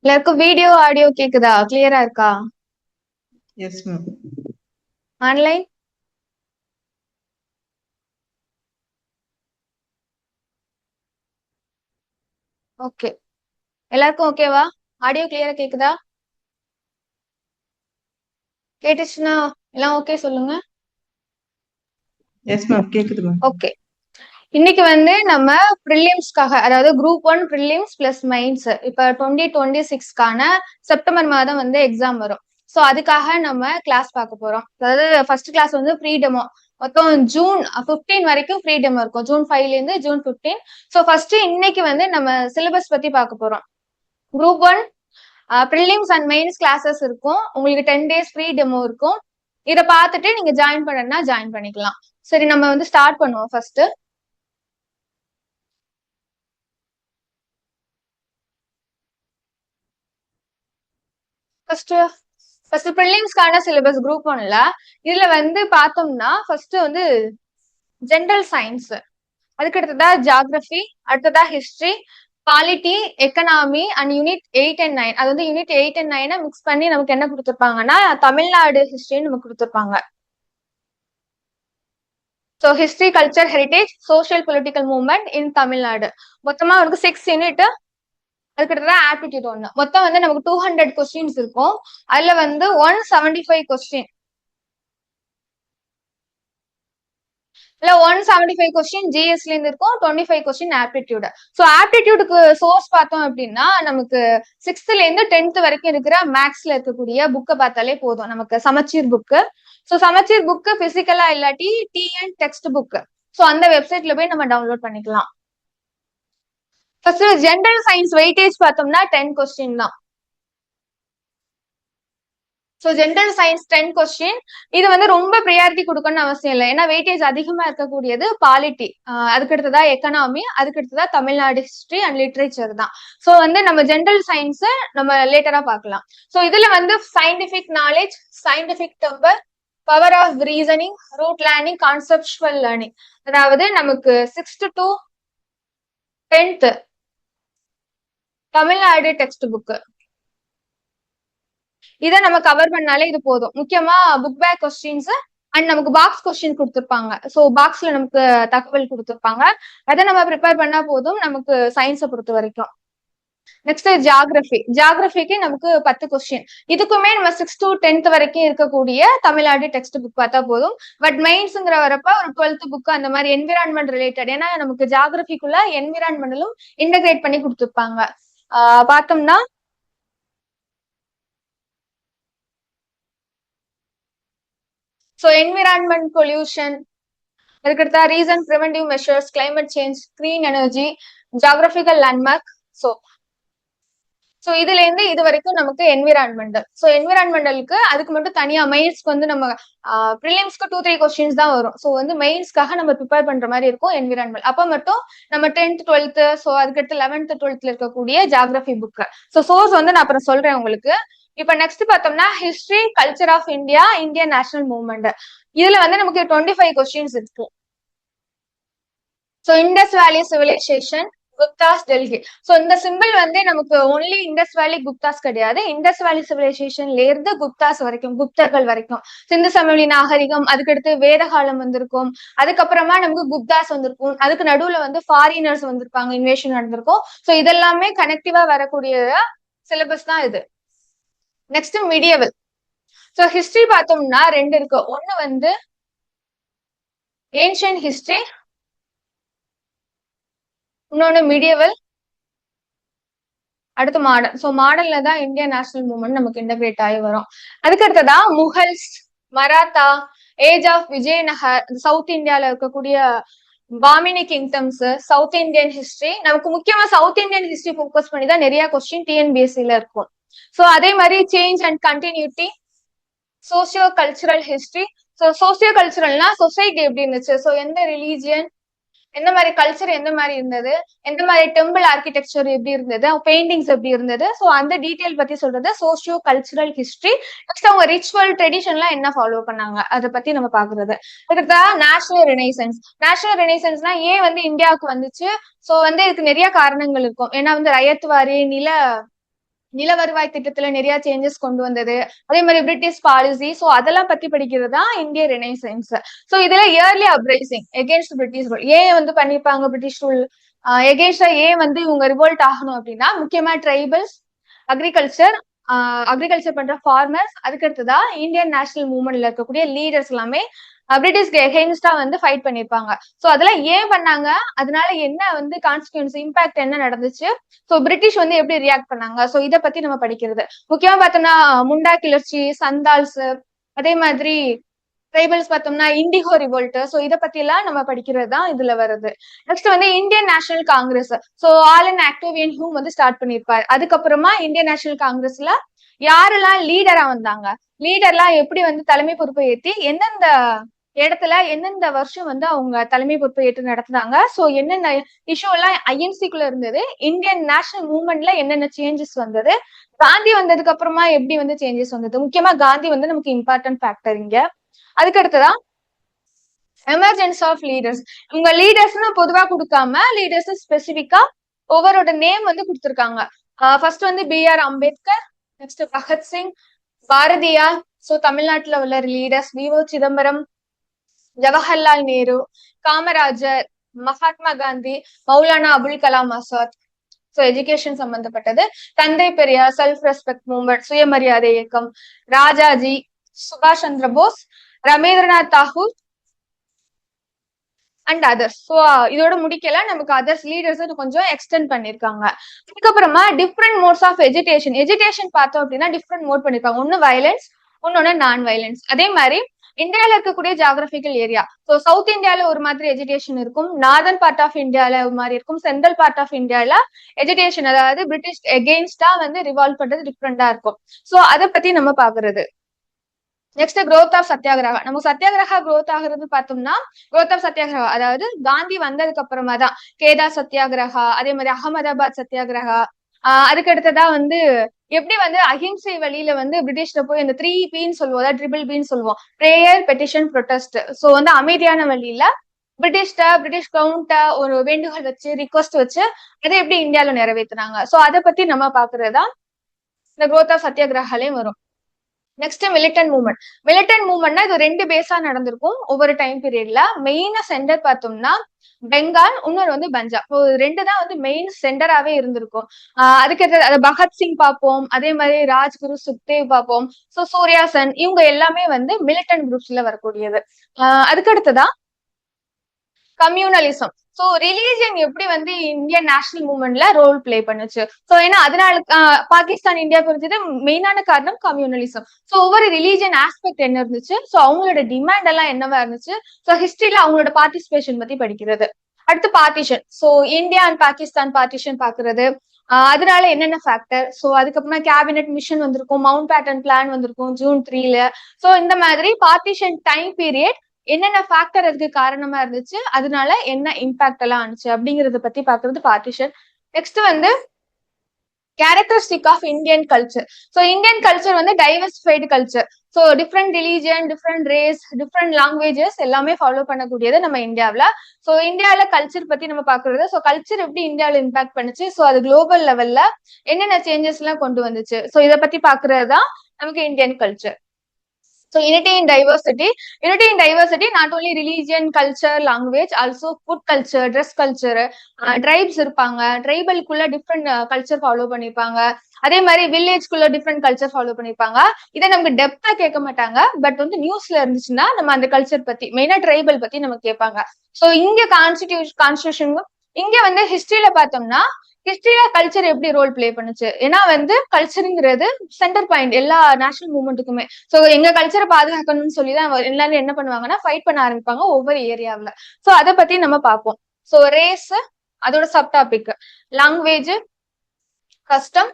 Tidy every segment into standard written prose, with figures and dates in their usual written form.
எல்லாருக்கும் video audio கேக்குதா? கிளியரா இருக்கா? Yes ma'am. Online okay. எல்லாருக்கும் ஓகேவா? ஆடியோ கிளியரா கேக்குதா? கேட்டுச்சுன்னா எல்லாம் ஓகே சொல்லுங்க. எஸ் மேம், கேக்குது மேம். ஓகே. இன்னைக்கு வந்து நம்ம ப்ரிலிம்ஸ்க்காக, அதாவது குரூப் 1 ப்ரிலிம்ஸ் பிளஸ் மெயின்ஸ், இப்ப 2026க்கான செப்டம்பர் மாதம் வந்து எக்ஸாம் வரும். ஸோ அதுக்காக நம்ம கிளாஸ் பார்க்க போறோம். அதாவது ஃபர்ஸ்ட் கிளாஸ் வந்து ஃப்ரீ டெமோ. மொத்தம் ஜூன் 15 வரைக்கும் ஃப்ரீ டெமோ இருக்கும். ஜூன் 5ல இருந்து ஜூன் 15. ஸோ ஃபர்ஸ்ட் இன்னைக்கு வந்து நம்ம சிலபஸ் பத்தி பார்க்க போறோம். Group 1 prelims and mains classes இருக்கும். உங்களுக்கு 10 டேஸ் ஃப்ரீ டெமோ இருக்கும். இதை பார்த்துட்டு நீங்க ஜாயின் பண்ணனா ஜாயின் பண்ணிக்கலாம். சரி, நம்ம வந்து ஸ்டார்ட் பண்ணுவோம். ஃபர்ஸ்ட் ஃபர்ஸ்ட் ஃபர்ஸ்ட் ப்ரிலிம்ஸ்க்கான சிலபஸ் குரூப் 1ல இதுல வந்து பார்த்தோம்னா ஃபர்ஸ்ட் வந்து ஜென்ரல் சயின்ஸ், அதுக்கு அடுத்ததா ஜியாகிரபி, அடுத்ததா history, polity, economy and unit 8 and 9. அது வந்து யூனிட் 8 and 9 மிக்ஸ் பண்ணி நமக்கு என்ன கொடுத்துருப்பாங்கன்னா தமிழ்நாடு ஹிஸ்டரின்னு நமக்கு கொடுத்துருப்பாங்க. So history, culture, heritage, social political movement in Tamil Nadu. மொத்தமா வந்து 6 யூனிட். அதுக்கிட்ட ஆப்டிடியூட் 1. மொத்தம் வந்து நமக்கு 200 கொஸ்டின்ஸ் இருக்கும். அதுல வந்து 175 கொஸ்டின் இல்ல 175 கொஸ்டின் ஜிஎஸ்ல இருந்து இருக்கும். 25 கொஸ்டின் ஆப்டிடியூட். ஸோ ஆப்டிடியூடுக்கு சோர்ஸ் பார்த்தோம் அப்படின்னா நமக்கு 6th இருந்து 10th வரைக்கும் இருக்கிற மேக்ஸ்ல இருக்கக்கூடிய புக்கை பார்த்தாலே போதும். நமக்கு சமச்சீர் புக்கு. ஸோ சமச்சீர் புக்கு பிசிக்கலா இல்லாட்டி டிஎன் டெக்ஸ்ட் புக். ஸோ அந்த வெப்சைட்ல போய் நம்ம டவுன்லோட் பண்ணிக்கலாம். ஃபர்ஸ்ட் ஜென்ரல் சயின்ஸ் வெயிட்டேஜ் பார்த்தோம்னா 10 கொஸ்டின் தான். So general science 10 question. இது வந்து ரொம்ப ப்ரியாரிட்டி கொடுக்கணும்னு அவசியம் இல்லை. ஏன்னா வெயிட்டேஜ் அதிகமா இருக்கக்கூடியது பாலிட்டி, அதுக்கு அடுத்ததா எக்கனாமி, அதுக்கு அடுத்ததா தமிழ்நாடு ஹிஸ்டரி அண்ட் லிட்ரேச்சர் தான். ஸோ வந்து நம்ம ஜென்ரல் சயின்ஸ் நம்ம லேட்டரா பார்க்கலாம். ஸோ இதுல வந்து scientific knowledge, scientific temper, power of reasoning, rote learning, conceptual learning, அதாவது நமக்கு 6th to 10th Tamil Nadu text book. இதை நம்ம கவர் பண்ணாலே இது போதும். முக்கியமா புக் பேக் கொஸ்டின்ஸ் அண்ட் நமக்கு பாக்ஸ் கொஸ்டின் கொடுத்துருப்பாங்க. ஸோ பாக்ஸ்ல நமக்கு தகவல் கொடுத்துருப்பாங்க. அதை நம்ம ப்ரிப்பேர் பண்ணா போதும் நமக்கு சயின்ஸை பொறுத்த வரைக்கும். Next geography. ஜியாகிரபிக்கு நமக்கு 10 கொஸ்டின். இதுக்குமே நம்ம 6th to 10th வரைக்கும் இருக்கக்கூடிய தமிழ்நாடு டெக்ஸ்ட் புக் பார்த்தா போதும். பட் மெயின்ஸ்ங்கிற வரப்ப ஒரு 12th புக் அந்த மாதிரி என்விரான்மெண்ட் ரிலேட்டட், ஏன்னா நமக்கு ஜியாகிரபிக்குள்ள என்விரான்மெண்டலும் இன்டகிரேட் பண்ணி கொடுத்துருப்பாங்க. பார்த்தோம்னா ஸோ என்விரான்மெண்ட், பொல்யூஷன், அதுக்கடுத்தா reason, preventive measures, climate change, green energy, geographical landmark. So இதுல இருந்து இது வரைக்கும் நமக்கு என்விரான்மெண்டல். ஸோ என்விரான்மெண்டலுக்கு அதுக்கு மட்டும் தனியா மெயின்ஸ்க்கு வந்து நம்ம ப்ரிலிம்ஸ்க்கு 2-3 கொஸ்டின்ஸ் தான் வரும். ஸோ வந்து மெயின்ஸ்க்காக நம்ம ப்ரிப்பேர் பண்ற மாதிரி இருக்கும் என்விரான்மெண்ட். அப்போ மட்டும் நம்ம 10th 12th, ஸோ அதுக்கடுத்து 11th 12th இருக்கக்கூடிய ஜியாகிரபி புக். ஸோ சோர்ஸ் வந்து நான் அப்புறம் சொல்றேன் உங்களுக்கு. இப்ப நெக்ஸ்ட் பார்த்தோம்னா history, culture of India, Indian national movement. இதுல வந்து நமக்கு 25 கொஸ்டின்ஸ் இருக்கு. So Indus valley civilisation, Guptas, Delhi. So இந்த சிம்பிள் வந்து நமக்கு ஒன்லி இண்டஸ் வேலி குப்தாஸ் கிடையாது. இண்டஸ் வேலி சிவிலைசேஷன்ல இருந்து குப்தாஸ் வரைக்கும், குப்தர்கள் வரைக்கும். சிந்து சமவெளி நாகரிகம், அதுக்கடுத்து வேத காலம் வந்திருக்கும். அதுக்கப்புறமா நமக்கு குப்தாஸ் வந்திருக்கும். அதுக்கு நடுவுல வந்து ஃபாரினர்ஸ் வந்திருப்பாங்க, இன்வேஷன் நடந்திருக்கும். ஸோ இதெல்லாமே கனெக்டிவா வரக்கூடிய சிலபஸ் தான் இது. நெக்ஸ்ட் மிடியவல். ஸோ ஹிஸ்டரி பார்த்தோம்னா 2 இருக்கு. ஒன்னு வந்து ஏன்ஷியன்ட் ஹிஸ்டரி, இன்னொன்னு மிடியவல், அடுத்து மாடர்ன். ஸோ மாடர்ன்ல தான் இந்தியன் நேஷனல் மூவ்மெண்ட் நமக்கு இன்டகிரேட் ஆகி வரும். அதுக்கு அடுத்ததான் Mughals, Maratha, age of Vijayanagar, south இந்தியால இருக்கக்கூடிய Bahmani kingdoms, south Indian history. நமக்கு முக்கியமா சவுத் இந்தியன் ஹிஸ்டரி ஃபோக்கஸ் பண்ணி தான் நிறைய கொஸ்டின் டிஎன்பிஎஸ்சில இருக்கும். ஸோ அதே மாதிரி change and continuity, socio cultural history. So socio கல்ச்சுரல்னா சொசைட்டி எப்படி இருந்துச்சு, ஸோ எந்த ரிலீஜியன், எந்த மாதிரி கல்ச்சர் எந்த மாதிரி இருந்தது, எந்த மாதிரி டெம்பிள் ஆர்கிடெக்சர் எப்படி இருந்தது, பெயிண்டிங்ஸ் எப்படி இருந்தது, ஸோ அந்த டீட்டெயில் பத்தி சொல்றது சோசியோ கல்ச்சுரல் ஹிஸ்டரி. நெக்ஸ்ட் அவங்க ரிச்சுவல் ட்ரெடிஷன்லாம் என்ன ஃபாலோ பண்ணாங்க அதை பத்தி நம்ம பாக்குறது. அதுக்கடுத்தா நேஷனல் ரெனைசன்ஸ். நேஷனல் ரெனைசன்ஸ்னா ஏன் வந்து இந்தியாவுக்கு வந்துச்சு, ஸோ வந்து இதுக்கு நிறைய காரணங்கள் இருக்கும். ஏன்னா வந்து ரயத்வாரி, நில நில வருவாய் திட்டத்துல நிறைய சேஞ்சஸ் கொண்டு வந்தது. அதே மாதிரி பிரிட்டிஷ் பாலிசி, சோ அதெல்லாம் பத்தி படிக்கிறது தான் இந்திய ரெனைசன்ஸ். சோ இதுல early uprising against British rule ஏன் வந்து பண்ணிருப்பாங்க, பிரிட்டிஷ் ரூல் எகென்ஸ்டா ஏன் வந்து இவங்க ரிவோல்ட் ஆகணும் அப்படின்னா, முக்கியமா ட்ரைபல்ஸ், அக்ரிகல்ச்சர் அக்ரிகல்ச்சர் பண்ற ஃபார்மர்ஸ், அதுக்கடுத்ததா இந்தியன் நேஷனல் மூவ்மெண்ட்ல இருக்கக்கூடிய லீடர்ஸ் எல்லாமே பிரிட்டிஷ்க்கு எகென்ஸ்டா வந்து ஃபைட் பண்ணிருப்பாங்க. சோ அதெல்லாம் ஏன் பண்ணாங்க, அதனால என்ன வந்து கான்சிக்வன்ஸ் இம்பாக்ட் என்ன நடந்துச்சு, சோ பிரிட்டிஷ் வந்து எப்படி ரியாக்ட் பண்ணாங்க, சோ இத பத்தி நம்ம படிக்கிறது. முக்கியமா பார்த்தோம்னா முண்டா கிளர்ச்சி, சந்தால்ஸ், அதே மாதிரி ட்ரைபல்ஸ் பார்த்தோம்னா இண்டிகோ ரிவோல்ட், சோ இத பத்தி எல்லாம் நம்ம படிக்கிறது தான் இதுல வருது. நெக்ஸ்ட் வந்து Indian National Congress, so Allan Octavian Hume வந்து ஸ்டார்ட் பண்ணிருப்பாரு. அதுக்கப்புறமா இந்தியன் நேஷனல் காங்கிரஸ்ல யாரெல்லாம் லீடரா வந்தாங்க, லீடர்லாம் எப்படி வந்து தலைமை பொறுப்பை ஏத்தி எந்தெந்த இடத்துல எந்தெந்த வருஷம் வந்து அவங்க தலைமை பொறுப்பை ஏற்று நடத்துனாங்க, சோ என்னென்ன இஷ்யூ எல்லாம் ஐஎன்சிக்குள்ள இருந்தது, இந்தியன் நேஷனல் மூவ்மெண்ட்ல என்னென்ன சேஞ்சஸ் வந்தது, காந்தி வந்ததுக்கு அப்புறமா எப்படி வந்து சேஞ்சஸ் வந்தது. முக்கியமா காந்தி வந்து நமக்கு இம்பார்ட்டன்ட் ஃபேக்டர் இங்க. அதுக்கு அடுத்ததான் எமர்ஜென்ஸ் ஆஃப் லீடர்ஸ். உங்க லீடர்ஸ்னு பொதுவா கொடுக்காம லீடர்ஸ் ஸ்பெசிபிக்கா ஒவ்வொருட நேம் வந்து கொடுத்திருக்காங்க. ஃபர்ஸ்ட் வந்து B.R. Ambedkar, next Bhagat Singh, Bharathiyar, so தமிழ்நாட்டுல உள்ள leaders வி.ஓ. Chidambaram, Jawaharlal Nehru, Kamarajar, Mahatma Gandhi, Maulana Abul Kalam Azad, so education சம்பந்தப்பட்டது. தந்தை பெரியார், செல்ஃப் ரெஸ்பெக்ட் மூவ்மெண்ட், சுயமரியாதை இயக்கம், ராஜாஜி, சுபாஷ் Chandra Bose, Rabindranath Tagore and others. So இதோட முடிக்கல, நமக்கு அதர்ஸ் லீடர்ஸ் கொஞ்சம் எக்ஸ்டெண்ட் பண்ணிருக்காங்க. அதுக்கப்புறமா different modes of education. Education பார்த்தோம் அப்படின்னா டிஃப்ரெண்ட் மோட் பண்ணிருக்காங்க. ஒன்னு வயலன்ஸ், இன்னொன்னு நான் வயலன்ஸ். அதே மாதிரி இந்தியால இருக்கக்கூடிய ஜியாகிரபிக்கல் ஏரியா, ஸோ சவுத் இந்தியால ஒரு மாதிரி எஜுகேஷன் இருக்கும், நார்தன் பார்ட் ஆஃப் இந்தியால ஒரு மாதிரி இருக்கும், சென்ட்ரல் பார்ட் ஆஃப் இந்தியால எஜுகேஷன் அதாவது பிரிட்டிஷ் எகெயின்ஸ்டா வந்து ரிவால்வ் பண்றது டிஃப்ரெண்டா இருக்கும். ஸோ அதை பத்தி நம்ம பாக்குறது. Next growth of satyagraha. நம்ம சத்தியாகிரகா growth ஆகுறது பார்த்தோம்னா growth ஆஃப் சத்தியாகிரகா அதாவது காந்தி வந்ததுக்கு அப்புறமா தான் கேதா சத்தியாகிரகா, அதே மாதிரி அகமதாபாத் சத்தியாகிரகா, அதுக்கு அடுத்ததா வந்து எப்படி வந்து அஹிம்சை வழியில வந்து பிரிட்டிஷ்ல போய் அந்த 3Pன்னு சொல்லுவோம், அதாவது ட்ரிபிள் பின்னு சொல்லுவோம், பிரேயர், பெட்டிஷன், ப்ரொடெஸ்ட். சோ வந்து அமைதியான வழியில பிரிட்டிஷ் கவுண்ட ஒரு வேண்டுகோள் வச்சு ரிக்வஸ்ட் வச்சு அதை எப்படி இந்தியால நிறைவேற்றினாங்க. சோ அதை பத்தி நம்ம பாக்குறதா இந்த growth ஆஃப் சத்தியாகிரகாலையும் வரும். Next militant movement. மிலிட்டன்ட் மூவ்மெண்ட்னா இது 2 பேஸா நடந்திருக்கும் ஒவ்வொரு டைம் பீரியட்ல. மெயினா சென்டர் பார்த்தோம்னா பெங்கால், இன்னொரு வந்து பஞ்சாப். 2 தான் வந்து மெயின் சென்டராவே இருந்திருக்கும். அதுக்கு பகத்சிங் பார்ப்போம், அதே மாதிரி ராஜ்குரு, சுக்தேவ் பார்ப்போம். சோ சூர்யா சென் இவங்க எல்லாமே வந்து மிலிட்டன்ட் குரூப்ஸ்ல வரக்கூடியது. அதுக்கு அடுத்ததான் கம்யூனலிசம். சோ ரிலீஜியன் எப்படி வந்து இந்தியன் நேஷனல் மூவ்மெண்ட்ல ரோல் பிளே பண்ணுச்சு. சோ ஏன்னா அதனால பாகிஸ்தான் இந்தியா பிரிஞ்சது மெயினான காரணம் கம்யூனலிசம். சோ ஒவ்வொரு ரிலீஜியன் ஆஸ்பெக்ட் என்ன இருந்துச்சு, சோ அவங்களோட டிமாண்ட் எல்லாம் என்னவா இருந்துச்சு, சோ ஹிஸ்டரியில அவங்களோட பார்ட்டிசிபேஷன் பத்தி படிக்கிறது. அடுத்து partition. So India and Pakistan partition பாக்குறது, அதனால என்னென்ன ஃபேக்டர். சோ அதுக்கப்புறமா கேபினெட் மிஷன் வந்திருக்கும், மவுண்ட் பேட்டன் பிளான் வந்திருக்கும் ஜூன் 3ல. சோ இந்த மாதிரி பார்ட்டிஷன் டைம் பீரியட் என்னென்ன ஃபேக்டர் அதுக்கு காரணமா இருந்துச்சு, அதனால என்ன இம்பாக்ட் எல்லாம் ஆனிச்சு அப்படிங்கறத பத்தி பாக்குறது பார்ட்டிஷன். நெக்ஸ்ட் வந்து characteristic of Indian culture. So Indian culture வந்து diversified culture. So different religion, different race, different languages எல்லாமே ஃபாலோ பண்ணக்கூடியது நம்ம இந்தியாவில். ஸோ இந்தியாவில கல்ச்சர் பத்தி நம்ம பாக்குறது. ஸோ கல்ச்சர் எப்படி இந்தியாவில் இம்பாக்ட் பண்ணுச்சு, ஸோ அது குளோபல் லெவல்ல என்னென்ன சேஞ்சஸ் எல்லாம் கொண்டு வந்துச்சு, ஸோ இதை பத்தி பாக்குறது தான் நமக்கு Indian culture. So unity in diversity. Unity in diversity, not only religion, culture, language, also food culture, dress culture, tribes இருப்பாங்க, ட்ரைபல்குள்ள டிஃப்ரெண்ட் கல்ச்சர் ஃபாலோ பண்ணிருப்பாங்க. அதே மாதிரி வில்லேஜ்குள்ள டிஃப்ரெண்ட் கல்ச்சர் ஃபாலோ பண்ணிருப்பாங்க. இதை நமக்கு டெப்தா கேட்க மாட்டாங்க, பட் வந்து நியூஸ்ல இருந்துச்சுன்னா நம்ம அந்த கல்ச்சர் பத்தி மெயினா ட்ரைபல் பத்தி நம்ம கேட்பாங்க. சோ இங்க கான்ஸ்டிடியூஷன் இங்க வந்து ஹிஸ்டரியில பார்த்தோம்னா ஹிஸ்டரியில கல்ச்சர் எப்படி ரோல் பிளே பண்ணுச்சு. ஏன்னா வந்து கல்ச்சருங்கிறது சென்டர் பாயிண்ட் எல்லா நேஷனல் மூவ்மெண்ட்டுக்குமே. சோ எங்க கல்ச்சரை பாதுகாக்கணும்னு சொல்லிதான் எல்லாரும் என்ன பண்ணுவாங்கன்னா ஃபைட் பண்ண ஆரம்பிப்பாங்க ஒவ்வொரு ஏரியாவில. சோ அதை பத்தி நம்ம பார்ப்போம். சோ ரேஸ், அதோட sub topic language, custom,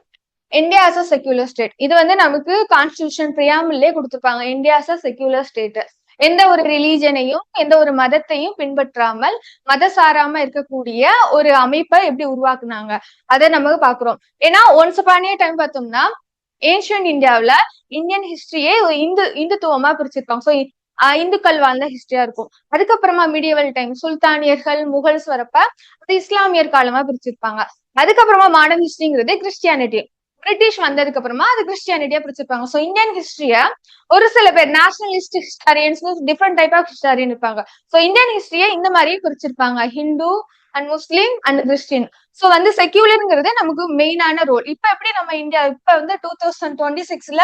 India as a secular state. இது வந்து நமக்கு கான்ஸ்டிடியூஷன் பிரியாம்பிள்லே கொடுத்துருப்பாங்க. India as a secular state, எந்த ஒரு ரிலீஜனையும் எந்த ஒரு மதத்தையும் பின்பற்றாமல் மத சாராம இருக்கக்கூடிய ஒரு அமைப்பை எப்படி உருவாக்குனாங்க அதை நமக்கு பாக்குறோம். ஏன்னா ஒன்ஸ் அப்பான் ஏ டைம் பார்த்தோம்னா ஏன்ஷியன்ட் இந்தியாவில இந்தியன் ஹிஸ்டரியே இந்துத்துவமா பிரிச்சிருப்பாங்க. ஸோ இந்துக்கள் வாழ்ந்த ஹிஸ்டரியா இருக்கும். அதுக்கப்புறமா மீடியவல் டைம் சுல்தானியர்கள், முகல்ஸ் வரப்ப அது இஸ்லாமியர் காலமா பிரிச்சிருப்பாங்க. அதுக்கப்புறமா மாடர்ன் ஹிஸ்டரிங்கிறது பிரிட்டிஷ் வந்ததுக்கு அப்புறமா அது கிறிஸ்டியானிட்டியா பிரிச்சிருப்பாங்க. சோ இந்தியன் ஹிஸ்டரிய ஒரு சில பேர் nationalist historians different type of historian இருப்பாங்க. சோ இந்தியன் ஹிஸ்டரிய இந்த மாதிரியே பிரிச்சிருப்பாங்க, Hindu and Muslim and Christian. So வந்து செக்யூலருங்கிறது நமக்கு மெயினான ரோல். இப்ப எப்படி நம்ம இந்தியா இப்ப வந்து 2026ல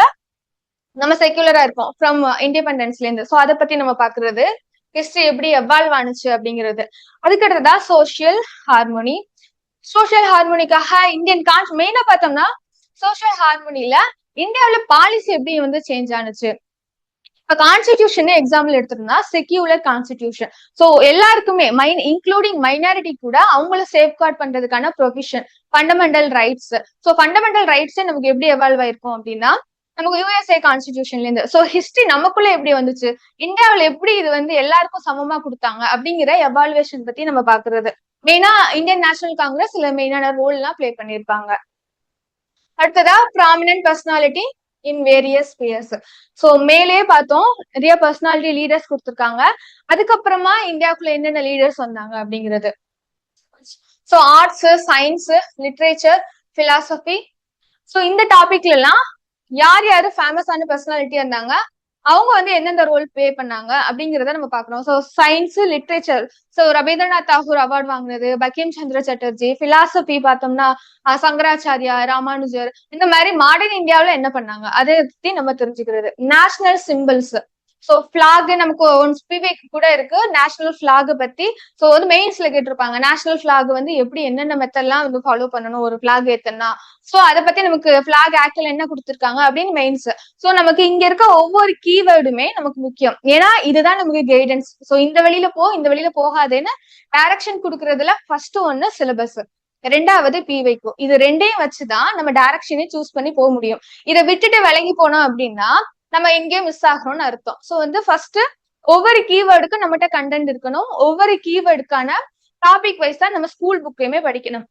நம்ம செக்யூலரா இருக்கோம் ஃப்ரம் இண்டிபெண்டன்ஸ்ல இருந்து. சோ அதை பத்தி நம்ம பாக்குறது ஹிஸ்டரி எப்படி எவால்வ் ஆனிச்சு அப்படிங்கிறது. அதுக்கு அடுத்ததா சோசியல் ஹார்மோனி. சோசியல் ஹார்மோனிக்காக இந்தியன் மெயினா பார்த்தோம்னா சோசியல் ஹார்மோனில இந்தியாவில பாலிசி எப்படி வந்து சேஞ்ச் ஆனிச்சு. இப்ப கான்ஸ்டிடியூஷன் எக்ஸாம்பிள் எடுத்துட்டோம்னா செக்யூலர் கான்ஸ்டிடியூஷன். சோ எல்லாருக்குமே இன்க்ளூடிங் மைனாரிட்டி கூட அவங்கள சேஃப்கார்ட் பண்றதுக்கான provision fundamental rights. So fundamental rights நமக்கு எப்படி எவால்வ் ஆயிருக்கும் அப்படின்னா நமக்கு யூஎஸ்ஏ கான்ஸ்டிடியூஷன்ல இருந்து. சோ ஹிஸ்டரி நமக்குள்ள எப்படி வந்துச்சு, இந்தியாவில எப்படி இது வந்து எல்லாருக்கும் சமமா கொடுத்தாங்க அப்படிங்கிற எவால்வேஷன் பத்தி நம்ம பாக்குறது. மெயினா இந்தியன் நேஷனல் காங்கிரஸ் சில மெயினான ரோல் எல்லாம் பிளே பண்ணிருப்பாங்க. அடுத்ததா prominent personality in various Spears. So மேலே பார்த்தோம் நிறைய பர்சனாலிட்டி லீடர்ஸ் கொடுத்திருக்காங்க. அதுக்கப்புறமா இந்தியாவுக்குள்ள என்னென்ன லீடர்ஸ் வந்தாங்க அப்படிங்கிறது. So arts, science, literature, philosophy. So இந்த டாபிக்ல எல்லாம் யார் யாரு ஃபேமஸான பர்சனாலிட்டியா இருந்தாங்க, அவங்க வந்து எந்தெந்த ரோல் பிளே பண்ணாங்க அப்படிங்கிறத நம்ம பாக்குறோம். So science, literature, so Rabindranath Tagore award வாங்கினது, பங்கிம் சந்திர சாட்டர்ஜி. பிலாசபி பார்த்தோம்னா சங்கராச்சாரியா, ராமானுஜர். இந்த மாதிரி மாடர்ன் இந்தியாவில என்ன பண்ணாங்க அதை பத்தி நம்ம தெரிஞ்சுக்கிறது. National symbols. சோ பிளாக் நமக்கு விவேக் கூட இருக்கு நேஷனல் பிளாக் பத்தி. சோ வந்து மெயின்ஸ்ல கேட்டிருப்பாங்க நேஷனல் பிளாக் வந்து எப்படி என்னென்ன மெத்தட்லாம் வந்து ஃபாலோ பண்ணணும் ஒரு பிளாக் ஏத்தனா. சோ அதை பத்தி நமக்கு பிளாக் ஆக்ட்ல என்ன கொடுத்திருக்காங்க அப்படின்னு மெயின்ஸ். சோ நமக்கு இங்க இருக்க ஒவ்வொரு கீவேர்டுமே நமக்கு முக்கியம். ஏன்னா இதுதான் நமக்கு கைடன்ஸ். சோ இந்த வழியில இந்த வழியில போகாதேன்னு டைரக்ஷன் கொடுக்கறதுல ஃபர்ஸ்ட் ஒன்னு சிலபஸ், ரெண்டாவது பிவைக்கு. இது ரெண்டையும் வச்சுதான் நம்ம டைரக்ஷனே சூஸ் பண்ணி போக முடியும். இதை விட்டுட்டு விலகி போனோம் அப்படின்னா நம்ம எங்கேயும் மிஸ் ஆகிறோம்னு அர்த்தம். சோ வந்து ஃபர்ஸ்ட் ஒவ்வொரு கீவேர்டுக்கும் நம்மகிட்ட கண்டென்ட் இருக்கணும். ஒவ்வொரு கீவேர்டுக்கான டாபிக் வைஸ் தான் நம்ம ஸ்கூல் புக்கையுமே படிக்கணும்.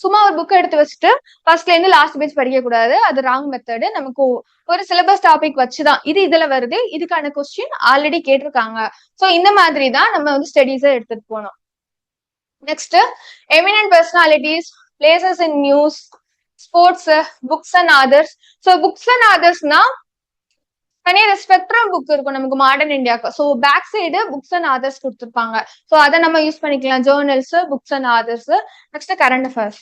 சும்மா ஒரு புக் எடுத்து வச்சுட்டு ஃபர்ஸ்ட்ல இருந்து லாஸ்ட் பேஜ் படிக்க கூடாது, அது ராங் மெத்தடு. நமக்கு ஒரு சிலபஸ் டாபிக் வச்சுதான் இது இதுல வருது, இதுக்கான கொஸ்டின் ஆல்ரெடி கேட்டிருக்காங்க. சோ இந்த மாதிரி தான் நம்ம வந்து ஸ்டடீஸை எடுத்துட்டு போனோம். Next eminent personalities, places in news, sports, books and authors. So books and ஆதர்ஸ்னா தனியா ஸ்பெக்ட்ரம் புக் இருக்கும் நமக்கு மாடர்ன் இந்தியாவுக்கு. So back side books and authors கொடுத்துருப்பாங்க. ஸோ அதை நம்ம யூஸ் பண்ணிக்கலாம். Journals, books and authors. Next current affairs.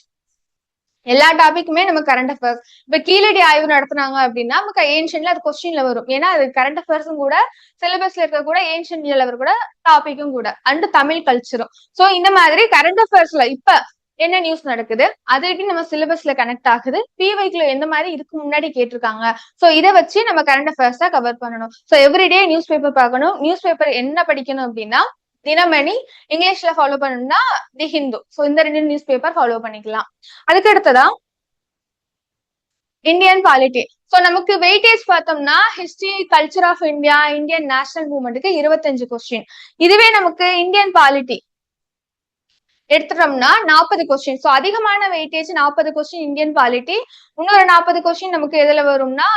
எல்லா டாபிக்குமே நம்ம கரண்ட் அஃபேர்ஸ். இப்ப கீழடி ஆய்வு நடத்துனாங்க அப்படின்னா நமக்கு ஏன்ஷியன்ல அது கொஸ்டின்ல வரும். ஏன்னா அது கரண்ட் அஃபேர்ஸும் கூட சிலபஸ்ல இருக்க கூட ஏன்ஷியன் லெவல் கூட டாபிக்கும் கூட அண்ட் தமிழ் கல்ச்சரும். ஸோ இந்த மாதிரி கரண்ட் அஃபேர்ஸ்ல இப்ப என்ன நியூஸ் நடக்குது, அது எப்படி நம்ம சிலபஸ்ல கனெக்ட் ஆகுது, பிவைக்குல எந்த மாதிரி இதுக்கு முன்னாடி கேட்டிருக்காங்க. சோ இதை வச்சு நம்ம கரண்ட் அஃபேர்ஸ் தான் கவர் பண்ணணும். சோ எவ்ரிடே நியூஸ் பேப்பர் பார்க்கணும். நியூஸ் பேப்பர் என்ன படிக்கணும் அப்படின்னா தினமணி, இங்கிலீஷ்ல ஃபாலோ பண்ணணும்னா தி ஹிந்து. சோ இந்த 2 நியூஸ் பேப்பர் ஃபாலோ பண்ணிக்கலாம். அதுக்கு அடுத்ததா இந்தியன் பாலிட்டி. சோ நமக்கு வெயிட்டேஜ் பார்த்தோம்னா history, culture of India, Indian national மூவ்மெண்ட்டுக்கு 25 question. இதுவே நமக்கு இந்தியன் பாலிட்டி எடுத்துட்டோம்னா 40 கொஸ்டின். சோ அதிகமான வெயிட்டேஜ் 40 கொஸ்டின் இந்தியன் பாலிட்டி. இன்னொரு 40 கொஸ்டின் நமக்கு எதுல வரும்னா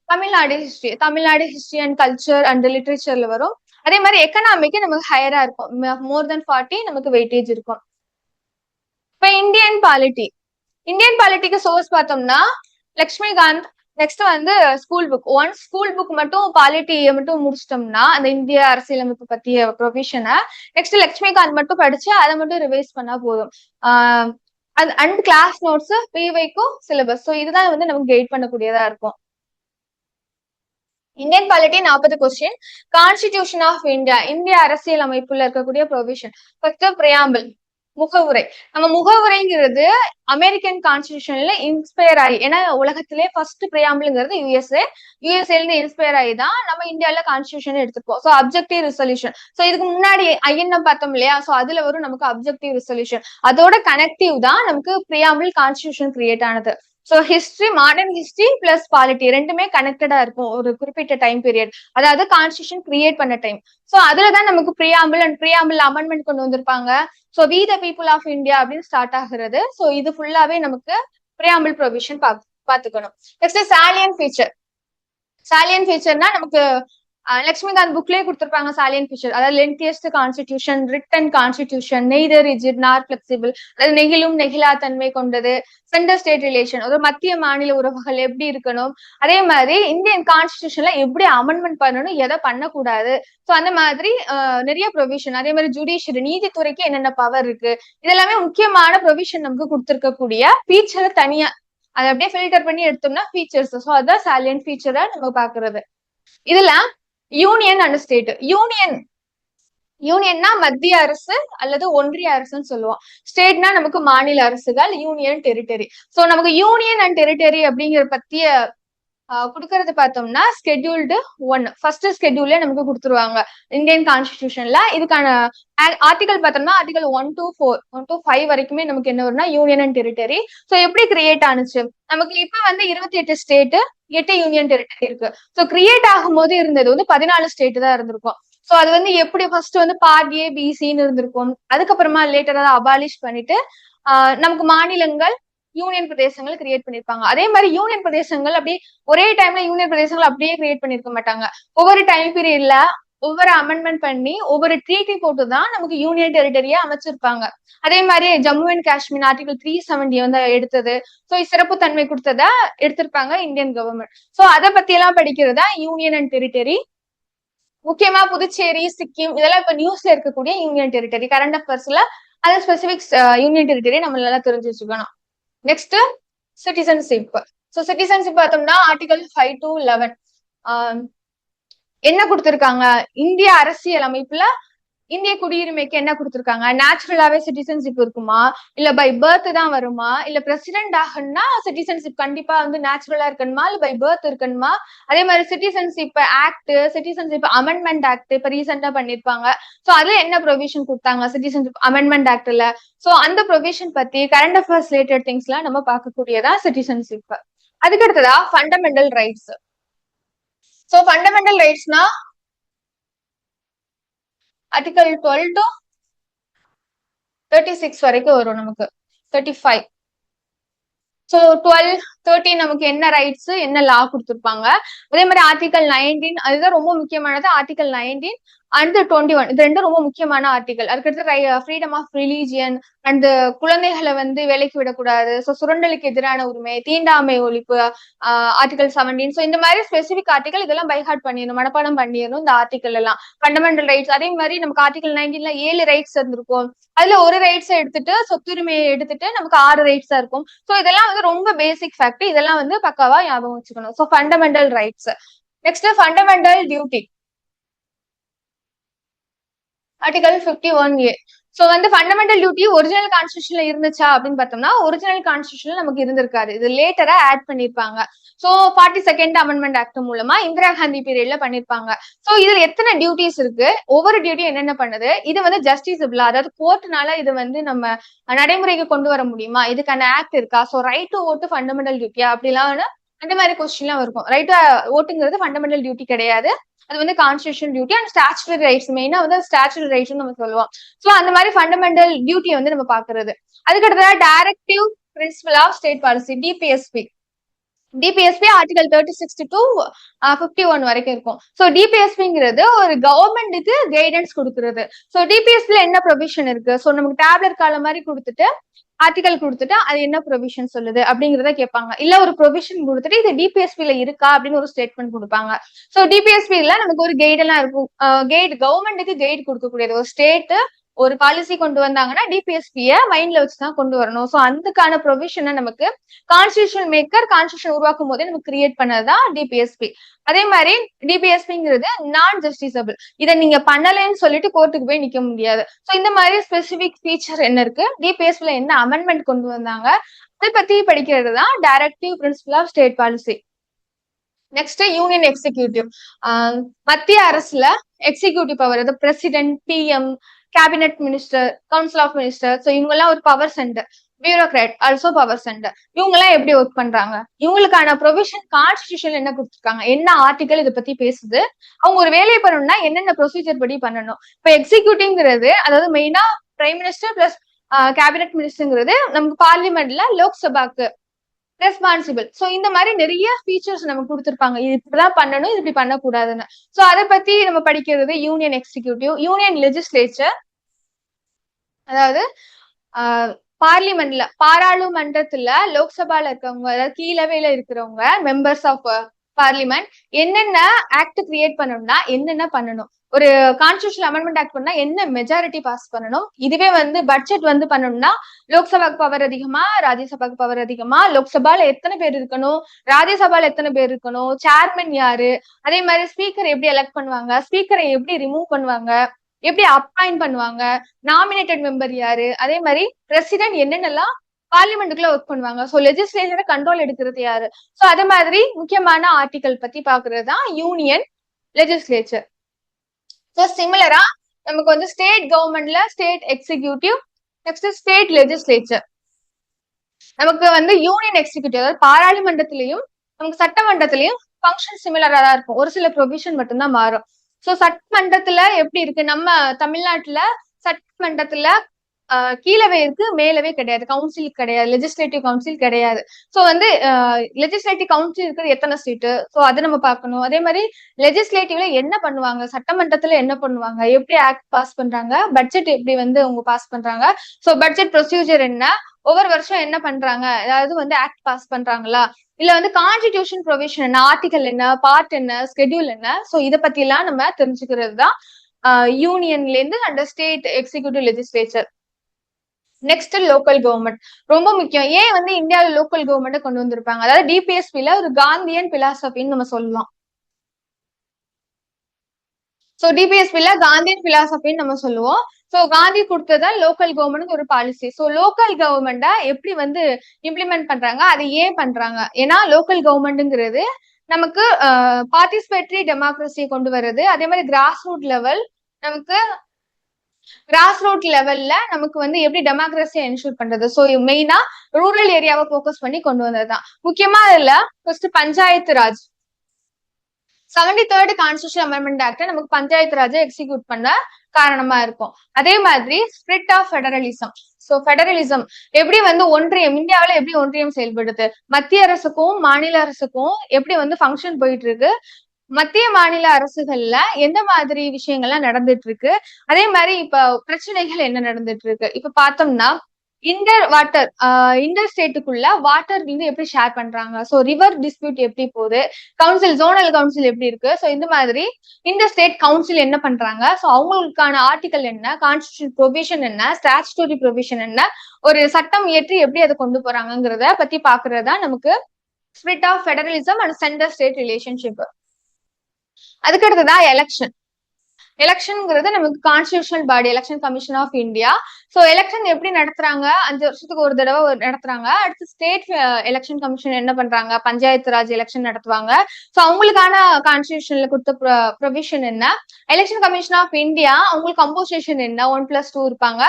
Tamil Nadu history and culture and லிட்ரேச்சர்ல வரும். அதே மாதிரி எக்கனாமிக்கு நமக்கு ஹையரா இருக்கும், மோர் தென் 40 நமக்கு வெயிட்டேஜ் இருக்கும். இப்ப இந்தியன் பாலிட்டிக்கு சோர்ஸ் பார்த்தோம்னா லக்ஷ்மிகாந்த். நெக்ஸ்ட் வந்து school book. Once school book மட்டும் பாலிட்டியை மட்டும் முடிச்சிட்டோம்னா அந்த இந்திய அரசியலமைப்பு பத்திய ப்ரொவிஷனை நெக்ஸ்ட் லக்ஷ்மிகாந்த் மட்டும் படிச்சு அதை மட்டும் ரிவைஸ் பண்ணா போதும். அண்ட் கிளாஸ் நோட்ஸ், பிவைக்கும் சிலபஸ். ஸோ இதுதான் வந்து நமக்கு கைட் பண்ணக்கூடியதா இருக்கும். Indian polity 40 question. Constitution of India, இந்திய அரசியல் அமைப்புல இருக்கக்கூடிய ப்ரொவிஷன். First preamble, முகவுரை. நம்ம முகவுரைங்கிறது அமெரிக்கன் கான்ஸ்டிடியூஷன்ல இன்ஸ்பயர் ஆகி, ஏன்னா உலகத்திலே ஃபர்ஸ்ட் பிரியாம்பிள்ங்கிறது யூஎஸ்ஏல இருந்து இன்ஸ்பயர் ஆகி தான் நம்ம இந்தியாவில கான்ஸ்டிடியூஷன் எடுத்துப்போம். So objective resolution. ஸோ இதுக்கு முன்னாடி ஐஎன்எம் பார்த்தோம் இல்லையா, ஸோ அதுல வரும் நமக்கு அப்ஜெக்டிவ் ரிசல்யூஷன். அதோட கனெக்டிவ் தான் நமக்கு பிரியாம்பிள் கான்ஸ்டிடியூஷன் கிரியேட் ஆனது. So history, modern history plus polity ரெண்டுமே கனெக்டடா இருக்கும் ஒரு குறிப்பிட்ட டைம் பீரியட், அதாவது கான்ஸ்டிடியூஷன் கிரியேட் பண்ண டைம். ஸோ அதுலதான் நமக்கு பிரியாம்பிள் அண்ட் பிரியாம்பிள் அமெண்ட்மெண்ட் கொண்டு வந்திருப்பாங்க. So we the people of India அப்படின்னு ஸ்டார்ட் ஆகுறது. ஸோ இது ஃபுல்லாவே நமக்கு பிரியாம்பிள் ப்ரொவிஷன் பாத்துக்கணும். நெக்ஸ்ட் சாலியன் ஃபீச்சர்னா நமக்கு லட்சுமிகாந்த் புக்லயே கொடுத்திருப்பாங்க சாலியன் ஃபீச்சர், அதாவது lengthiest constitution, written constitution, neither rigid nor flexible, அதாவது நெகிழும் நெகிழா தன்மை கொண்டது, சென்டர் ஸ்டேட் ரிலேஷன், அதாவது மத்திய மாநில உறவுகள் எப்படி இருக்கணும், அதே மாதிரி இந்தியன் கான்ஸ்டிடியூஷன்ல எப்படி அமெண்ட்மெண்ட் பண்ணணும், எதை பண்ணக்கூடாது, ஸோ அந்த மாதிரி நிறைய ப்ரொவிஷன். அதே மாதிரி ஜுடிஷியரி, நீதித்துறைக்கு என்னென்ன பவர் இருக்கு, இதெல்லாமே முக்கியமான ப்ரொவிஷன் நமக்கு கொடுத்திருக்கக்கூடிய ஃபீச்சரை தனியா அதை அப்படியே ஃபில்டர் பண்ணி எடுத்தோம்னா ஃபீச்சர்ஸ். ஸோ அதான் சாலியன் ஃபீச்சரா நம்ம பாக்குறது. இதுல யூனியன் அண்ட் ஸ்டேட். யூனியன்னா மத்திய அரசு அல்லது ஒன்றிய அரசுன்னு சொல்லுவோம். ஸ்டேட்னா நமக்கு மாநில அரசுகள், யூனியன் டெரிட்டரி. சோ நமக்கு யூனியன் அண்ட் டெரிட்டரி அப்படிங்கிற பத்திய கொடுக்கறது பார்த்தோம்னா ஸ்கெட்யூல்டு 1 ஃபர்ஸ்ட் ஸ்கெட்யூல்ல நமக்கு கொடுத்துருவாங்க இந்தியன் கான்ஸ்டிடியூஷன்ல. இதுக்கான ஆர்டிகல் பார்த்தோம்னா ஆர்டிகல் 1 to 4, 1 to 5 வரைக்குமே நமக்கு என்ன வரும்னா யூனியன் அண்ட் டெரிட்டரி. ஸோ எப்படி கிரியேட் ஆனிச்சு, நமக்கு இப்ப வந்து 28 ஸ்டேட், 8 யூனியன் டெரிட்டரி இருக்கு. ஸோ கிரியேட் ஆகும் போது இருந்தது வந்து 14 ஸ்டேட் தான் இருந்திருக்கும். சோ அது வந்து எப்படி ஃபர்ஸ்ட் வந்து பார்ட் ஏ பிசின்னு இருந்திருக்கும். அதுக்கப்புறமா லேட்டரா அபாலிஷ் பண்ணிட்டு நமக்கு மாநிலங்கள், யூனியன் பிரதேசங்கள் கிரியேட் பண்ணிருப்பாங்க. அதே மாதிரி யூனியன் பிரதேசங்கள் அப்படியே ஒரே டைம்ல யூனியன் பிரதேசங்கள் அப்படியே கிரியேட் பண்ணிருக்க மாட்டாங்க. ஒவ்வொரு டைம் பீரியட்ல ஒவ்வொரு அமெண்ட்மெண்ட் பண்ணி ஒவ்வொரு ட்ரீட்டி போட்டு தான் நமக்கு யூனியன் டெரிட்டரியா அமைச்சிருப்பாங்க. அதே மாதிரி ஜம்மு அண்ட் காஷ்மீர் ஆர்டிகல் 370 வந்து எடுத்தது. ஸோ சிறப்பு தன்மை கொடுத்ததா எடுத்திருப்பாங்க இந்தியன் கவர்மெண்ட். ஸோ அதை பத்தி எல்லாம் படிக்கிறதா யூனியன் அண்ட் டெரிட்டரி. முக்கியமா புதுச்சேரி, சிக்கிம் இதெல்லாம் இப்ப நியூஸ்ல இருக்கக்கூடிய யூனியன் டெரிட்டரி. கரண்ட் அஃபேர்ஸ்ல அது ஸ்பெசிபிக் யூனியன் டெரிட்டரி நம்ம நல்லா தெரிஞ்சு வச்சுக்கணும். Next citizenship. ஸோ சிட்டிசன்ஷிப் பார்த்தோம்னா ஆர்டிகல் 5 to 11 என்ன கொடுத்திருக்காங்க, இந்திய அரசியல் அமைப்புல இந்திய குடியுரிமைக்கு என்ன கொடுத்திருக்காங்க, நேச்சுரலாவே சிட்டிசன்ஷிப் இருக்குமா, இல்ல பை பர்த் தான் வருமா, இல்ல பிரசிடென்ட் ஆகணும்னா சிட்டிசன்ஷிப் கண்டிப்பா வந்து நேச்சுரலா இருக்கணுமா, இல்ல பை பர்த் இருக்கணுமா. அதே மாதிரி citizenship act, citizenship amendment act இப்ப ரீசெண்டா பண்ணிருப்பாங்க. சோ அதுல என்ன ப்ரொவிஷன் கொடுத்தாங்க சிட்டிசன்ஷிப் அமெண்ட்மெண்ட் ஆக்ட்ல. சோ அந்த ப்ரொவிஷன் பத்தி கரண்ட் அஃபேர்ஸ் ரிலேட்டட் திங்ஸ் எல்லாம் நம்ம பார்க்கக்கூடியதா சிட்டிசன்ஷிப். அதுக்கு அடுத்ததா ஃபண்டமெண்டல் ரைட்ஸ். சோ ஃபண்டமெண்டல் ரைட்ஸ்னா ஆர்டிகல் 12 to 36 வரைக்கும் வரும் நமக்கு, 35. ஸோ 12, 13 நமக்கு என்ன ரைட்ஸ், என்ன லா கொடுத்துருப்பாங்க. அதே மாதிரி ஆர்டிகல் 19 அதுதான் ரொம்ப முக்கியமானது. ஆர்டிகல் 19 அண்ட் 21 இது ரெண்டும் ரொம்ப முக்கியமான ஆர்டிகல். அதுக்கடுத்து ஃப்ரீடம் ஆஃப் ரிலீஜியன் அண்ட் குழந்தைகளை வந்து வேலைக்கு விடக்கூடாது, ஸோ சுரண்டலுக்கு எதிரான உரிமை, தீண்டாமை ஒழிப்பு, ஆர்டிகல் 17. ஸோ இந்த மாதிரி ஸ்பெசிபிக் ஆர்டிகல் இதெல்லாம் பைஹார்ட் பண்ணிடணும், மனப்பாடம் பண்ணிடணும் இந்த ஆர்டிகல் எல்லாம். Fundamental rights. அதே மாதிரி நமக்கு ஆர்டிகல் 19ல 7 ரைட்ஸ் இருந்திருக்கும். அதுல ஒரு ரைட்ஸ் எடுத்துட்டு சொத்துரிமையை எடுத்துட்டு நமக்கு 6 ரைட்ஸா இருக்கும். ஸோ இதெல்லாம் வந்து ரொம்ப பேசிக் ஃபேக்ட், இதெல்லாம் வந்து பக்காவா ஞாபகம் வச்சுக்கணும். So fundamental rights. Next fundamental duty article 51A. So வந்து ஃபண்டமெண்டல் டியூட்டி ஒரிஜினல் கான்ஸ்டிடியூஷன்ல இருந்துச்சா அப்படின்னு பார்த்தோம்னா ஒரிஜினல் கான்ஸ்டிடியூஷன்ல நமக்கு இருந்திருக்காது, இது லேட்டரா ஆட் பண்ணிருப்பாங்க. சோ 42nd அமெண்ட்மெண்ட் ஆக்ட் மூலமா இந்திரா காந்தி பீரியட்ல பண்ணிருப்பாங்க. சோ இதுல எத்தனை டியூட்டிஸ் இருக்கு, ஒவ்வொரு டியூட்டியும் என்னென்ன பண்ணுது, இது வந்து ஜஸ்டிசபிளா, அதாவது கோர்ட்னால இது வந்து நம்ம நடைமுறைக்கு கொண்டு வர முடியுமா, இதுக்கான ஆக்ட் இருக்கா, சோ ரைட் டு ஓட்டு ஃபண்டமெண்டல் டியூட்டியா அப்படிலாம் அந்த மாதிரி கொஸ்டின்லாம் இருக்கும். ரைட் ஓட்டுங்கிறது ஃபண்டமெண்டல் டியூட்டி கிடையாது, அது வந்து constitution duty and statutory rights. மெயினா வந்து ஸ்டாச்சுட்டரி ரைட்ஸ் நம்ம சொல்லுவோம். சோ அந்த மாதிரி ஃபண்டமெண்டல் டியூட்டியை வந்து நம்ம பாக்குறது. அதுக்கடுத்தா directive principle of state policy, DPSP. DPSP article 36 to 51 வரைக்கும் இருக்கும். சோ டிபிஎஸ்பிங்கிறது ஒரு கவர்மெண்ட்டுக்கு கைடன்ஸ் கொடுக்கறது. சோ டிபிஎஸ்பில என்ன ப்ரொவிஷன் இருக்கு, சோ நமக்கு டேப்லெட் காலம் மாதிரி கொடுத்துட்டு ஆர்டிகல் கொடுத்துட்டு அது என்ன ப்ரொவிஷன் சொல்லுது அப்படிங்கறத கேட்பாங்க. இல்ல ஒரு ப்ரொவிஷன் கொடுத்துட்டு இது டிபிஎஸ்பில இருக்கா அப்படின்னு ஒரு ஸ்டேட்மெண்ட் கொடுப்பாங்க. சோ டிபிஎஸ்பில நமக்கு ஒரு கைட் எல்லாம் இருக்கும். கைட் கவர்மெண்ட்டுக்கு கைட் கொடுக்கக்கூடியது. ஒரு ஸ்டேட் ஒரு பாலிசி கொண்டு வந்தாங்கன்னா டிபிஎஸ்பிய மைண்ட்ல வச்சுதான் கொண்டு வரணும். சோ அதுக்கான ப்ரொவிஷனை நமக்கு கான்ஸ்டிடியூஷன் மேக்கர் கான்ஸ்டிடியூஷன் உருவாக்கும் போதே நமக்கு கிரியேட் பண்ணதுதான் டிபிஎஸ்பி. அதே மாதிரி டிபிஎஸ்பிங்கிறது நான் ஜஸ்டிசபிள், இதை நீங்க பண்ணலைன்னு சொல்லிட்டு கோர்ட்டுக்கு போய் நிக்க முடியாது. சோ இந்த மாதிரி ஸ்பெசிபிக் ஃபீச்சர் என்ன இருக்கு, டிபிஎஸ்பில என்ன அமெண்ட்மெண்ட் கொண்டு வந்தாங்க, அதை பத்தி படிக்கிறது தான் directive principle of state policy. Next union executive. மத்திய அரசுல எக்ஸிகியூட்டிவ் பவர், அது president, PM, cabinet minister, council of minister. So இவங்க எல்லாம் ஒரு power centre. Bureaucrat also power centre. இவங்க எல்லாம் எப்படி ஒர்க் பண்றாங்க, இவங்களுக்கான ப்ரொவிஷன் கான்ஸ்டிடியூஷன் என்ன கொடுத்துருக்காங்க, என்ன ஆர்டிகல் இதை பத்தி பேசுது, அவங்க ஒரு வேலையை பண்ணணும்னா என்னென்ன ப்ரொசீஜர் படி பண்ணணும். இப்ப எக்ஸிகியூட்டிவ்ங்கிறது அதாவது மெயினா பிரைம் மினிஸ்டர் பிளஸ் கேபினெட் மினிஸ்டர்ங்கிறது நமக்கு பார்லிமெண்ட்ல லோக்சபாக்கு ரெஸ்பான்சிபிள். சோ இந்த மாதிரி நிறைய ஃபீச்சர்ஸ் நமக்கு கொடுத்திருப்பாங்க. இது இப்படிதான் பண்ணணும், இது இப்படி பண்ணக்கூடாதுன்னு. சோ அதை பத்தி நம்ம படிக்கிறது யூனியன் எக்ஸிகியூட்டிவ். யூனியன் லெஜிஸ்லேச்சர், அதாவது பார்லிமெண்ட்ல, பாராளுமன்றத்துல லோக்சபால இருக்கவங்க, அதாவது கீழவையில இருக்கிறவங்க, மெம்பர்ஸ் ஆஃப் பார்லிமெண்ட் என்னென்ன ஆக்ட் கிரியேட் பண்ணணும்னா என்னென்ன பண்ணணும், ஒரு கான்ஸ்டிடியூஷன் அமெண்ட்மெண்ட் ஆக்ட் பண்ணா என்ன மெஜாரிட்டி பாஸ் பண்ணணும், இதுவே பட்ஜெட் பண்ணணும்னா லோக்சபாக்கு பவர் அதிகமா, ராஜ்யசபாக்கு பவர் அதிகமா, லோக்சபால எத்தனை பேர் இருக்கணும், ராஜ்யசபால எத்தனை பேர் இருக்கணும், சேர்மன் யாரு, அதே மாதிரி ஸ்பீக்கர் எப்படி எலெக்ட் பண்ணுவாங்க, ஸ்பீக்கரை எப்படி ரிமூவ் பண்ணுவாங்க, எப்படி அப்பாயிண்ட் பண்ணுவாங்க, நாமினேட்டட் மெம்பர் யாரு, அதே மாதிரி பிரசிடென்ட் என்னென்னலாம் பார்லிமெண்ட்டுக்குள்ள ஒர்க் பண்ணுவாங்க, சோ லெஜிஸ்லேச்சரை கண்ட்ரோல் எடுக்கிறது யாரு, சோ அதே மாதிரி முக்கியமான ஆர்டிகல் பத்தி பாக்குறது தான் யூனியன் லெஜிஸ்லேச்சர். சோ சிமிலரா நமக்கு ஸ்டேட் கவர்மெண்ட்ல state executive, next state legislature. நமக்கு யூனியன் எக்ஸிகியூட்டிவ், அதாவது பாராளுமன்றத்திலையும் நமக்கு சட்டமன்றத்திலையும் ஃபங்க்ஷன் சிமிலரா தான் இருக்கும், ஒரு சில ப்ரொவிஷன் மட்டும்தான் மாறும். சோ சட்டமன்றத்துல எப்படி இருக்கு, நம்ம தமிழ்நாட்டுல சட்டமன்றத்துல கீழவே இருக்கு, மேலவே கிடையாது, கவுன்சில் கிடையாது, லெஜிஸ்லேட்டிவ் கவுன்சில் கிடையாது. சோ லெஜிஸ்லேட்டிவ் கவுன்சில் இருக்கிறது எத்தனை சீட்டு, சோ அதை நம்ம பார்க்கணும். அதே மாதிரி லெஜிஸ்லேட்டிவ்ல என்ன பண்ணுவாங்க, சட்டமன்றத்துல என்ன பண்ணுவாங்க, எப்படி ஆக்ட் பாஸ் பண்றாங்க, பட்ஜெட் எப்படி அவங்க பாஸ் பண்றாங்க, சோ பட்ஜெட் ப்ரொசீஜர் என்ன, ஒவ்வொரு வருஷம் என்ன பண்றாங்க, அதாவது ஆக்ட் பாஸ் பண்றாங்களா, இல்ல கான்ஸ்டிடியூஷன் ப்ரொவிஷன் என்ன, ஆர்டிகல் என்ன, பார்ட் என்ன, ஸ்கெடியூல் என்ன, சோ இதை பத்தி எல்லாம் நம்ம தெரிஞ்சுக்கிறது தான் யூனியன்ல இருந்து அந்த state executive legislature. Next local government, ரொம்ப முக்கியம். ஏன் இந்தியாவில லோக்கல் கவர்மெண்ட் கொண்டு வந்திருப்பாங்க, அதாவது டிபிஎஸ்பில ஒரு காந்தியன் பிலாசபின்னு நம்ம சொல்லலாம். சோ டிபிஎஸ்பில காந்தியன் பிலாசபின்னு நம்ம சொல்லுவோம். சோ காந்தி கொடுத்ததான் லோக்கல் கவர்மெண்ட் ஒரு பாலிசி. சோ லோக்கல் கவர்மெண்ட எப்படி இம்ப்ளிமெண்ட் பண்றாங்க, அது ஏன் பண்றாங்க, ஏன்னா லோக்கல் கவர்மெண்ட்ங்கிறது நமக்கு பார்ட்டிசிபேட்டரி டெமோக்ரஸியை கொண்டு வர்றது, அதே மாதிரி கிராஸ் ரூட் லெவல்ல நமக்கு எப்படி டெமோக்ரஸியை என்ஷூர் பண்றது, சோ மெயினா ரூரல் ஏரியாவை போக்கஸ் பண்ணி கொண்டு வந்ததுதான். முக்கியமா இதுல first panchayat raj, 73rd constitution amendment act நமக்கு பஞ்சாயத்து ராஜை எக்ஸிக்யூட் பண்ண காரணமா இருக்கும். அதே மாதிரி spirit of federalism. So federalism எப்படி ஒன்றியம், இந்தியாவில எப்படி ஒன்றியம் செயல்படுது, மத்திய அரசுக்கும் மாநில அரசுக்கும் எப்படி ஃபங்க்ஷன் போயிட்டு இருக்கு, மத்திய மாநில அரசுகள்ல எந்த மாதிரி விஷயங்கள்லாம் நடந்துட்டு இருக்கு, அதே மாதிரி இப்ப பிரச்சனைகள் என்ன நடந்துட்டு இருக்கு. இப்ப பார்த்தோம்னா இன்டர் ஸ்டேட்டுக்குள்ள வாட்டர் எப்படி ஷேர் பண்றாங்க, சோ ரிவர் டிஸ்பியூட் எப்படி போகுது, கவுன்சில், ஜோனல் கவுன்சில் எப்படி இருக்கு, சோ இந்த மாதிரி இந்த ஸ்டேட் கவுன்சில் என்ன பண்றாங்க, சோ அவங்களுக்கான ஆர்டிகல் என்ன, கான்ஸ்டிடியூஷன் ப்ரொவிஷன் என்ன, ஸ்டாச்சுட்டரி ப்ரொவிஷன் என்ன, ஒரு சட்டம் இயற்றி எப்படி அதை கொண்டு போறாங்கிறத பத்தி பாக்குறதா நமக்கு spirit of federalism and centre state relationship. அதுக்கு அடுத்ததான் எலெக்ஷன். எலெக்ஷன்ங்கிறது நமக்கு constitutional body, election commission of India. So election எப்படி நடத்துறாங்க, 5 வருஷத்துக்கு ஒரு தடவை நடத்துறாங்க. அடுத்து ஸ்டேட் எலெக்ஷன் கமிஷன் என்ன பண்றாங்க, பஞ்சாயத்து ராஜ் எலெக்ஷன் நடத்துவாங்க. சோ அவங்களுக்கான கான்ஸ்டிடியூஷன்ல கொடுத்த ப்ரொவிஷன் என்ன, எலெக்ஷன் கமிஷன் ஆஃப் இந்தியா அவங்களுக்கு கம்போசிஷன் என்ன, 1+2 இருப்பாங்க.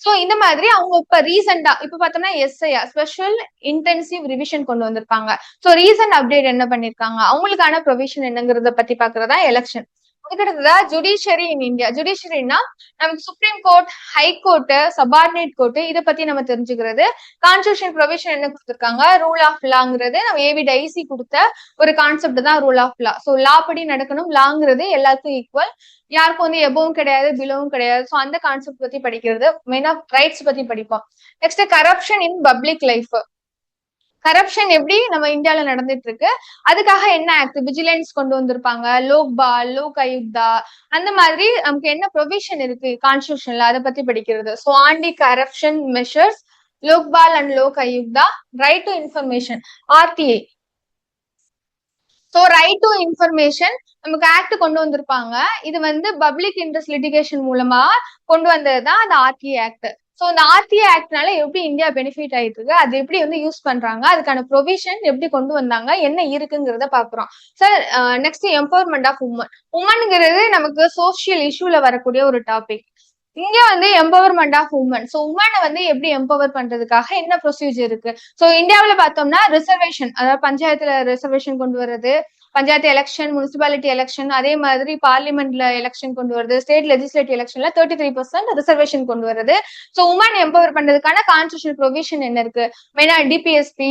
சோ இந்த மாதிரி அவங்க இப்ப ரீசெண்டா இப்ப பார்த்தோம்னா எஸ்ஐஆர், ஸ்பெஷல் இன்டென்சிவ் ரிவிஷன் கொண்டு வந்திருப்பாங்க. சோ ரீசெண்ட் அப்டேட் என்ன பண்ணிருக்காங்க, அவங்களுக்கான ப்ரொவிஷன் என்னங்கிறத பத்தி பாக்குறதா எலெக்ஷன். அதுக்கடுத்ததா ஜுடிஷியரி இன் இந்தியா. ஜுடிஷியரினா நமக்கு supreme court, high court, subordinate court, இதை பத்தி நம்ம தெரிஞ்சுக்கிறது. கான்ஸ்டிடியூஷன் ப்ரொவிஷன் என்ன கொடுத்திருக்காங்க, ரூல் ஆஃப் லாங்கிறது நம்ம ஏவிடைசி கொடுத்த ஒரு கான்செப்ட் தான் ரூல் ஆஃப் லா. சோ லா படி நடக்கணும், லாங்கிறது எல்லாருக்கும் ஈக்குவல், யாருக்கும் எபவும் கிடையாது, பிலோவும் கிடையாது. சோ அந்த கான்செப்ட் பத்தி படிக்கிறது, மெயினா ரைட்ஸ் பத்தி படிப்போம். Next corruption in public life. Corruption எப்படி நம்ம இந்தியால நடந்துட்டு இருக்கு, அதுக்காக என்ன ஆக்ட், விஜிலன்ஸ் கொண்டு வந்திருப்பாங்க, லோக்பால், லோக் ஆயுக்தா, அந்த மாதிரி நமக்கு என்ன ப்ரொவிஷன் இருக்கு கான்ஸ்டிடியூஷன்ல, அதை பத்தி படிக்கிறது. So anti corruption measures, Lokpal and Lok Ayukta, right to information, RTI. So right to information நமக்கு ஆக்ட் கொண்டு வந்திருப்பாங்க. இது பப்ளிக் இன்ட்ரெஸ்ட் லிட்டிகேஷன் மூலமா கொண்டு வந்ததுதான் அந்த ஆர்டிஐ ஆக்ட். சோ இந்த ஆர்டிஐ ஆக்ட்னால எப்படி இந்தியா பெனிஃபிட் ஆயிட்டு இருக்கு, அது எப்படி யூஸ் பண்றாங்க, அதுக்கான ப்ரொவிஷன் எப்படி கொண்டு வந்தாங்க, என்ன இருக்குங்கிறத பாக்குறோம். Sir next empowerment of women. உமன்ங்கிறது நமக்கு சோசியல் இஷ்யூல வரக்கூடிய ஒரு டாபிக். இங்க எம்பவர்மெண்ட் ஆஃப் உமன். சோ உமனை எப்படி எம்பவர் பண்றதுக்காக என்ன ப்ரொசீஜர் இருக்கு. சோ இந்தியாவில பார்த்தோம்னா ரிசர்வேஷன், அதாவது பஞ்சாயத்துல ரிசர்வேஷன் கொண்டு வர்றது, பஞ்சாயத்து எலெக்ஷன், முனிசிபாலிட்டி எலெக்ஷன், அதே மாதிரி பார்லிமெண்ட்ல எலெக்ஷன் கொண்டு வருது, ஸ்டேட் லெஜிஸ்லேட்டிவ் எலெக்ஷன்ல 33% ரிசர்வேஷன் கொண்டு வருது. சோ உமன் எம்பவர் பண்றதுக்கான கான்ஸ்டிடியூஷன் ப்ரொவிஷன் என்ன இருக்கு, மெயினா டிபிஎஸ்பி,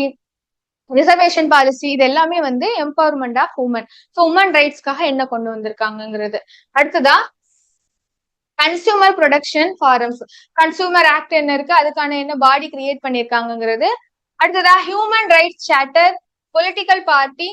ரிசர்வேஷன் பாலிசி, இது எல்லாமே வந்து empowerment of women. So women ரைட்ஸ்க்காக என்ன கொண்டு வந்திருக்காங்கிறது. அடுத்ததா consumer protection forums. Consumer act என்ன இருக்கு, அதுக்கான என்ன பாடி கிரியேட் பண்ணிருக்காங்கிறது. அடுத்ததா human rights charter, political party,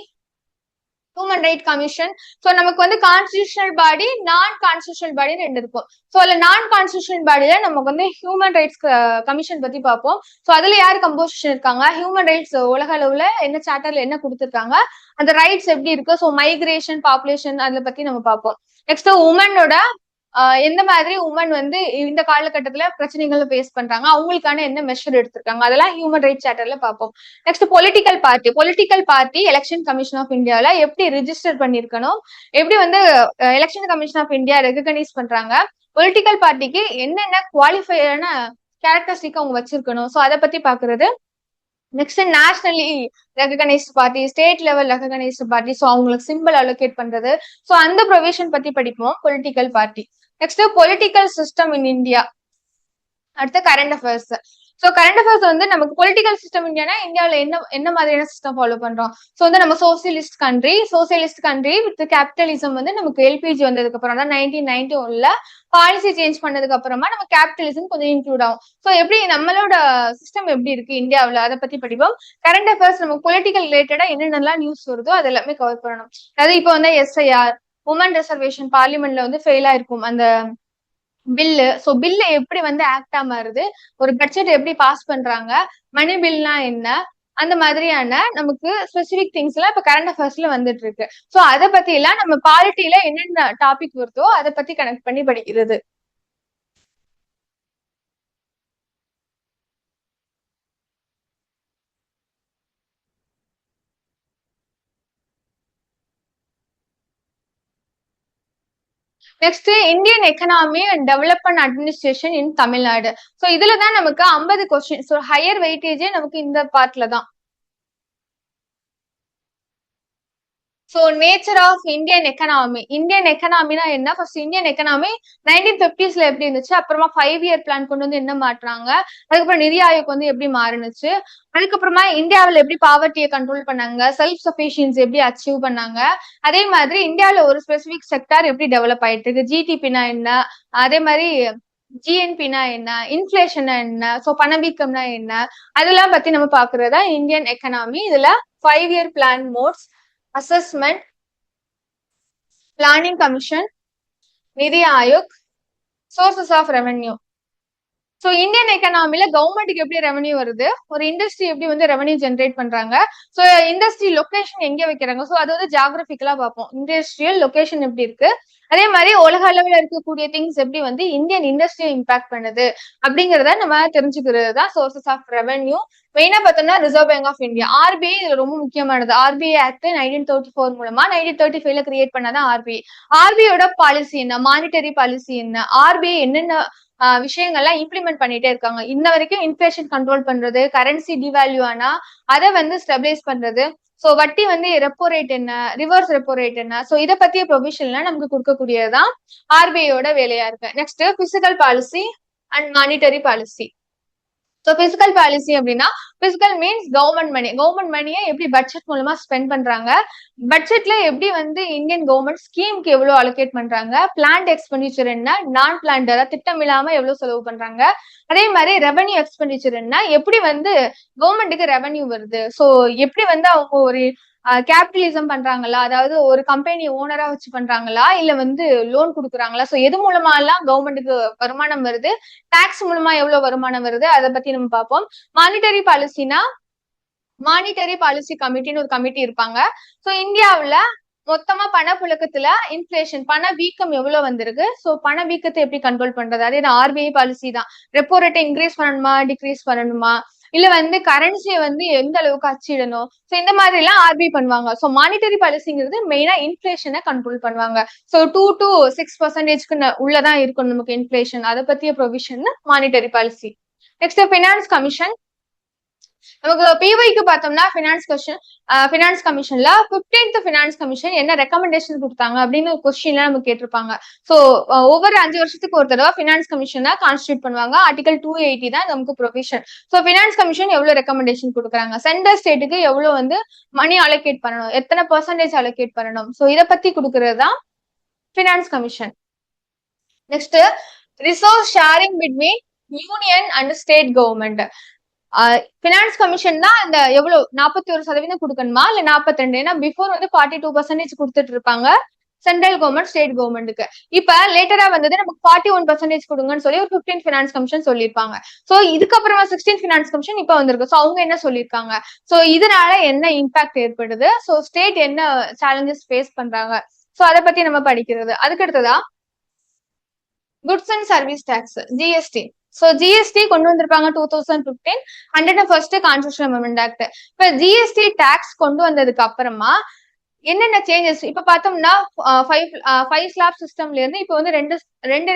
human right commission. So நமக்கு வந்து கான்ஸ்டியூஷனல் பாடி, நான் கான்ஸ்டியூஷனல் பாடி ரெண்டு இருக்கும். ஸோ அதுல நான் கான்ஸ்டியூஷனல் பாடியில நமக்கு வந்து ஹியூமன் ரைட்ஸ் கமிஷன் பத்தி பார்ப்போம். ஸோ அதுல யார் கம்போசிஷன் இருக்காங்க, ஹியூமன் ரைட்ஸ் உலக அளவுல என்ன சார்ட்டர்ல என்ன கொடுத்துருக்காங்க, அந்த ரைட்ஸ் எப்படி இருக்கு, ஸோ மைக்ரேஷன், பாப்புலேஷன், அதை பத்தி நம்ம பார்ப்போம். நெக்ஸ்ட் உமனோட எந்த மாதிரி உமன் வந்து இந்த காலகட்டத்துல பிரச்சனைகளை ஃபேஸ் பண்றாங்க, அவங்களுக்கான என்ன மெஷர் எடுத்திருக்காங்க, அதெல்லாம் ஹியூமன் ரைட்ஸ் சார்ட்டர்ல பார்ப்போம். Next political party. Political party election commission of இந்தியாவில எப்படி ரிஜிஸ்டர் பண்ணிருக்கணும், எப்படி வந்து election commission of India recognise பண்றாங்க, பொலிட்டிக்கல் பார்ட்டிக்கு என்னென்ன குவாலிஃபைடான கேரக்டரிஸ்டிக் அவங்க வச்சிருக்கணும், ஸோ அதை பத்தி பாக்குறது. Next nationally recognised party, state level recognised party, so அவங்களுக்கு சிம்பிள் அலோகேட் பண்றது, ஸோ அந்த ப்ரொவிஷன் பத்தி படிப்போம் political party. Next political system in India. அடுத்து current affairs. So current affairs வந்து நமக்கு பொலிட்டிக்கல் சிஸ்டம் இந்தியானா இந்தியாவில் என்ன மாதிரியான சிஸ்டம் ஃபாலோ பண்றோம். ஸோ வந்து நம்ம சோசியலிஸ்ட் கண்ட்ரி வித் கேபிட்டலிசம் வந்து நமக்கு எல்பிஜி வந்ததுக்கு அப்புறம் தான் 1991 பாலிசி சேஞ்ச் பண்ணதுக்கு அப்புறமா நம்ம கேபிட்டலிசம் கொஞ்சம் இன்க்ளூட் ஆகும். ஸோ எப்படி நம்மளோட சிஸ்டம் எப்படி இருக்கு இந்தியாவில், அதை பத்தி படிப்போம். கரண்ட் அஃபேர்ஸ் நமக்கு பொலிட்டிக்கல் ரிலேட்டடா என்னென்னலாம் நியூஸ் வருதோ அது எல்லாமே கவர் பண்ணணும். அதாவது இப்போ வந்து எஸ்ஐஆர், உமன் ரிசர்வேஷன் பார்லிமெண்ட்ல வந்து ஃபெயிலா இருக்கும் அந்த பில்லு. ஸோ பில்லு எப்படி வந்து ஆக்டா மாறுது, ஒரு பட்ஜெட் எப்படி பாஸ் பண்றாங்க, மணி பில்னா என்ன, அந்த மாதிரியான நமக்கு ஸ்பெசிபிக் திங்ஸ் எல்லாம் இப்ப கரண்ட் அஃபேர்ஸ்ல வந்துட்டு இருக்கு. ஸோ அதை பத்தி எல்லாம் நம்ம பாலிட்டியில என்னென்ன டாபிக் வருதோ அதை பத்தி கனெக்ட் பண்ணி படிக்கிறது. Next Indian economy and development administration in Tamil Nadu. So இதுலதான் நமக்கு 50 கொஸ்டின். ஸோ ஹையர் வெயிட்டேஜே நமக்கு இந்த பார்ட்ல தான். ஸோ நேச்சர் ஆஃப் இந்தியன் எக்கனாமினா என்ன, ஃபர்ஸ்ட் இந்தியன் எக்கனாமி 1950s எப்படி இருந்துச்சு, அப்புறமா 5 இயர் பிளான் கொண்டு வந்து என்ன மாற்றாங்க, அதுக்கப்புறம் நிதி ஆயோக் வந்து எப்படி மாறுனுச்சு, அதுக்கப்புறமா இந்தியாவில் எப்படி பாவர்ட்டியை கண்ட்ரோல் பண்ணாங்க, செல்ஃப் சஃபிஷியன்சி எப்படி அச்சீவ் பண்ணாங்க, அதே மாதிரி இந்தியாவில ஒரு ஸ்பெசிபிக் செக்டார் எப்படி டெவலப் ஆயிட்டு இருக்கு, ஜிடிபினா என்ன, அதே மாதிரி ஜிஎன்பினா என்ன, இன்ஃபிளேஷன் என்ன, ஸோ பணவீக்கம்னா என்ன, அதெல்லாம் பத்தி நம்ம பாக்குறதா இந்தியன் எக்கனாமி. இதுல 5 year plan modes, assessment, planning commission, NITI Aayog, sources of revenue. So Indian எக்கனாமில கவர்மெண்ட்டுக்கு எப்படி ரெவன்யூ வருது, ஒரு இண்டஸ்ட்ரி எப்படி வந்து ரெவன்யூ ஜென்ரேட் பண்றாங்க, ஸோ இண்டஸ்ட்ரி லொகேஷன் எங்க வைக்கிறாங்க, ஸோ அது வந்து ஜியாகிரபிக்கலா பார்ப்போம், இண்டஸ்ட்ரியல் லொகேஷன் எப்படி இருக்கு, அதே மாதிரி உலக அளவில் இருக்கக்கூடிய திங்ஸ் எப்படி வந்து இந்தியன் இண்டஸ்ட்ரியை இம்பாக்ட் பண்ணுது அப்படிங்கிறத நம்ம தெரிஞ்சுக்கிறது தான் சோர்சஸ் ஆஃப் ரெவன்யூ. மெயினா பார்த்தோம்னா reserve bank of India, RBI இதுல ரொம்ப முக்கியமானது. ஆர்பிஐ ஆக்ட் 1934 மூலமா 1935 கிரியேட் பண்ணாதான் ஆர்பிஐ. ஆர்பிஐயோட பாலிசி என்ன, மானிட்டரி பாலிசி என்ன, ஆர்பிஐ என்னென்ன விஷயங்கள்லாம் இம்ப்ளிமெண்ட் பண்ணிட்டே இருக்காங்க இன்ன வரைக்கும், இன்ஃபிளேஷன் கண்ட்ரோல் பண்றது, கரன்சி டிவேல்யூ ஆனா அதை வந்து ஸ்டெபிலைஸ் பண்றது, சோ வட்டி வந்து ரெப்போ ரேட் என்ன, ரிவர்ஸ் ரெப்போ ரேட் என்ன, சோ இதை பத்திய ப்ரொவிஷன்லாம் நமக்கு கொடுக்கக்கூடியதுதான் ஆர்பிஐயோட வேலையா இருக்கு. Next fiscal policy and monetary policy. So fiscal policy அப்படின்னா, பிசிக்கல் மீன்ஸ் கவர்மெண்ட் மணியை எப்படி பட்ஜெட் மூலமா ஸ்பெண்ட் பண்றாங்க, பட்ஜெட்ல எப்படி வந்து இந்தியன் கவர்மெண்ட் ஸ்கீமுக்கு எவ்வளவு அலோகேட் பண்றாங்க, பிளான்ட் எக்ஸ்பெண்டிச்சர் என்ன, நான் பிளான்ட் அதாவது திட்டம் இல்லாம எவ்வளவு செலவு பண்றாங்க, அதே மாதிரி ரெவன்யூ எக்ஸ்பெண்டிச்சர் என்ன, எப்படி வந்து கவர்மெண்ட்டுக்கு ரெவன்யூ வருது, ஸோ எப்படி வந்து அவங்க ஒரு கேபிட்டலிசம் பண்றாங்களா, அதாவது ஒரு கம்பெனி ஓனரா வச்சு பண்றாங்களா, இல்ல வந்து லோன் கொடுக்குறாங்களா, சோ எது மூலமா எல்லாம் கவர்மெண்ட்டுக்கு வருமானம் வருது, டாக்ஸ் மூலமா எவ்வளவு வருமானம் வருது, அதை பத்தி நம்ம பார்ப்போம். மானிட்டரி பாலிசினா, மானிட்டரி பாலிசி கமிட்டின்னு ஒரு கமிட்டி இருப்பாங்க. சோ இந்தியாவுல மொத்தமா பணப்புழக்கத்துல இன்ஃபிளேஷன், பண வீக்கம் எவ்வளவு வந்திருக்கு, சோ பண வீக்கத்தை எப்படி கண்ட்ரோல் பண்றது, அதே ஆர்பிஐ பாலிசி தான். ரெப்போ ரேட்டை இன்க்ரீஸ் பண்ணணுமா, டிக்ரீஸ் பண்ணணுமா, இல்ல வந்து கரன்சியை வந்து எந்த அளவுக்கு அச்சிடணும், சோ இந்த மாதிரி எல்லாம் ஆர்பிஐ பண்ணுவாங்க. சோ மானிட்டரி பாலிசிங்கிறது மெயினா இன்ஃபிளேஷனை கண்ட்ரோல் பண்ணுவாங்க. சோ 2 to 6% உள்ளதான் இருக்கும் நமக்கு இன்ஃபிளேஷன், அதை பத்திய provision monetary policy. Next finance commission. நமக்கு பிஒய்க்கு பார்த்தோம்னா ஃபினான்ஸ் கமிஷன்ல 15th ஃபினான்ஸ் கமிஷன் என்ன ரெக்கமெண்டேஷன் கொடுத்தாங்க அப்படின்னு ஒரு கொஸ்டின்ல நமக்கு கேட்டிருப்பாங்க. சோ ஒவ்வொரு 5 வருஷத்துக்கு ஒரு தடவை ஃபினான்ஸ் கமிஷனை கான்ஸ்டியூட் பண்ணுவாங்க. ஆர்டிகல் 280 தான் நமக்கு ப்ரொவிஷன். சோ ஃபினான்ஸ் கமிஷன் எவ்வளவு ரெக்கமெண்டேஷன் கொடுக்குறாங்க, சென்டர் ஸ்டேட்டுக்கு எவ்வளவு வந்து மணி அலோகேட் பண்ணணும், எத்தனை பெர்சன்டேஜ் அலோகேட் பண்ணணும், சோ இதை பத்தி கொடுக்கறது தான் finance commission. Next resource sharing between union and state government. Finance commission தான் இந்த எவ்வளவு 41% கொடுக்கணுமா இல்ல 42? ஏன்னா பிஃபோர் வந்து 42% கொடுத்துட்டு இருப்பாங்க சென்ட்ரல் கவர்மெண்ட் ஸ்டேட் கவர்மெண்ட்டுக்கு. இப்ப லேட்டரா வந்தது நமக்கு 41% கொடுங்கன்னு சொல்லி ஒரு 15th ஃபினான்ஸ் கமிஷன் சொல்லியிருப்பாங்க. சோ இதுக்கப்புறமா 16th ஃபினான்ஸ் கமிஷன் இப்ப வந்திருக்கு. சோ அவங்க என்ன சொல்லியிருக்காங்க, சோ இதனால என்ன இம்பாக்ட் ஏற்படுது, சோ ஸ்டேட் என்ன சேலஞ்சஸ் ஃபேஸ் பண்றாங்க, சோ அதை பத்தி நம்ம படிக்கிறது. அதுக்கு அடுத்ததா goods and service tax GST. So GST கொண்டு வந்திருப்பாங்க 2015 101st கான்ஸ்டிடியூஷனல் அமெண்ட்மெண்ட் ஆக்ட். இப்ப ஜிஎஸ்டி டாக்ஸ் கொண்டு வந்ததுக்கு அப்புறமா என்னென்ன சேஞ்சஸ் இப்ப பார்த்தோம்னா 5 ஸ்லாப் சிஸ்டம்ல இருந்து இப்ப வந்து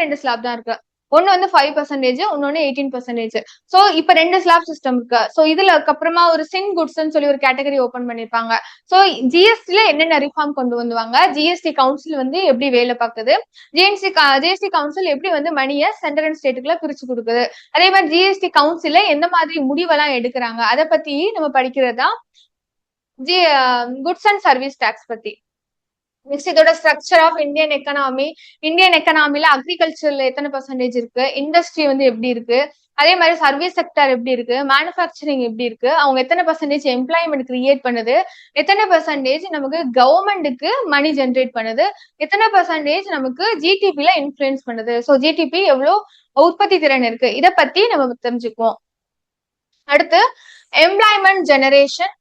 ரெண்டு ஸ்லாப் தான் இருக்கு. ஒன்னு வந்து 5%, இன்னொன்னு 18%. சோ இப்ப 2 ஸ்லாப் சிஸ்டம் இருக்கு. சோ இதுல அப்புறமா ஒரு சின் குட்ஸ் சொல்லி ஒரு கேட்டகரி ஓபன் பண்ணிருப்பாங்க. சோ ஜிஎஸ்டில என்னென்ன ரிஃபார்ம் கொண்டு வந்துவாங்க, ஜிஎஸ்டி கவுன்சில் வந்து எப்படி வேலை பார்க்குது, ஜிஎஸ்டி கவுன்சில் எப்படி வந்து மணியை சென்டர் அண்ட் ஸ்டேட்டுக்குள்ள பிரிச்சு கொடுக்குது, அதே மாதிரி ஜிஎஸ்டி கவுன்சில எந்த மாதிரி முடிவெல்லாம் எடுக்கிறாங்க, அதை பத்தி நம்ம படிக்கிறதா குட்ஸ் அண்ட் சர்வீஸ் டாக்ஸ் பத்தி. நெக்ஸ்ட் இதோட ஸ்ட்ரக்சர் ஆஃப் இந்தியன் எக்கனாமில அக்ரிகல்ச்சர்ல எத்தனை பெர்சன்டேஜ் இருக்கு, இண்டஸ்ட்ரி வந்து எப்படி இருக்கு, அதே மாதிரி சர்வீஸ் செக்டர் எப்படி இருக்கு, மேனுஃபேக்சரிங் எப்படி இருக்கு, அவங்க எத்தனை பெர்சன்டேஜ் எம்ப்ளாய்மெண்ட் கிரியேட் பண்ணுது, எத்தனை பெர்சன்டேஜ் நமக்கு கவர்மெண்ட்டுக்கு மணி ஜென்ரேட் பண்ணுது, எத்தனை பெர்சன்டேஜ் நமக்கு ஜிடிபில இன்ஃபுளுன்ஸ் பண்ணுது, சோ ஜிடிபி எவ்வளவு உற்பத்தி திறன் இருக்கு, இதை பத்தி நம்ம தெரிஞ்சுக்குவோம். அடுத்து employment generation,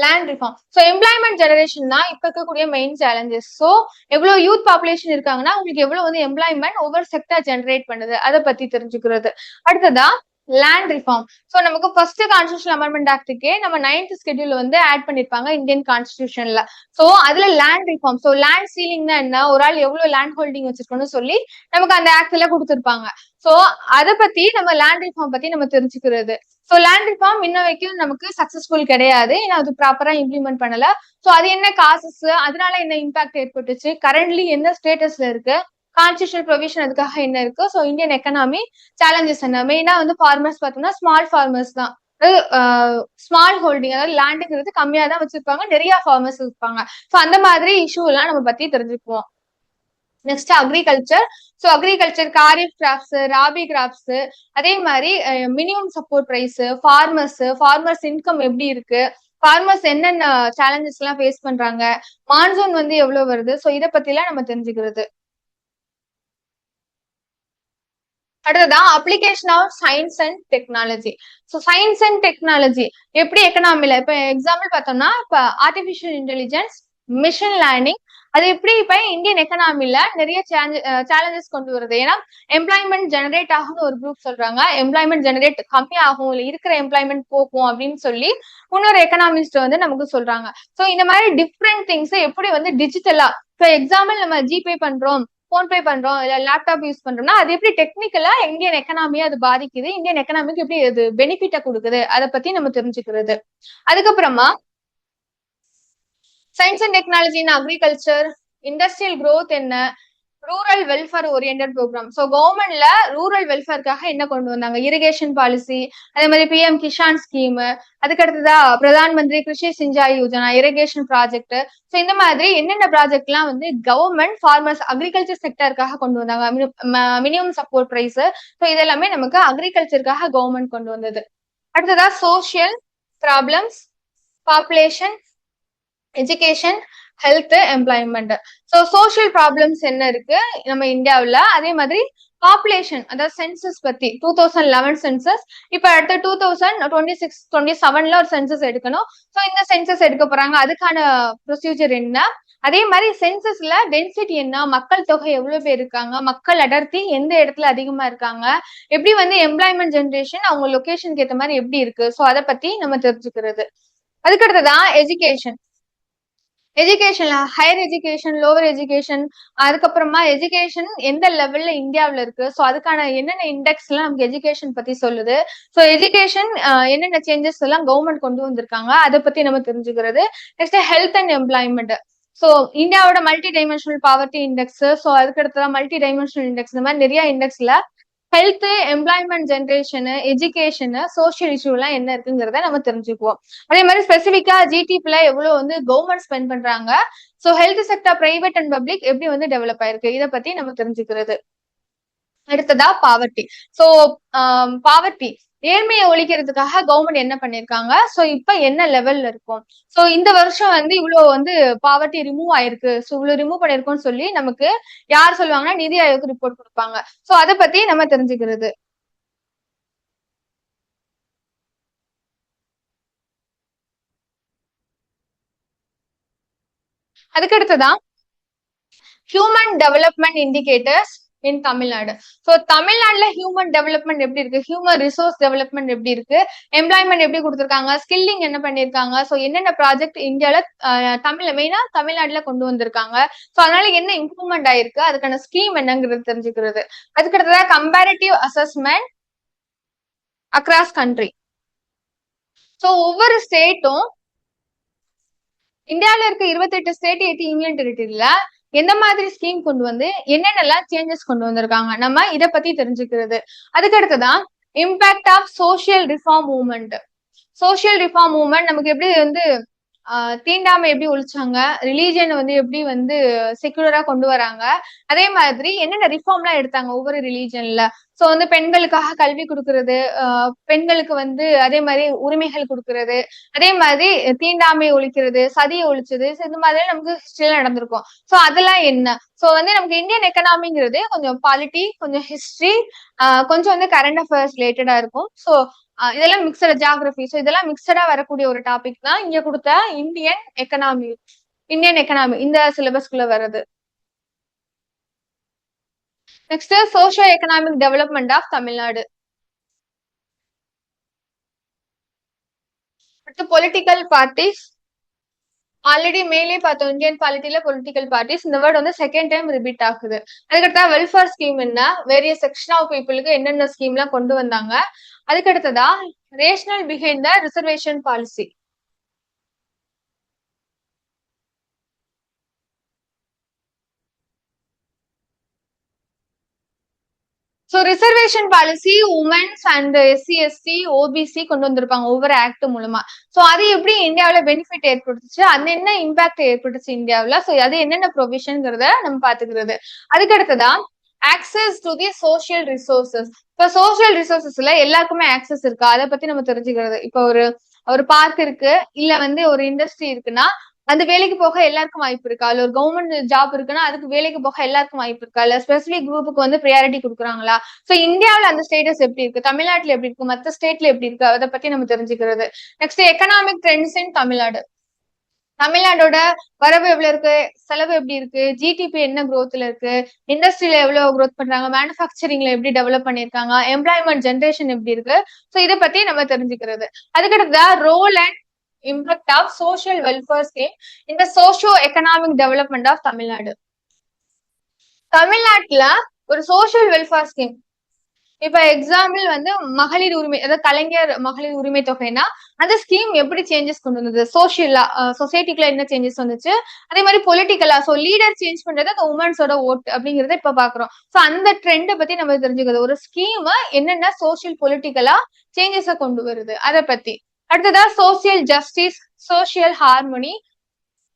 land reform. So employment generation தான் இப்ப இருக்கக்கூடிய மெயின் சேலஞ்சஸ். சோ எவ்வளவு யூத் பாப்புலேஷன் இருக்காங்கன்னா உங்களுக்கு எவ்வளவு வந்து எம்ப்ளாய்மெண்ட் ஒவ்வொரு செக்டர் ஜெனரேட் பண்ணுது, அதை பத்தி தெரிஞ்சுக்கிறது. அடுத்ததா லேண்ட் ரிஃபார்ம். சோ நமக்கு ஃபர்ஸ்ட் கான்ஸ்டிடியூஷன் அமெண்ட்மெண்ட் ஆக்டுக்கே நம்ம 9th ஸ்கெட்யூல் வந்து ஆட் பண்ணிருப்பாங்க இந்தியன் கான்ஸ்டிடியூஷன்ல. சோ அதுல land reform, so land ceiling தான் என்ன, ஒரு ஆள் எவ்வளவு லேண்ட் ஹோல்டிங் வச்சிருக்கணும்னு சொல்லி நமக்கு அந்த ஆக்ட்ல கொடுத்திருப்பாங்க. சோ அதை பத்தி நம்ம லேண்ட் ரிஃபார்ம் பத்தி நம்ம தெரிஞ்சுக்கிறது. சோ லேண்ட் ரிஃபார்ம் இன்ன வரைக்கும் நமக்கு சக்சஸ்ஃபுல் கிடையாது, ஏன்னா அது ப்ராப்பரா இம்ப்ளிமெண்ட் பண்ணல. சோ அது என்ன காசஸ், அதனால என்ன இம்பாக்ட் ஏற்பட்டுச்சு, கரண்ட்லி என்ன ஸ்டேட்டஸ்ல இருக்கு, கான்ஸ்டிடியூஷனல் ப்ரொவிஷன் அதுக்காக என்ன இருக்கு, சோ இந்தியன் எக்கனாமி சேலஞ்சஸ் என்ன. மெயினா வந்து ஃபார்மர்ஸ் பார்த்தோம்னா ஸ்மால் ஃபார்மர்ஸ் தான், ஸ்மால் ஹோல்டிங், அதாவது லேண்டுங்கிறது கம்மியா தான் வச்சிருப்பாங்க, நிறைய ஃபார்மர்ஸ் இருப்பாங்க. சோ அந்த மாதிரி இஷ்யூ எல்லாம் நம்ம பத்தி தெரிஞ்சுக்குவோம். Next agriculture. So agriculture kharif crops, rabi crops, அதே மாதிரி minimum support price, farmers income எப்படி இருக்கு, ஃபார்மர்ஸ் என்னென்ன சேலஞ்சஸ் எல்லாம் ஃபேஸ் பண்றாங்க, மான்சூன் வந்து எவ்வளவு வருது, சோ இதை பத்தி எல்லாம் நம்ம தெரிஞ்சுக்கிறது. அடுத்ததான் application of science and technology. So science and technology எப்படி எக்கனாமில இப்ப எக்ஸாம்பிள் பார்த்தோம்னா இப்ப ஆர்டிபிஷியல் இன்டெலிஜென்ஸ், மிஷின் லேர்னிங், அது எப்படி இப்ப இந்தியன் எக்கனாமில நிறைய சேலஞ்சஸ் கொண்டு வருது. ஏன்னா எம்ப்ளாய்மெண்ட் ஜெனரேட் ஆகும்னு ஒரு குரூப் சொல்றாங்க, எம்ப்ளாய்மெண்ட் ஜெனரேட் கம்மி ஆகும், இல்ல இருக்கிற எம்ப்ளாய்மெண்ட் போகும் அப்படின்னு சொல்லி இன்னொரு எக்கனாமிஸ்ட் வந்து நமக்கு சொல்றாங்க. ஸோ இந்த மாதிரி டிஃப்ரெண்ட் திங்ஸ் எப்படி வந்து டிஜிட்டலா, இப்போ எக்ஸாம்பிள் நம்ம ஜிபே பண்றோம், போன்பே பண்றோம், இல்ல லேப்டாப் யூஸ் பண்றோம்னா அது எப்படி டெக்னிக்கலா இந்தியன் எக்கனாமியை அது பாதிக்குது, இந்தியன் எக்கனாமிக்கு எப்படி அது பெனிஃபிட்டை கொடுக்குது, அதை பத்தி நம்ம தெரிஞ்சுக்கிறது. அதுக்கப்புறமா science and technology in agriculture, industrial growth என்ன, rural welfare oriented programme. So கவர்மெண்ட்ல ரூரல் வெல்ஃபேருக்காக என்ன கொண்டு வந்தாங்க, இரிகேஷன் பாலிசி, அதே மாதிரி பிஎம் கிஷான் ஸ்கீம், அதுக்கு அடுத்ததா Pradhan Mantri Krishi Sinchai Yojana, irrigation project. So இந்த மாதிரி என்னென்ன ப்ராஜெக்ட் எல்லாம் வந்து கவர்மெண்ட் ஃபார்மர்ஸ் அக்ரிகல்ச்சர் செக்டருக்காக கொண்டு வந்தாங்க, மினிமம் சப்போர்ட் பிரைஸ். ஸோ இதெல்லாமே நமக்கு அக்ரிகல்ச்சருக்காக கவர்மெண்ட் கொண்டு வந்தது. அடுத்ததா social problems, population, education, health, employment. So social problems என்ன இருக்கு நம்ம இந்தியாவில், அதே மாதிரி பாப்புலேஷன், அதாவது சென்சஸ் பத்தி 2011 சென்சஸ், இப்ப அடுத்த 2026-27 ஒரு சென்சஸ் எடுக்கணும். ஸோ இந்த சென்சஸ் எடுக்க போறாங்க, அதுக்கான ப்ரொசீஜர் என்ன, அதே மாதிரி சென்சஸ்ல டென்சிட்டி என்ன, மக்கள் தொகை எவ்வளவு பேர் இருக்காங்க, மக்கள் அடர்த்தி எந்த இடத்துல அதிகமா இருக்காங்க, எப்படி வந்து எம்ப்ளாய்மெண்ட் ஜென்ரேஷன் அவங்க லொகேஷனுக்கு ஏற்ற மாதிரி எப்படி இருக்கு, ஸோ அதை பத்தி நம்ம தெரிஞ்சுக்கிறது. அதுக்கடுத்ததான் எஜுகேஷன். எஜுகேஷன்ல ஹையர் எஜுகேஷன், லோவர் எஜுகேஷன், அதுக்கப்புறமா எஜுகேஷன் எந்த லெவல்ல இந்தியாவுல இருக்கு, ஸோ அதுக்கான என்னென்ன இண்டெக்ஸ் எல்லாம் நமக்கு எஜுகேஷன் பத்தி சொல்லுது. ஸோ எஜுகேஷன் என்னென்ன சேஞ்சஸ் எல்லாம் கவர்மெண்ட் கொண்டு வந்திருக்காங்க அதை பத்தி நம்ம தெரிஞ்சுக்கிறது. Next health and employment. So இந்தியாவோட multi dimensional poverty index, so அதுக்கு அடுத்ததான் மல்டி டைமென்ஷனல் இண்டெக்ஸ், இந்த மாதிரி நிறைய இண்டெக்ஸ்ல health, employment generation, education, social issue எல்லாம் என்ன இருக்குங்கிறத நம்ம தெரிஞ்சுக்குவோம். அதே மாதிரி ஸ்பெசிபிக்கா ஜிடிபில எவ்வளவு வந்து கவர்மெண்ட் ஸ்பெண்ட் பண்றாங்க, so health sector private and public எப்படி வந்து டெவலப் ஆயிருக்கு, இதை பத்தி நம்ம தெரிஞ்சுக்கிறது. அடுத்ததா பாவர்ட்டி. ஸோ பாவர்ட்டி ஏழ்மையை ஒழிக்கிறதுக்காக கவர்மெண்ட் என்ன பண்ணிருக்காங்க, சோ இப்ப என்ன லெவல்ல இருக்கும், சோ இந்த வருஷம் வந்து இவ்வளவு வந்து பாவர்ட்டி ரிமூவ் ஆயிருக்கு, சோ இவ்வளவு ரிமூவ் பண்ணிருக்கோம்னு சொல்லி நமக்கு யார் சொல்லுவாங்கன்னா நிதி ஆயோக் ரிப்போர்ட் கொடுப்பாங்க. சோ அதை பத்தி நம்ம தெரிஞ்சுக்கிறது. அதுக்கு அடுத்ததான் ஹியூமன் டெவலப்மெண்ட் இண்டிகேட்டர்ஸ் இன் தமிழ்நாடு. ஸோ தமிழ்நாடுல ஹியூமன் டெவலப்மெண்ட் எப்படி இருக்கு, ஹியூமன் ரிசோர்ஸ் டெவலப்மெண்ட் எப்படி இருக்கு, எம்ப்ளாய்மெண்ட் எப்படி கொடுத்துருக்காங்க, ஸ்கில்லிங் என்ன பண்ணிருக்காங்க, ஸோ என்னென்ன ப்ராஜெக்ட் இந்தியாவில மெயினா தமிழ்நாட்டுல கொண்டு வந்திருக்காங்க, ஸோ அதனால என்ன இம்ப்ரூவ்மெண்ட் ஆயிருக்கு, அதுக்கான ஸ்கீம் என்னங்கிறது தெரிஞ்சுக்கிறது. அதுக்கடுத்ததா comparative assessment across country. So ஒவ்வொரு ஸ்டேட்டும் இந்தியாவில இருக்க 28 ஸ்டேட் 8 யூனியன் டெரிட்டரியில எந்த மாதிரி ஸ்கீம் கொண்டு வந்து என்னென்னலாம் சேஞ்சஸ் கொண்டு வந்திருக்காங்க, நம்ம இதை பத்தி தெரிஞ்சுக்கிறது. அதுக்கு அடுத்ததான் impact of social reform movement. Social reform movement நமக்கு எப்படி வந்து தீண்டாமை எப்படி ஒழிச்சாங்க, ரிலீஜியன் வந்து எப்படி வந்து செக்குலரா கொண்டு வராங்க, அதே மாதிரி என்னென்ன ரிஃபார்ம்லாம் எடுத்தாங்க ஒவ்வொரு ரிலீஜன்ல. சோ வந்து பெண்களுக்காக கல்வி கொடுக்கறது, பெண்களுக்கு வந்து அதே மாதிரி உரிமைகள் கொடுக்கறது, அதே மாதிரி தீண்டாமை ஒழிக்கிறது, சதியை ஒழிச்சது, இந்த மாதிரி நமக்கு ஹிஸ்டரியில நடந்திருக்கும். சோ அதெல்லாம் என்ன, சோ வந்து நமக்கு இந்தியன் எக்கனாமிங்கிறது கொஞ்சம் பாலிட்டி, கொஞ்சம் ஹிஸ்டரி, கொஞ்சம் வந்து கரண்ட் அஃபேர்ஸ் ரிலேட்டடா இருக்கும். சோ இதெல்லாம் மிக்சட ஜியாகிரபி, ஸோ இதெல்லாம் மிக்சடா வரக்கூடிய ஒரு டாபிக் தான் இங்க கொடுத்த இந்தியன் எக்கனாமி. இந்த சிலபஸ்குள்ள வருது. Next socio economic development of Tamil Nadu. அடுத்து பொலிட்டிக்கல் பார்ட்டிஸ். ஆல்ரெடி மேலே பார்த்தோம் இந்தியன் பாலிட்டியில பொலிட்டிக்கல் பார்ட்டிஸ், இந்த வேர்ட் வந்து செகண்ட் டைம் ரிப்பீட் ஆகுது. அதுக்கடுத்தா வெல்ஃபேர் ஸ்கீம் என்ன, வேரியஸ் செக்ஷன் ஆஃப் பீப்புளுக்கு என்னென்ன ஸ்கீம் எல்லாம் கொண்டு வந்தாங்க. அதுக்கு அடுத்ததா rationale behind the reservation policy. So reservation policy women's and SC ST OBC கொண்டு வந்திருப்பாங்க ஒவ்வொரு ஆக்ட் மூலமா. சோ அது எப்படி இந்தியாவில பெனிஃபிட் ஏற்படுத்துச்சு, அது என்ன இம்பாக்ட் ஏற்பட்டுச்சு இந்தியாவில, சோ அது என்னென்ன ப்ரொவிஷன்ங்கிறத நம்ம பாத்துக்கிறது. அதுக்கு அடுத்ததான் access to the social resources. இப்ப சோசியல் ரிசோர்சஸ்ல எல்லாருக்குமே ஆக்சஸ் இருக்கா, அதை பத்தி நம்ம தெரிஞ்சுக்கிறது. இப்ப ஒரு பார்க் இருக்கு, இல்ல வந்து ஒரு இண்டஸ்ட்ரி இருக்குன்னா அந்த வேலைக்கு போக எல்லாருக்கும் வாய்ப்பு இருக்கா, இல்ல ஒரு கவர்மெண்ட் ஜாப் இருக்குன்னா அதுக்கு வேலைக்கு போக எல்லாருக்கும் வாய்ப்பு இருக்கா, இல்ல ஸ்பெசிபிக் குரூப்புக்கு வந்து ப்ரியாரிட்டி கொடுக்குறாங்களா, சோ இந்தியாவில அந்த ஸ்டேட்டஸ் எப்படி இருக்கு, தமிழ்நாட்டுல எப்படி இருக்கு, மத்த ஸ்டேட்ல எப்படி இருக்கு, அதை பத்தி நம்ம தெரிஞ்சுக்கிறது. Next economic trends in Tamil Nadu. தமிழ்நாடோட வரவு எவ்வளவு இருக்கு, செலவு எப்படி இருக்கு, ஜிடிபி என்ன குரோத்ல இருக்கு, இண்டஸ்ட்ரியில எவ்வளவு குரோத் பண்றாங்க, மேனுஃபேக்சரிங்ல எப்படி டெவலப் பண்ணிருக்காங்க, எம்ப்ளாய்மெண்ட் ஜென்ரேஷன் எப்படி இருக்கு, சோ இதை பத்தி நம்ம தெரிஞ்சுக்கிறது. அதுக்கடுத்தா role and impact of social welfare scheme in the socio-economic development of Tamil Nadu. தமிழ்நாட்டுல ஒரு சோசியல் வெல்ஃபேர் ஸ்கீம், இப்ப எக்ஸாம்பிள் வந்து மகளிர் உரிமை, அதாவது கலைஞர் மகளிர் உரிமை தொகைனா அந்த ஸ்கீம் எப்படி சேஞ்சஸ் கொண்டு வந்தது, சோசியலா சொசைட்டிக்குள்ள என்ன சேஞ்சஸ் வந்துச்சு, அதே மாதிரி பொலிட்டிக்கலா, சோ லீடர் சேஞ்ச் பண்றது அந்த உமன்ஸோட ஓட் அப்படிங்கறத இப்ப பாக்குறோம். சோ அந்த ட்ரெண்டை பத்தி நம்ம தெரிஞ்சுக்கிறது, ஒரு ஸ்கீம் என்னென்ன சோசியல் பொலிட்டிக்கலா சேஞ்சஸ கொண்டு வருது அதை பத்தி. அடுத்ததா social justice, social harmony.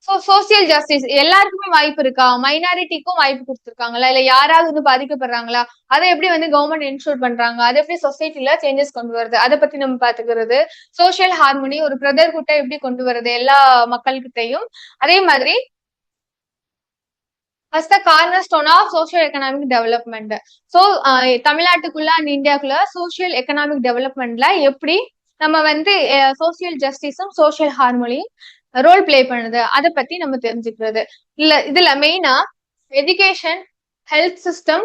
So social justice எல்லாருக்குமே வாய்ப்பு இருக்கா, மைனாரிட்டிக்கும் வாய்ப்பு கொடுத்துருக்காங்களா, இல்ல யாராவது வந்து பாதிக்கப்படுறாங்களா, அதை எப்படி வந்து கவர்மெண்ட் இன்ஷூர் பண்றாங்க, அதை எப்படி சொசைட்டில சேஞ்சஸ் கொண்டு வருது, அதை பத்தி நம்ம பாத்துக்கிறது. சோசியல் ஹார்மோனி, ஒரு பிரதர்ஹுட்டை எப்படி கொண்டு வருது எல்லா மக்கள்கிட்டையும். அதே மாதிரி first corner stone of social economic development. So தமிழ்நாட்டுக்குள்ள அண்ட் இந்தியாக்குள்ள சோசியல் எக்கனாமிக் டெவலப்மெண்ட்ல எப்படி நம்ம வந்து சோசியல் ஜஸ்டிஸும் சோசியல் ஹார்மோனியும் ரோல் பிளே பண்ணுது, அதை பத்தி நம்ம தெரிஞ்சுக்கிறது. இல்ல இதுல மெயினா education, health system,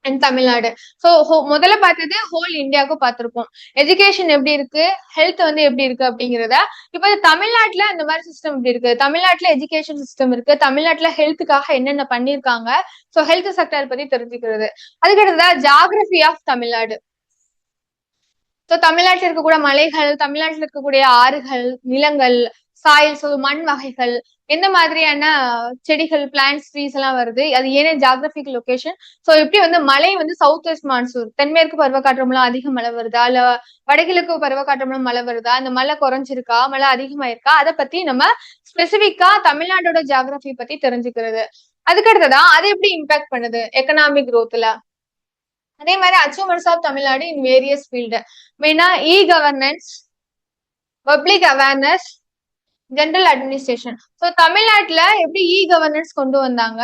and Tamil Nadu. So முதல்ல பார்த்தது ஹோல் இந்தியாவுக்கு பார்த்திருப்போம். எஜுகேஷன் எப்படி இருக்கு, ஹெல்த் வந்து எப்படி இருக்கு அப்படிங்கிறத. இப்போ தமிழ்நாட்டுல இந்த மாதிரி சிஸ்டம் எப்படி இருக்கு, தமிழ்நாட்டுல எஜுகேஷன் சிஸ்டம் இருக்கு, தமிழ்நாட்டுல ஹெல்த்துக்காக என்னென்ன பண்ணிருக்காங்க, ஸோ ஹெல்த் செக்டர் பத்தி தெரிஞ்சுக்கிறது. அதுக்கடுத்ததா ஜாகிரபி ஆஃப் தமிழ்நாடு. ஸோ தமிழ்நாட்டில் இருக்கக்கூடிய மலைகள், தமிழ்நாட்டில் இருக்கக்கூடிய ஆறுகள், நிலங்கள், சாயில்ஸ், மண் வகைகள், எந்த மாதிரியான செடிகள், பிளான்ஸ், ட்ரீஸ் எல்லாம் வருது, அது ஏன்னா ஜாகிரபிக் லொகேஷன். ஸோ எப்படி வந்து மழை வந்து சவுத் வெஸ்ட் மான்சூன், தென்மேற்கு பருவக்காற்று மூலம் அதிக மழை வருதா, இல்ல வடகிழக்கு பருவக்காற்று மூலம் மழை வருதா, இந்த மழை குறைஞ்சிருக்கா, மழை அதிகமாயிருக்கா, அதை பத்தி நம்ம ஸ்பெசிபிக்கா தமிழ்நாட்டோட ஜாகிரபி பத்தி தெரிஞ்சுக்கிறது. அதுக்கடுத்ததான் அது எப்படி இம்பாக்ட் பண்ணுது எக்கனாமிக் growthல. அதே மாதிரி achievements of Tamil Nadu in various field. மெயினா e governance, public awareness, general administration. So தமிழ்நாட்டுல எப்படி இ கவர்னன்ஸ் கொண்டு வந்தாங்க,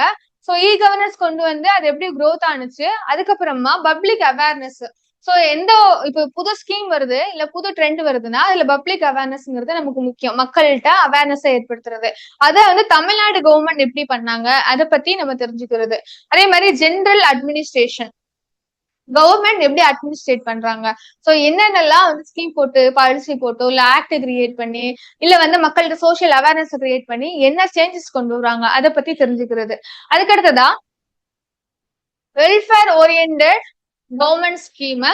ஸோ இ கவர்னன்ஸ் கொண்டு வந்து அது எப்படி growth ஆனுச்சு, அதுக்கப்புறமா பப்ளிக் அவேர்னஸ். ஸோ எந்த இப்போ புது ஸ்கீம் வருது இல்ல புது ட்ரெண்ட் வருதுன்னா அதுல பப்ளிக் அவேர்னஸ்ங்கிறது நமக்கு முக்கியம். மக்கள்கிட்ட அவேர்னஸ் ஏற்படுத்துறது. அதை வந்து தமிழ்நாடு கவர்மெண்ட் எப்படி பண்ணாங்க அதை பத்தி நம்ம தெரிஞ்சுக்கிறது. அதே மாதிரி ஜென்ரல் அட்மினிஸ்ட்ரேஷன், கவர்மெண்ட் எப்படி அட்மினிஸ்ட்ரேட் பண்றாங்க, சோ என்னென்னலாம் வந்து ஸ்கீம் போட்டு பாலிசி போட்டோ இல்ல ஆக்ட் கிரியேட் பண்ணி இல்ல வந்து மக்கள்கிட்ட சோசியல் அவேர்னஸ் கிரியேட் பண்ணி என்ன சேஞ்சஸ் கொண்டு வராங்க அதை பத்தி தெரிஞ்சுக்கிறது. அதுக்கடுத்ததா welfare oriented government scheme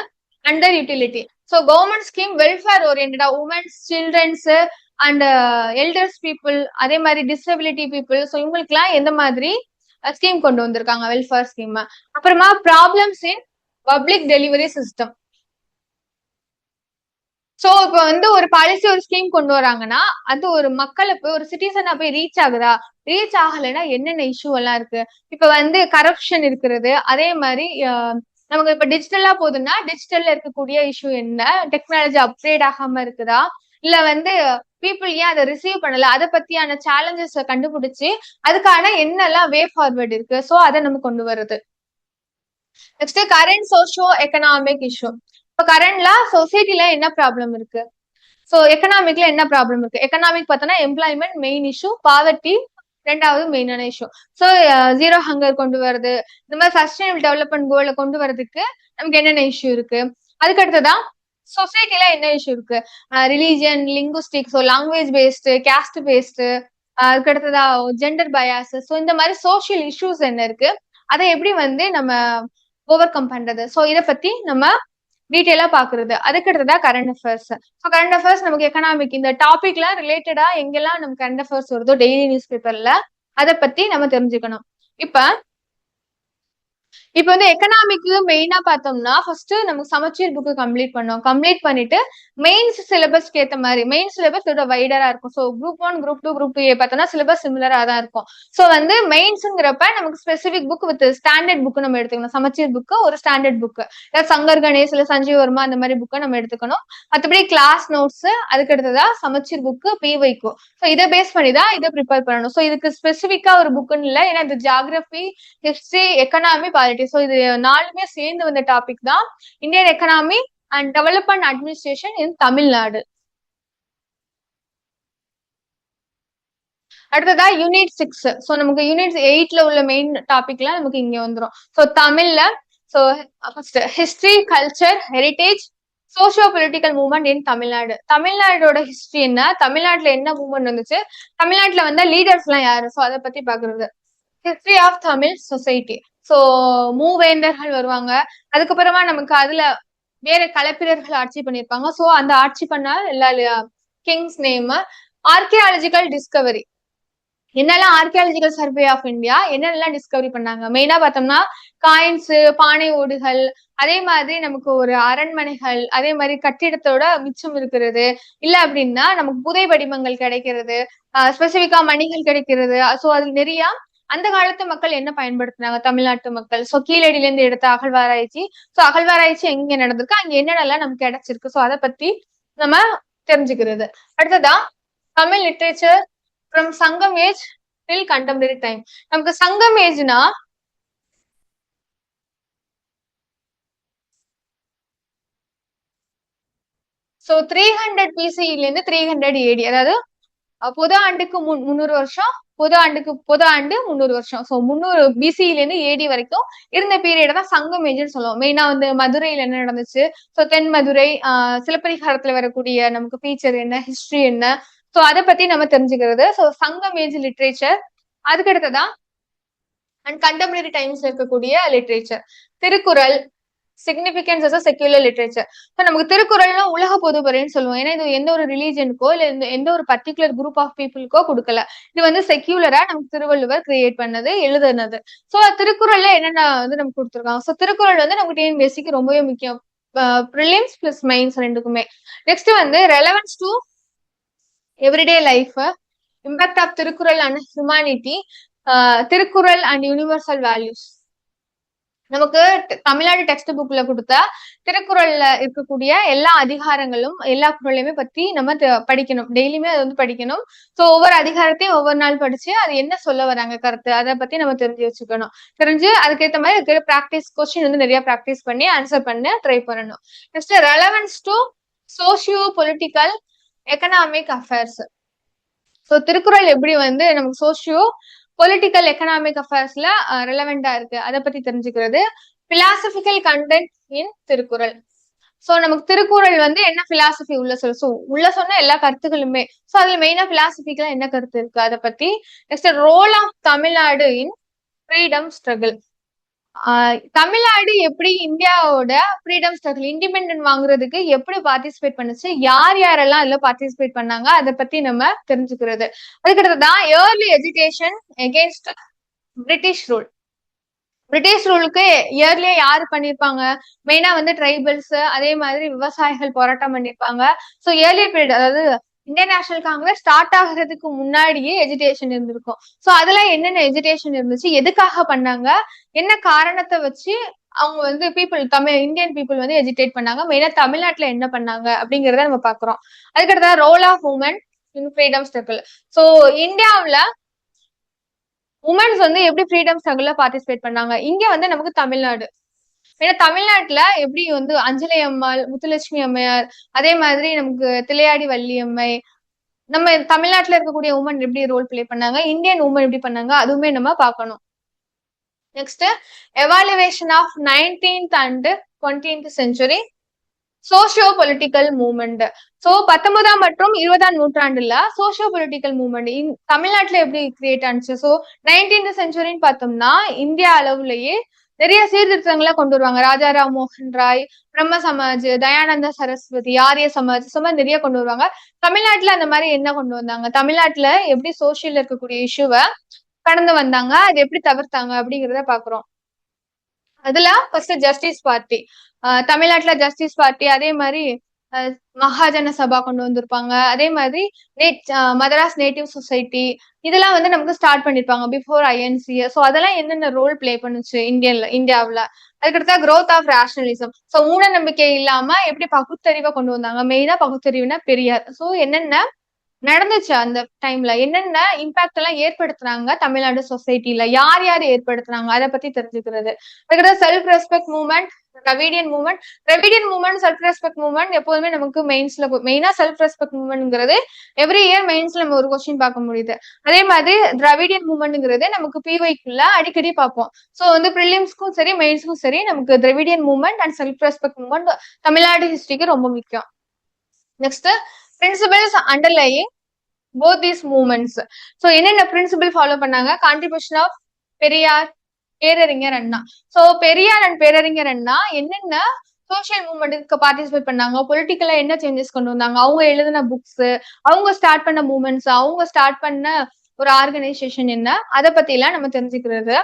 under utility. So government scheme welfare ஓரியன்டா women's, children's and elders people, அதே மாதிரி டிசபிலிட்டி பீப்புள், ஸோ இவங்களுக்குலாம் எந்த மாதிரி ஸ்கீம் கொண்டு வந்திருக்காங்க வெல்ஃபேர் ஸ்கீம். அப்புறமா problems in public delivery system. So இப்ப வந்து ஒரு பாலிசி ஒரு ஸ்கீம் கொண்டு வராங்கன்னா அது ஒரு மக்களை போய் ஒரு சிட்டிசனா போய் ரீச் ஆகுதா, ரீச் ஆகலைன்னா என்னென்ன இஷ்யூ எல்லாம் இருக்கு. இப்ப வந்து கரப்ஷன் இருக்கிறது, அதே மாதிரி நமக்கு இப்ப டிஜிட்டலா போகுதுன்னா டிஜிட்டல்ல இருக்கக்கூடிய இஷ்யூ என்ன, டெக்னாலஜி அப்கிரேட் ஆகாம இருக்குதா, இல்ல வந்து பீப்புள் ஏன் அதை ரிசீவ் பண்ணல, அதை பத்தியான சேலஞ்சஸ் கண்டுபிடிச்சு அதுக்கான என்னெல்லாம் வே ஃபார்வர்ட் இருக்கு, சோ அதை நம்ம கொண்டு வருது. Next current socio economic issue. இப்போ கரண்ட்ல சொசைட்டில என்ன ப்ராப்ளம் இருக்கு, சோ எக்கனாமிக்ல என்ன ப்ராப்ளம் இருக்கு. எக்கனாமிக் பார்த்தோம்னா எம்ப்ளாய்மெண்ட் மெயின் இஷ்யூ, பாவர்ட்டி ரெண்டாவது மெயினான இஷ்யூ. ஸோ ஜீரோ ஹங்கர் கொண்டு வருது, இந்த மாதிரி சஸ்டைனபிள் டெவலப்மெண்ட் கோலை கொண்டு வரதுக்கு நமக்கு என்னென்ன இஷ்யூ இருக்கு. அதுக்கு அடுத்ததான் சொசைட்டில என்ன இஷ்யூ இருக்கு, religion, linguistic, so language based, caste based, அதுக்கு அடுத்ததா ஜெண்டர் பயாஸ், ஸோ இந்த மாதிரி சோசியல் இஷ்யூஸ் என்ன இருக்கு, அதை எப்படி வந்து நம்ம ஓவர் கம் பண்றது, ஸோ இதை பத்தி நம்ம டீட்டெயிலா பாக்குறது. அதுக்கு அடுத்ததா current affairs. So current affairs நமக்கு எக்கனாமிக் இந்த டாபிக்ல ரிலேட்டடா எங்கெல்லாம் நம்ம கரண்ட் அஃபேர்ஸ் வருதோ டெய்லி நியூஸ் பேப்பர்ல அதை பத்தி நம்ம தெரிஞ்சுக்கணும். இப்ப வந்து எக்கனாமிக்கு மெயினா பார்த்தோம்னா ஃபர்ஸ்ட் நமக்கு சமச்சீர் புக்கு கம்ப்ளீட் பண்ணோம். கம்ப்ளீட் பண்ணிட்டு மெயின்ஸ் சிலபஸ்க்கு ஏத்த மாதிரி மெயின் சிலபஸ் இதோட வைடரா இருக்கும். ஸோ குரூப் 1, குரூப் 2, குரூப் 2 பார்த்தோம்னா சிலபஸ் சிமிலரா தான் இருக்கும். ஸோ வந்து மெயின்ஸ்ங்கிறப்ப நமக்கு specific book with standard book நம்ம எடுத்துக்கணும். சமச்சீர் புக்கு ஒரு ஸ்டாண்டர்ட் புக், சங்கர் கணேஷ் இல்ல சஞ்சீவ் வர்மா அந்த மாதிரி புக்கை நம்ம எடுத்துக்கணும். மற்றபடி கிளாஸ் நோட்ஸ், அதுக்கு அடுத்ததா சமச்சீர் புக்கு, பிவைக்கும். ஸோ இதை பேஸ் பண்ணி தான் இதை ப்ரிப்பேர் பண்ணணும். ஸோ இதுக்கு ஸ்பெசிபிக்கா ஒரு புக்குன்னு இல்லை, ஏன்னா இது geography, history, economy, polity, so இது நாலுமே சேர்ந்து வந்த டாபிக் தான் Indian economy and development administration in Tamil Nadu. அடுத்ததா யூனிட் 6. ஸோ நமக்கு யூனிட் 8ல உள்ள மெயின் டாபிக்லாம் நமக்கு இங்க வந்துடும். ஸோ தமிழ்ல so first history, culture, heritage, socio political movement in Tamil Nadu. தமிழ்நாடோட ஹிஸ்டரி என்ன, தமிழ்நாட்டுல என்ன மூவ்மெண்ட் வந்துச்சு, தமிழ்நாட்டுல வந்த லீடர்ஸ் எல்லாம் யாரு, ஸோ அதை பத்தி பாக்குறது. History of Tamil society. So மூவேந்தர்கள் வருவாங்க, அதுக்கப்புறமா நமக்கு அதுல வேற கலப்பிரர்கள் ஆட்சி பண்ணியிருப்பாங்க. ஸோ அந்த ஆட்சி பண்ண எல்லா கிங்ஸ் நேம். ஆர்கியாலஜிக்கல் டிஸ்கவரி, என்னெல்லாம் ஆர்கியாலஜிக்கல் சர்வே ஆஃப் இந்தியா என்னென்னலாம் டிஸ்கவரி பண்ணாங்க. மெயினா பார்த்தோம்னா காயின்ஸ், பானை ஓடுகள், அதே மாதிரி நமக்கு ஒரு அரண்மனைகள், அதே மாதிரி கட்டிடத்தோட மிச்சம் இருக்கிறது, இல்ல அப்படின்னா நமக்கு புதை வடிவங்கள் கிடைக்கிறது, ஸ்பெசிபிக்கா மணிகள் கிடைக்கிறது. ஸோ அது நிறைய அந்த காலத்து மக்கள் என்ன பயன்படுத்தினாங்க தமிழ்நாட்டு மக்கள். ஸோ கீழடியில இருந்து எடுத்த அகழ்வாராய்ச்சி, ஸோ அகழ்வாராய்ச்சி எங்க நடந்திருக்கு, அங்க என்னென்னலாம் நமக்கு கிடைச்சிருக்கு, ஸோ அதை பத்தி நம்ம தெரிஞ்சுக்கிறது. அடுத்ததா தமிழ் லிட்ரேச்சர் ஃப்ரம் சங்கம் ஏஜ் டில் கண்டெம்பரரி டைம். நமக்கு சங்கம் ஏஜ்னா ஸோ 300 பிசில இருந்து 300 AD, அதாவது புது ஆண்டுக்கு 300 வருஷம், பொது ஆண்டு 300 வருஷம். சோ 300 பிசில இருந்து ஏடி வரைக்கும் இருந்த பீரியட் தான் சங்கம் ஏஜ்னு சொல்லுவோம். மெயினா வந்து மதுரையில என்ன நடந்துச்சு, சோ தென் மதுரை சிலப்பதிகாரத்துல வரக்கூடிய நமக்கு ஃபீச்சர் என்ன, ஹிஸ்டரி என்ன, சோ அதை பத்தி நம்ம தெரிஞ்சுக்கிறது. சோ சங்கம் ஏஜ் லிட்ரேச்சர். அதுக்கு அடுத்ததா அண்ட் கண்டெம்பரரி டைம்ஸ்ல இருக்கக்கூடிய literature. Thirukkural significance as secular literature. நமக்கு திருக்குறள்னா உலக பொதுப்பறைன்னு சொல்லுவோம். ஏன்னா இது எந்த ஒரு ரிலீஜனுக்கோ இல்ல எந்த ஒரு பர்டிகுலர் குரூப் ஆஃப் பீப்புளுக்கோ கொடுக்கல. இது வந்து செக்யூலரா நமக்கு திருவள்ளுவர் கிரியேட் பண்ணது, எழுதுனது. சோ திருக்குறள்ல என்னென்ன வந்து நமக்கு கொடுத்துருக்காங்க. சோ திருக்குறள் வந்து நமக்கு டிஎன்பிஎஸ்சிக்கு ரொம்பவே முக்கியம். ப்ரிலிம்ஸ் பிளஸ் மெயின்ஸ் ரெண்டுக்குமே. நெக்ஸ்ட் வந்து relevance to everyday life, impact of Thirukkural and humanity, Thirukkural and universal values. நமக்கு தமிழ்நாடு டெக்ஸ்ட் புக்ல கொடுத்த திருக்குறள்ல இருக்கக்கூடிய எல்லா அதிகாரங்களும் எல்லா குறளையுமே பத்தி நம்ம படிக்கணும். டெய்லியுமே அதை வந்து படிக்கணும். சோ ஒவ்வொரு அதிகாரத்தையும் ஒவ்வொரு நாள் படிச்சு அது என்ன சொல்ல வராங்க கருத்து, அதை பத்தி நம்ம தெரிஞ்சு வச்சுக்கணும். தெரிஞ்சு அதுக்கேற்ற மாதிரி ப்ராக்டிஸ் கொஸ்டின் வந்து நிறைய ப்ராக்டிஸ் பண்ணி ஆன்சர் பண்ண ட்ரை பண்ணணும். Next relevance to socio political economic affairs. So Thirukkural எப்படி வந்து நமக்கு சோசியோ பொலிட்டிக்கல் எக்கனாமிக் அஃபேர்ஸ்ல ரெலவெண்டா இருக்கு, அதை பத்தி தெரிஞ்சுக்கிறது. பிலாசபிக்கல் கண்டென்ட் இன் திருக்குறள். சோ நமக்கு திருக்குறள் வந்து என்ன பிலாசபி உள்ள சொன்ன எல்லா கருத்துக்களுமே. சோ அதுல மெயினா பிலாசபிக்கெல்லாம் என்ன கருத்து இருக்கு அதை பத்தி. Next role of Tamil Nadu in freedom struggle. Tamil Nadu எப்படி இந்தியாவோட ஃப்ரீடம் ஸ்ட்ரகிள் இண்டிபெண்டன்ட் வாங்குறதுக்கு எப்படி பார்ட்டிசிபேட் பண்ணுச்சு, யார் யாரெல்லாம் அதுல பார்ட்டிசிபேட் பண்ணாங்க, அதை பத்தி நம்ம தெரிஞ்சுக்கிறது. அதுக்கடுத்துதான் early education against British rule. British ரூலுக்கு இயர்லியா யாரு பண்ணிருப்பாங்க, மெயினா வந்து ட்ரைபல்ஸ், அதே மாதிரி விவசாயிகள் போராட்டம் பண்ணிருப்பாங்க. சோ ஏர்லி பீரியட், அதாவது இந்தியன் நேஷனல் காங்கிரஸ் ஸ்டார்ட் ஆகுறதுக்கு முன்னாடியே எஜுகேஷன் இருந்திருக்கும். சோ அதெல்லாம் என்னென்ன எஜுகேஷன் இருந்துச்சு, எதுக்காக பண்ணாங்க, என்ன காரணத்தை வச்சு அவங்க வந்து இந்தியன் பீப்புள் வந்து எஜுகேட் பண்ணாங்க, மெயினா தமிழ்நாட்டுல என்ன பண்ணாங்க அப்படிங்கறத நம்ம பாக்குறோம். அதுக்கடுத்த role of women in freedom struggle. So இந்தியாவுல உமன்ஸ் வந்து எப்படி ஃப்ரீடம் ஸ்ட்ரகிள்ல பார்ட்டிசிபேட் பண்ணாங்க. இங்க வந்து நமக்கு தமிழ்நாடு, ஏன்னா தமிழ்நாட்டுல எப்படி வந்து அஞ்சலை அம்மாள், முத்துலட்சுமி அம்மையார், அதே மாதிரி நமக்கு திளையாடி வள்ளியம்மை, நம்ம தமிழ்நாட்டுல இருக்கக்கூடிய உமன் எப்படி ரோல் பிளே பண்ணாங்க, இந்தியன் உமன் எப்படி பண்ணாங்க, அதுவுமே நம்ம பார்க்கணும். Next evaluation of 19th and 20th century socio political movement. So 19ஆம் மற்றும் 20ஆம் நூற்றாண்டுல சோசியோ பொலிட்டிக்கல் மூவ்மெண்ட் தமிழ்நாட்டுல எப்படி கிரியேட் ஆனிச்சு. சோ 19th செஞ்சுரின்னு பார்த்தோம்னா இந்தியா அளவுலயே நிறைய சீர்திருத்தங்களை கொண்டு வருவாங்க. ராஜாராம் மோகன் ராய், பிரம்ம சமாஜ், தயானந்த சரஸ்வதி, ஆரிய சமாஜ், மாதிரி நிறைய கொண்டு வருவாங்க. தமிழ்நாட்டுல அந்த மாதிரி என்ன கொண்டு வந்தாங்க, தமிழ்நாட்டுல எப்படி சோசியல் இருக்கக்கூடிய இஷ்யூவை கடந்து வந்தாங்க, அது எப்படி தவிர்த்தாங்க அப்படிங்கிறத பாக்குறோம். அதுல ஃபர்ஸ்ட் ஜஸ்டிஸ் பார்ட்டி, தமிழ்நாட்டுல ஜஸ்டிஸ் பார்ட்டி, அதே மாதிரி மகாஜன சபா கொண்டு வந்திருப்பாங்க. அதே மாதிரி மதராஸ் நேட்டிவ் சொசைட்டி, இதெல்லாம் வந்து நமக்கு ஸ்டார்ட் பண்ணிருப்பாங்க பிஃபோர் ஐஎன்சி. ஸோ அதெல்லாம் என்னென்ன ரோல் பிளே பண்ணுச்சு இந்தியாவுல. அதுக்கடுத்தா growth ஆஃப் ரேஷனலிசம். ஸோ மூட நம்பிக்கை இல்லாம எப்படி பகுத்தறிவை கொண்டு வந்தாங்க, மெயினா பகுத்தறிவுனா பெரியார். ஸோ என்னென்ன நடந்துச்சு அந்த டைம்ல, என்னென்ன இம்பாக்ட் எல்லாம் ஏற்படுத்துறாங்க தமிழ்நாடு சொசைட்டில, யார் யார் ஏற்படுத்துறாங்க, அதை பத்தி தெரிஞ்சுக்கிறது. அதுக்கப்புறம் self respect movement, Dravidian movement. Dravidian movement, self respect movement எப்போதுமே நமக்கு மெயினா செல்ஃப் ரெஸ்பெக்ட் மூவ்மெண்ட்ங்கிறது எவ்ரி இயர் மெயின்ஸ்ல நம்ம ஒரு கொஸ்டின் பார்க்க முடியுது. அதே மாதிரி திராவிடியன் மூவ்மெண்ட்ங்கிறது நமக்கு பிவைக்குள்ள அடிக்கடி பார்ப்போம். சோ வந்து ப்ரிலிம்ஸ்க்கும் சரி மெயின்ஸ்க்கும் சரி நமக்கு Dravidian movement and self respect movement Tamil Nadu ஹிஸ்டரிக்கு ரொம்ப முக்கியம். Next principles underlying both these movements. So என்னென்ன பிரின்சிபல் ஃபாலோ பண்ணாங்க, கான்ட்ரிபியூஷன் ஆஃப் பெரியார், பேரறிஞர் அண்ணா. சோ பெரியார் அண்ட் பேரறிஞர் அண்ணா என்னென்ன சோசியல் மூவ்மெண்ட்டுக்கு பார்ட்டிசிபேட் பண்ணாங்க, பொலிட்டிக்கலா என்ன சேஞ்சஸ் கொண்டு வந்தாங்க, அவங்க எழுதின புக்ஸ், அவங்க ஸ்டார்ட் பண்ண மூவ்மெண்ட்ஸ், அவங்க ஸ்டார்ட் பண்ண ஒரு ஆர்கனைசேஷன் என்ன, அதை பத்தி எல்லாம் நம்ம தெரிஞ்சுக்கிறது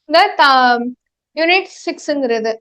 இந்த யூனிட் 6ங்கிறது.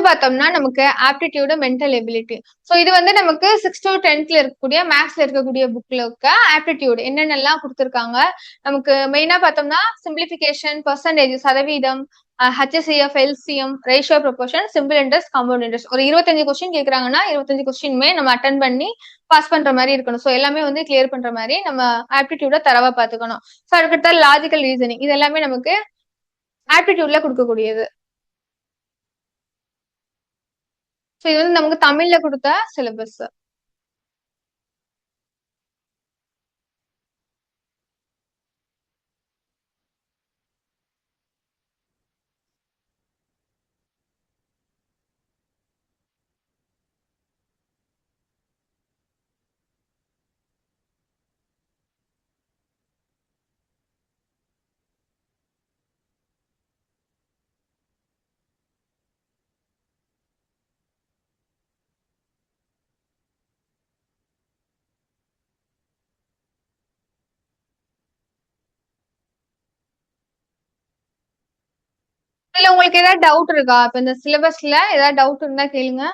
பார்த்தோம்னா நமக்கு ஆப்டிடியூடு மென்டல் எபிலிட்டி. ஸோ இது வந்து நமக்கு 6th to 10th இருக்கக்கூடிய மேக்ஸ்ல இருக்கக்கூடிய புக்ல இருக்க ஆப்டிடியூட் என்னென்னலாம் கொடுத்துருக்காங்க. நமக்கு மெயினா பார்த்தோம்னா சிம்பிளிஃபிகேஷன், பர்சன்டேஜ் சதவீதம், HCF, LCM, ratio proportion, simple interest, compound interest. ஒரு 25 கொஸ்டின் கேட்கறாங்கன்னா 25 கொஸ்டினுமே நம்ம அட்டன் பண்ணி பாஸ் பண்ற மாதிரி இருக்கணும். ஸோ எல்லாமே வந்து கிளியர் பண்ற மாதிரி நம்ம ஆப்டிடியூட தரவா பார்த்துக்கணும். ஸோ அதுக்கடுத்த லாஜிக்கல் ரீசனிங் இது எல்லாமே நமக்கு ஆப்டிடியூட்ல கொடுக்கக்கூடியது. ஸோ இது வந்து நமக்கு தமிழ்ல கொடுத்த சிலபஸ். இல்ல உங்களுக்கு ஏதாவது டவுட் இருக்கா? இப்ப இந்த சிலபஸ்ல ஏதாவது டவுட் இருந்தா கேளுங்க.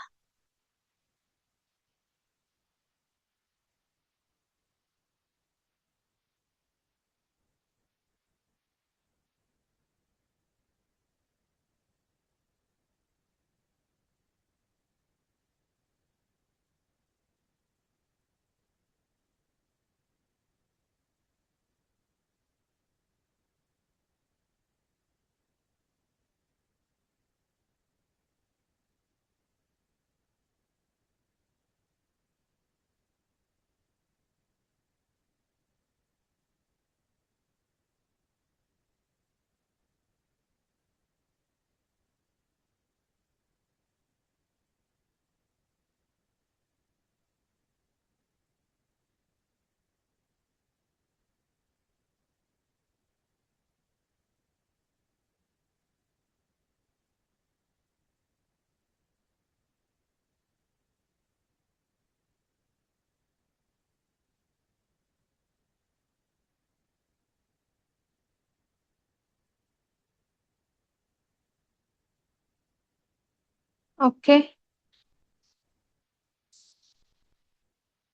ஓகே.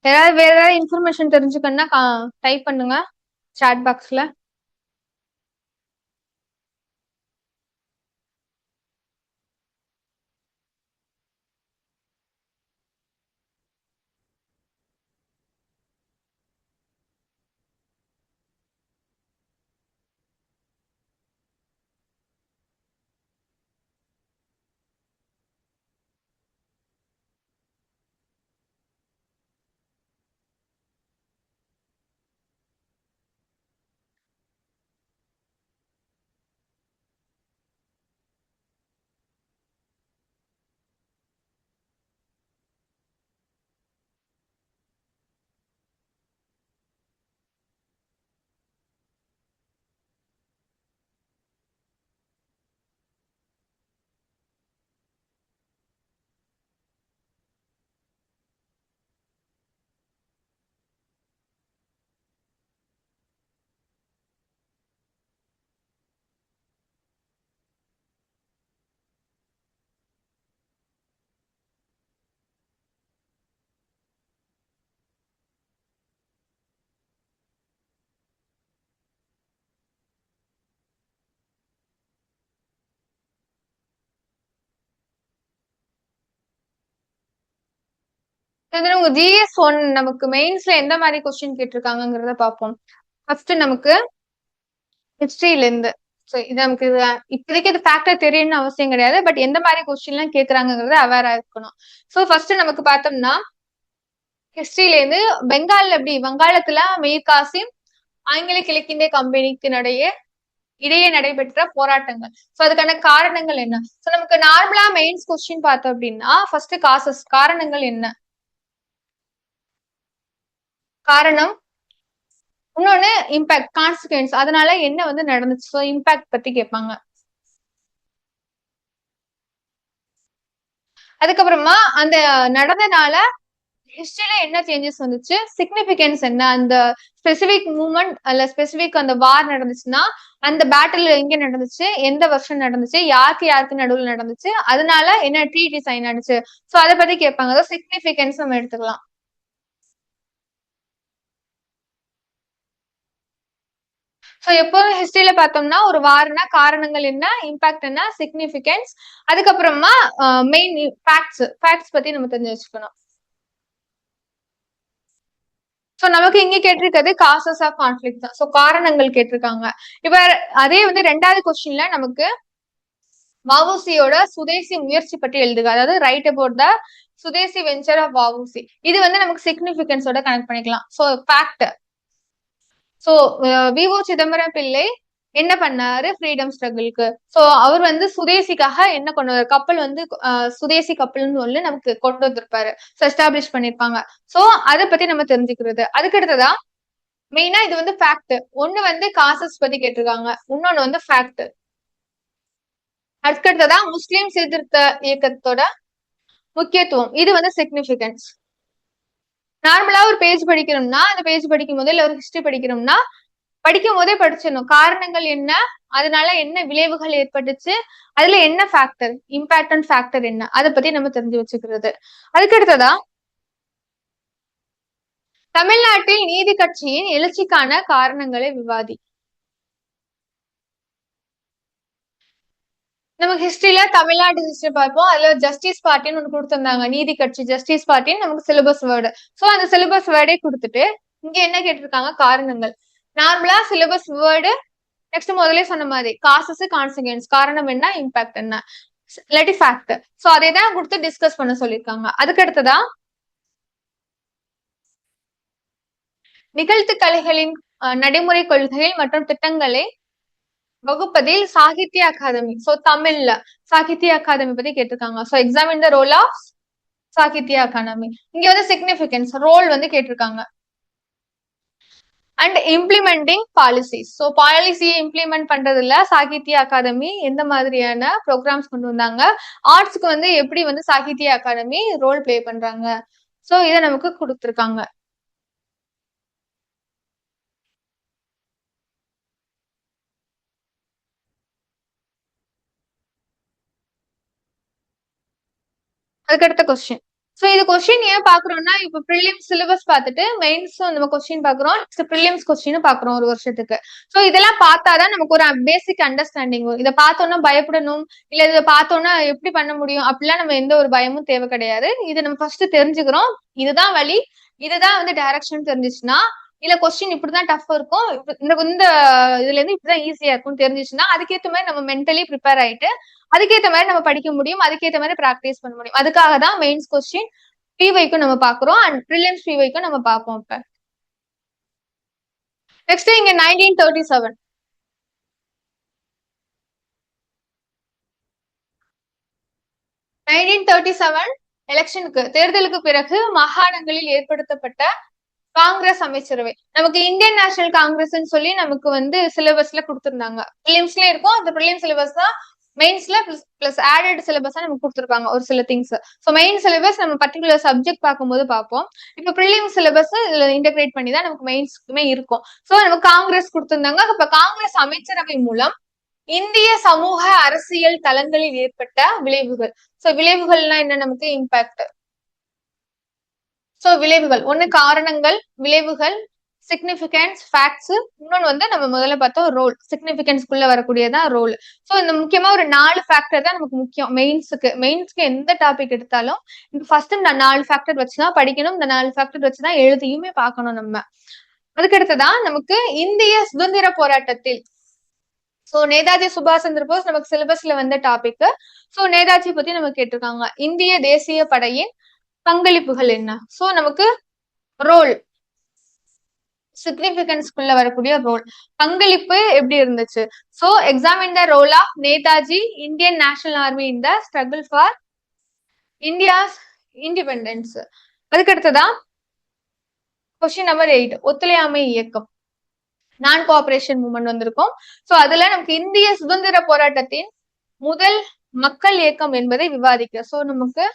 ஏதாவது வேற ஏதாவது இன்ஃபர்மேஷன் தெரிஞ்சுக்கணும்னா டைப் பண்ணுங்க சாட் பாக்ஸ்ல. இதுல உங்க GS1 நமக்கு மெயின்ஸ்ல எந்த மாதிரி கொஸ்டின் கேட்டிருக்காங்கங்கிறத பார்ப்போம். ஃபர்ஸ்ட் நமக்கு ஹிஸ்டரியில இருந்து. ஸோ இது நமக்கு இப்போதைக்கு இது ஃபேக்டர் தெரியணும்னு அவசியம் கிடையாது. பட் எந்த மாதிரி கொஸ்டின் எல்லாம் கேட்கறாங்கிறத அவேரா இருக்கணும். ஸோ ஃபர்ஸ்ட் நமக்கு பார்த்தோம்னா ஹிஸ்டரியில இருந்து வங்காளத்துல மீர் காசிம் ஆங்கில கிழக்கிந்திய கம்பெனிக்கு இடையே நடைபெற்ற போராட்டங்கள். சோ அதுக்கான காரணங்கள் என்ன? சோ நமக்கு நார்மலா மெயின்ஸ் கொஸ்டின் பார்த்தோம் அப்படின்னா ஃபர்ஸ்ட் காசஸ் காரணங்கள் என்ன? காரணம், இன்னொன்னு இம்பாக்ட், கான்சிக்வன்ஸ், அதனால என்ன வந்து நடந்துச்சு. ஸோ இம்பாக்ட் பத்தி கேட்பாங்க. அதுக்கப்புறமா அந்த நடந்தனால ஹிஸ்டரியில என்ன சேஞ்சஸ் வந்துச்சு, சிக்னிபிகன்ஸ் என்ன, அந்த ஸ்பெசிபிக் மூமெண்ட் அல்ல ஸ்பெசிபிக் அந்த வார் நடந்துச்சுன்னா அந்த பேட்டில் எங்க நடந்துச்சு, எந்த வருஷம் நடந்துச்சு, யாருக்கு நடுவில் நடந்துச்சு, அதனால என்ன ட்ரீட்டி சைன் ஆனிச்சு, சோ அதை பத்தி கேட்பாங்க. அதாவது சிக்னிபிகன்ஸ் நம்ம எடுத்துக்கலாம். சோ எப்போதும் ஹிஸ்டரியில பார்த்தோம்னா ஒரு வார்னா காரணங்கள் என்ன, இம்பாக்ட் என்ன, சிக்னிபிகன்ஸ், அதுக்கப்புறமா மெயின் ஃபேக்ட்ஸ் பத்தி நம்ம தெரிஞ்சு வச்சுக்கணும். சோ நமக்கு இங்க கேட்டிருக்கிறது காசஸ் ஆஃப் கான்ஃபிளிக் தான். சோ காரணங்கள் கேட்டிருக்காங்க. இப்ப அதே வந்து 2வது கொஸ்டின்ல நமக்கு வஉசியோட சுதேசி முயற்சி பற்றி எழுதுக, அதாவது write about the swadeshi venture of VOC. இது வந்து நமக்கு சிக்னிபிகன்ஸோட கனெக்ட் பண்ணிக்கலாம். So fact. So VO Chidambaram Pillai என்ன பண்ணாரு ஃப்ரீடம் ஸ்ட்ரகிள்க்கு. சோ அவர் வந்து சுதேசிக்காக என்ன கொண்டு வர கப்பல் வந்து சுதேசி கப்பல்னு சொல்லி நமக்கு கொண்டு வந்திருப்பாரு, எஸ்டாப்ளிஷ் பண்ணிருப்பாங்க. சோ அதை பத்தி நம்ம தெரிஞ்சுக்கிறது. அதுக்கு அடுத்ததா மெயினா இது வந்து ஃபேக்ட். ஒண்ணு வந்து காசஸ் பத்தி கேட்டிருக்காங்க, இன்னொன்னு வந்து ஃபேக்ட். அதுக்கடுத்ததா முஸ்லிம் சீர்திருத்த இயக்கத்தோட முக்கியத்துவம், இது வந்து சிக்னிபிகன்ஸ். நார்மலா ஒரு பேஜ் படிக்கிறோம்னா அந்த பேஜ் படிக்கும் போது இல்ல ஒரு ஹிஸ்டரி படிக்கிறோம்னா படிக்கும் போதே படிச்சிடணும் காரணங்கள் என்ன, அதனால என்ன விளைவுகள் ஏற்பட்டுச்சு, அதுல என்ன ஃபேக்டர், இம்பாக்ட் ஃபேக்டர் என்ன, அதை பத்தி நம்ம தெரிஞ்சு வச்சுக்கிறது. அதுக்கு அடுத்ததா தமிழ்நாட்டில் நீதி கட்சியின் எழுச்சிக்கான காரணங்களை விவாதி. நமக்கு ஹிஸ்டரியில தமிழ்நாடு ஹிஸ்டரி பார்ப்போம். அதுல ஜஸ்டிஸ் பார்ட்டின்னு ஒண்ணு கொடுத்திருந்தாங்க, நீதி கட்சி ஜஸ்டிஸ் பார்ட்டின்னு நமக்கு சிலபஸ் வேர்டு. சோ அந்த சிலபஸ் வேர்டே கொடுத்துட்டு இங்க என்ன கேட்டிருக்காங்க, காரணங்கள். நார்மலா சிலபஸ் வேர்டு நெக்ஸ்ட் முதல்ல சொன்ன மாதிரி காசஸ் கான்சிக்வன்ஸ், காரணம் என்ன, இம்பாக்ட் என்ன, இல்லாட்டி ஃபேக்ட். சோ அதை தான் கொடுத்து டிஸ்கஸ் பண்ண சொல்லியிருக்காங்க. அதுக்கு அடுத்ததா நிகழ்த்து கலைகளின் நடைமுறை கொள்கைகள் மற்றும் திட்டங்களை வகுப்பதில் சாகித்ய அகாதமி. சோ தமிழ்ல சாகித்ய அகாதமி பத்தி கேட்டிருக்காங்க. So examine the role of Sahitya Akademi. இங்க வந்து சிக்னிபிகன்ஸ் ரோல் வந்து கேட்டிருக்காங்க. And implementing policies. சோ பாலிசியை இம்ப்ளிமெண்ட் பண்றதுல சாகித்ய அகாதமி எந்த மாதிரியான ப்ரோக்ராம்ஸ் கொண்டு வந்தாங்க, ஆர்ட்ஸ்க்கு வந்து எப்படி வந்து சாகித்ய அகாடமி ரோல் பிளே பண்றாங்க, சோ இதை நமக்கு கொடுத்திருக்காங்க. அதுக்கடுத்த கொஸ்டின். சோ இது கொஸ்டின் ஏன் பாக்குறோம்னா இப்ப ப்ரிலிம்ஸ் சிலபஸ் பார்த்துட்டு மெயின்ஸ் நம்ம கொஸ்டின் பாக்குறோம், ப்ரிலிம்ஸ் கொஸ்டின் பாக்குறோம் ஒரு வருஷத்துக்கு. சோ இதெல்லாம் பார்த்தாதான் நமக்கு ஒரு பேசிக் அண்டர்ஸ்டாண்டிங் வரும். இதை பார்த்தோம்னா பயப்படணும் இல்ல இதை பார்த்தோம்னா எப்படி பண்ண முடியும் அப்படிலாம் நம்ம எந்த ஒரு பயமும் தேவை கிடையாது. இதை நம்ம ஃபர்ஸ்ட் தெரிஞ்சுக்கிறோம், இதுதான் வழி, இதுதான் வந்து டைரக்ஷன் தெரிஞ்சிச்சுன்னா, இல்ல கொஸ்டின் இப்படிதான் டஃப் இருக்கும், இந்த இதுல இருந்து இப்படிதான் ஈஸியா இருக்கும்னு தெரிஞ்சிச்சுன்னா அதுக்கேற்ற மாதிரி நம்ம மென்டலி ப்ரிப்பேர் ஆயிட்டு அதுக்கேற்ற மாதிரி நம்ம படிக்க முடியும், அதுக்கேற்ற மாதிரி பிராக்டிஸ் பண்ண முடியும். அதுக்காக தான் மெயின்ஸ் கொஸ்டின் பிவைக்கும் நம்ம பாக்குறோம் அண்ட் ப்ரிலிம்ஸ் பிவைக்கும் நம்ம பார்ப்போம். இப்ப நெக்ஸ்ட் இங்க 1937 எலெக்ஷனுக்கு தேர்தலுக்கு பிறகு மாகாணங்களில் ஏற்படுத்தப்பட்ட காங்கிரஸ் அமைச்சரவை. நமக்கு இந்தியன் நேஷனல் காங்கிரஸ் சொல்லி நமக்கு வந்து சிலபஸ்ல கொடுத்திருந்தாங்க, ப்ரிலிம்ஸ்ல இருக்கும். அந்த ப்ரிலிம் சிலபஸ் தான் மெயின்ஸ்ல பிளஸ் ஆடட் சிலபஸா நமக்கு கொடுத்துருக்காங்க ஒரு சில திங்ஸ். ஸோ மெயின் சிலபஸ் நம்ம பர்டிகுலர் சப்ஜெக்ட் பார்க்கும்போது பார்ப்போம். இப்போ ப்ரிலிம் சிலபஸ் இதுல இன்டகிரேட் பண்ணி தான் நமக்கு மெயின்ஸ்க்குமே இருக்கும். ஸோ நமக்கு காங்கிரஸ் கொடுத்திருந்தாங்க. அப்ப காங்கிரஸ் அமைச்சரவை மூலம் இந்திய சமூக அரசியல் தளங்களில் ஏற்பட்ட விளைவுகள். சோ விளைவுகள்னா என்ன, நமக்கு இம்பாக்ட். சோ விளைவுகள் ஒண்ணு காரணங்கள், விளைவுகள், சிக்னிபிகன்ஸ், ஃபேக்ட்ஸ், இன்னொன்னு வந்து நம்ம முதல்ல பார்த்தோம் ரோல். சிக்னிபிகன்ஸ்குள்ள வரக்கூடியதான் ரோல். சோ இந்த முக்கியமா ஒரு 4 ஃபேக்டர் தான் நமக்கு முக்கியம் மெயின்ஸ்க்கு எந்த டாபிக் எடுத்தாலும் ஃபர்ஸ்ட் இந்த 4 ஃபேக்டர் வச்சுதான் படிக்கணும், இந்த 4 ஃபேக்டர் வச்சுதான் எழுதியுமே பார்க்கணும் நம்ம. அதுக்கடுத்துதான் நமக்கு இந்திய சுதந்திர போராட்டத்தில் சோ நேதாஜி சுபாஷ் சந்திர போஸ் நமக்கு சிலபஸ்ல வந்த டாபிக். சோ நேதாஜி பத்தி நமக்கு கேட்டிருக்காங்க. இந்திய தேசிய படையின் பங்களிப்புகள் என்ன, சோ நமக்கு ரோல் சிக்னிபிகன்ஸ்குள்ள வரக்கூடிய ரோல், பங்களிப்பு எப்படி இருந்துச்சு. So examine the role of Netaji Indian National Army in the struggle for India's independence. அதுக்கு அடுத்ததான் கொஸ்டின் நம்பர் 8 ஒத்துழையாமை இயக்கம், நான் கோஆபரேஷன் மூவ்மெண்ட் வந்திருக்கும். சோ அதுல நமக்கு இந்திய சுதந்திர போராட்டத்தின் முதல் மக்கள் இயக்கம் என்பதை விவாதிக்க சோ நமக்கு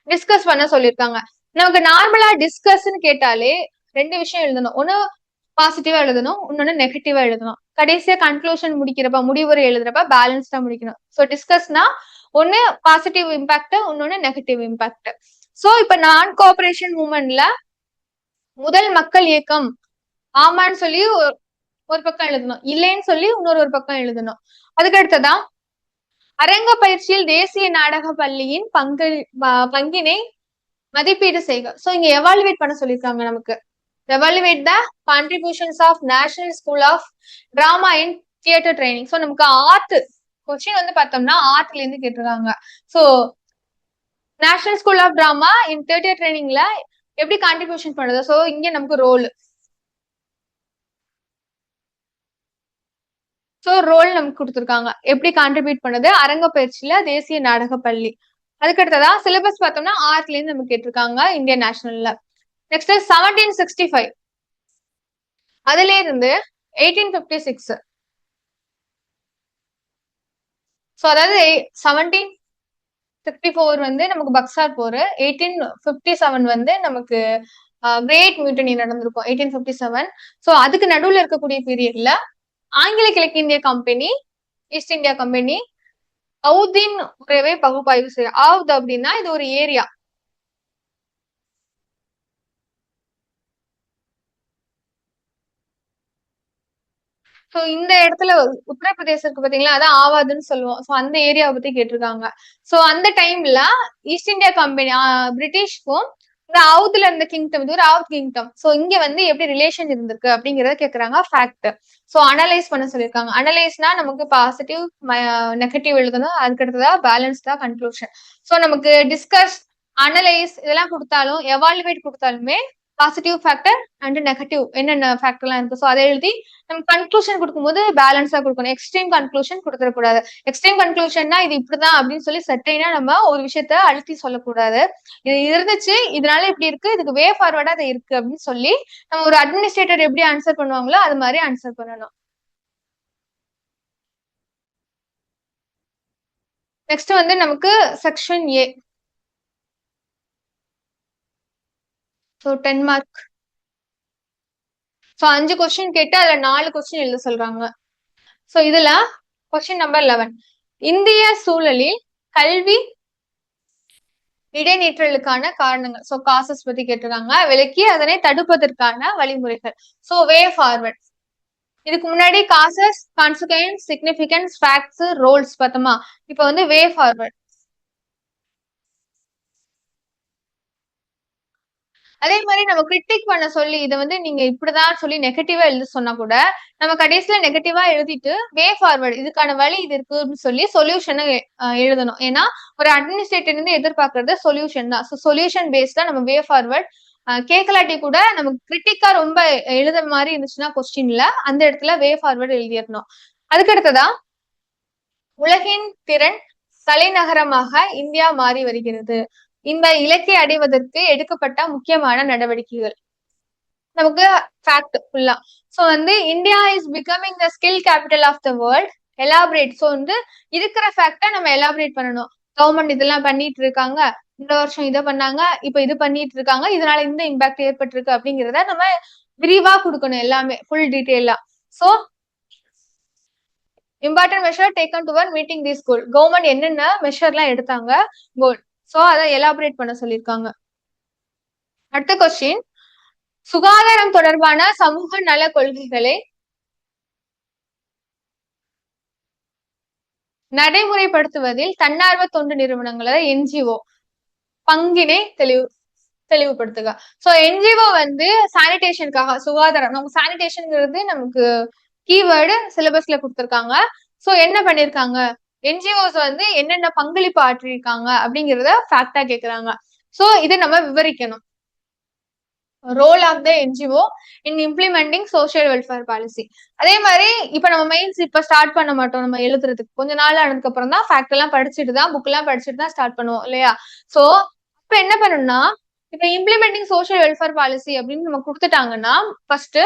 டிஸ்கஸ் பண்ண சொல்லியிருக்காங்க. நமக்கு நார்மலா டிஸ்கஸ்ன்னு கேட்டாலே 2 விஷயம் எழுதணும். ஒண்ணு பாசிட்டிவா எழுதணும், இன்னொன்னு நெகட்டிவா எழுதணும். கடைசியா கன்க்ளூஷன் முடிக்கிறப்ப, முடிவுரை எழுதுறப்ப பேலன்ஸ்டா முடிக்கணும். சோ டிஸ்கஸ்னா ஒண்ணு பாசிட்டிவ் இம்பாக்ட், இன்னொன்னு நெகட்டிவ் இம்பாக்ட். சோ இப்ப நான் கோஆபரேஷன் மூவ்மெண்ட்ல முதல் மக்கள் இயக்கம் ஆமான்னு சொல்லி ஒரு பக்கம் எழுதணும், இல்லைன்னு சொல்லி இன்னொரு பக்கம் எழுதணும். அதுக்கு அடுத்ததா அரங்க பயிற்சியில் தேசிய நாடக பள்ளியின் பங்கினை மதிப்பீடு செய்க. சோ இங்க எவாலுவேட் பண்ண சொல்லியிருக்காங்க நமக்கு. Evaluate the contributions of national school of drama in theatre training. So நமக்கு ஆர்ட் கொஸ்டின் வந்து பார்த்தோம்னா ஆர்ட்ல இருந்து கேட்டிருக்காங்க. So national school of drama in theatre ட்ரைனிங்ல எப்படி கான்ட்ரிபியூஷன் பண்ணுது. சோ இங்க நமக்கு ரோல். சோ ரோல் நமக்கு கொடுத்துருக்காங்க, எப்படி கான்ட்ரிபியூட் பண்ணுது அரங்க பயிற்சியில தேசிய நாடக பள்ளி. அதுக்கு அடுத்ததா சிலபஸ் பார்த்தோம்னா ஆர்ட்ல இருந்து நமக்கு கேட்டிருக்காங்க இந்தியன் நேஷனல்ல. நெக்ஸ்ட் 1765 அதுல இருந்து 1856. சோ அதாவது 1764 வந்து நமக்கு பக்சார் போர், 1857 வந்து நமக்கு கிரேட் மியூட்டனி நடந்திருக்கும் 1857. சோ அதுக்கு நடுவுல இருக்கக்கூடிய பீரியட்ல ஆங்கில கிழக்கிந்திய கம்பெனி, ஈஸ்ட் இந்தியா கம்பெனி அவுதின் உறவை பகுப்பாய்வு செய்ய. ஆவுத் அப்படின்னா இது ஒரு ஏரியா. சோ இந்த இடத்துல உத்தரப்பிரதேசம் இருக்கு பாத்தீங்களா, அதான் ஆவாதுன்னு சொல்லுவோம். சோ அந்த ஏரியாவை பத்தி கேட்டிருக்காங்க. சோ அந்த டைம்ல ஈஸ்ட் இந்தியா கம்பெனி பிரிட்டிஷ்க்கும் இந்த அவுத்ல இருந்த கிங்டம், இது ஒரு அவுத் கிங்டம். சோ இங்க வந்து எப்படி ரிலேஷன் இருந்திருக்கு அப்படிங்கறத கேக்குறாங்க. ஃபேக்ட். சோ அனலைஸ் பண்ண சொல்லியிருக்காங்க. அனலைஸ்னா நமக்கு பாசிட்டிவ் நெகட்டிவ் எழுதணும். அதுக்கு அடுத்ததா பேலன்ஸ்டா கன்க்ளூஷன். சோ நமக்கு டிஸ்கஸ், அனலைஸ் இதெல்லாம் கொடுத்தாலும், எவாலுவேட் கொடுத்தாலுமே பாசிட்டிவ் ஃபேக்டர் அண்ட் நெகட்டிவ் என்னென்ன ஃபேக்டர்லாம் இருக்கு. ஸோ அதை எழுதி நம்ம கன்க்ளூஷன் கொடுக்கும்போது பேலன்ஸா கொடுக்கணும். எக்ஸ்ட்ரீம் கன்க்ளூஷன் கொடுத்துடக்கூடாது. எக்ஸ்ட்ரீம் கன்க்ளூஷன்னா இது இப்படிதான் அப்படின்னு சொல்லி செட்டைனா நம்ம ஒரு விஷயத்த அழுத்தி சொல்லக்கூடாது. இது இருந்துச்சு, இதனால இப்படி இருக்கு, இதுக்கு வே ஃபார்வர்டா அது இருக்கு அப்படின்னு சொல்லி நம்ம ஒரு அட்மினிஸ்ட்ரேட்டர் எப்படி ஆன்சர் பண்ணுவாங்களோ அது மாதிரி ஆன்சர் பண்ணணும். நெக்ஸ்ட் வந்து நமக்கு section A. So 10 mark. So 5 question கேட்டு அதுல 4 கொஸ்டின் எழுத சொல்றாங்க. ஸோ இதுல கொஸ்டின் நம்பர் 11, இந்திய சூழலில் கல்வி இடைநிற்றலுக்கான காரணங்கள். சோ காசஸ் பத்தி கேட்டிருக்காங்க, விலக்கி அதனை தடுப்பதற்கான வழிமுறைகள். So way forward. இதுக்கு முன்னாடி causes, consequences, significance, facts, roles பார்த்தோமா. இப்ப வந்து வே ஃபார்வர்ட். அதே மாதிரி நம்ம கிரிட்டிக் பண்ண சொல்லி இதை வந்து நீங்க இப்படிதான் சொல்லி நெகட்டிவா எழுத சொன்னா கூட நம்ம கடைசியில நெகட்டிவா எழுதிட்டு வே ஃபார்வர்ட், இதுக்கான வழி இது இருக்குன்னு சொல்லி சொல்யூஷனை எழுதணும். ஏன்னா ஒரு அட்மினிஸ்ட்ரேட்டர் இருந்து எதிர்பார்க்கறது சொல்யூஷன் தான். ஸோ சொல்யூஷன் பேஸ்டா நம்ம வே ஃபார்வர்ட் கேட்கலாட்டி கூட நமக்கு கிரிட்டிக்கா ரொம்ப எழுத மாதிரி இருந்துச்சுன்னா கொஸ்டின்ல அந்த இடத்துல வே ஃபார்வர்ட் எழுதிடணும். அதுக்கு அடுத்ததா உலகின் திறன் தலைநகரமாக இந்தியா மாறி வருகிறது. இந்த இலக்கை அடைவதற்கு எடுக்கப்பட்ட முக்கியமான நடவடிக்கைகள். நமக்கு ஃபேக்ட் ஃபுல்லா. சோ வந்து India is becoming the skill capital of the world. Elaborate. So வந்து இருக்கிற ஃபேக்டா நம்ம எலாபரேட் பண்ணணும். கவர்மெண்ட் இதெல்லாம் பண்ணிட்டு இருக்காங்க, இந்த வருஷம் இதை பண்ணாங்க, இப்ப இது பண்ணிட்டு இருக்காங்க, இதனால இந்த இம்பாக்ட் ஏற்பட்டிருக்கு அப்படிங்கிறத நம்ம விரிவா கொடுக்கணும், எல்லாமே ஃபுல் டீட்டெயிலா. So important measure taken டுவர் meeting this goal. Government என்னென்ன மெஷர் எல்லாம் எடுத்தாங்க, கோல். சோ அதை எலாபரேட் பண்ண சொல்லியிருக்காங்க. அடுத்த கொஸ்டின், சுகாதாரம் தொடர்பான சமூக நல கொள்கைகளை நடைமுறைப்படுத்துவதில் தன்னார்வ தொண்டு நிறுவனங்கள என்ஜிஓ பங்கினை தெளிவுபடுத்துக. சோ என்ஜிஓ வந்து சானிடேஷனுக்காக, சுகாதாரம், நமக்கு சானிடேஷன்ங்கிறது நமக்கு கீவேர்டு சிலபஸ்ல கொடுத்திருக்காங்க. சோ என்ன பண்ணிருக்காங்க, என்ஜிஓஸ் வந்து என்னென்ன பங்களிப்பு ஆற்றிருக்காங்க அப்படிங்கறத ஃபேக்டா கேக்குறாங்க. சோ இதை நம்ம விவரிக்கணும். Role of the NGO in implementing social welfare policy. அதே மாதிரி இப்ப நம்ம மெயின்ஸ் இப்ப ஸ்டார்ட் பண்ண மாட்டோம், நம்ம எழுதுறதுக்கு கொஞ்ச நாள் ஆனதுக்கு அப்புறம் தான் ஃபேக்ட் எல்லாம் படிச்சுட்டு தான், புக் எல்லாம் படிச்சுட்டு தான் ஸ்டார்ட் பண்ணுவோம் இல்லையா. சோ இப்ப என்ன பண்ணணும்னா, இப்ப இம்ப்ளிமெண்டிங் சோசியல் வெல்ஃபேர் பாலிசி அப்படின்னு நம்ம கொடுத்துட்டாங்கன்னா ஃபர்ஸ்ட்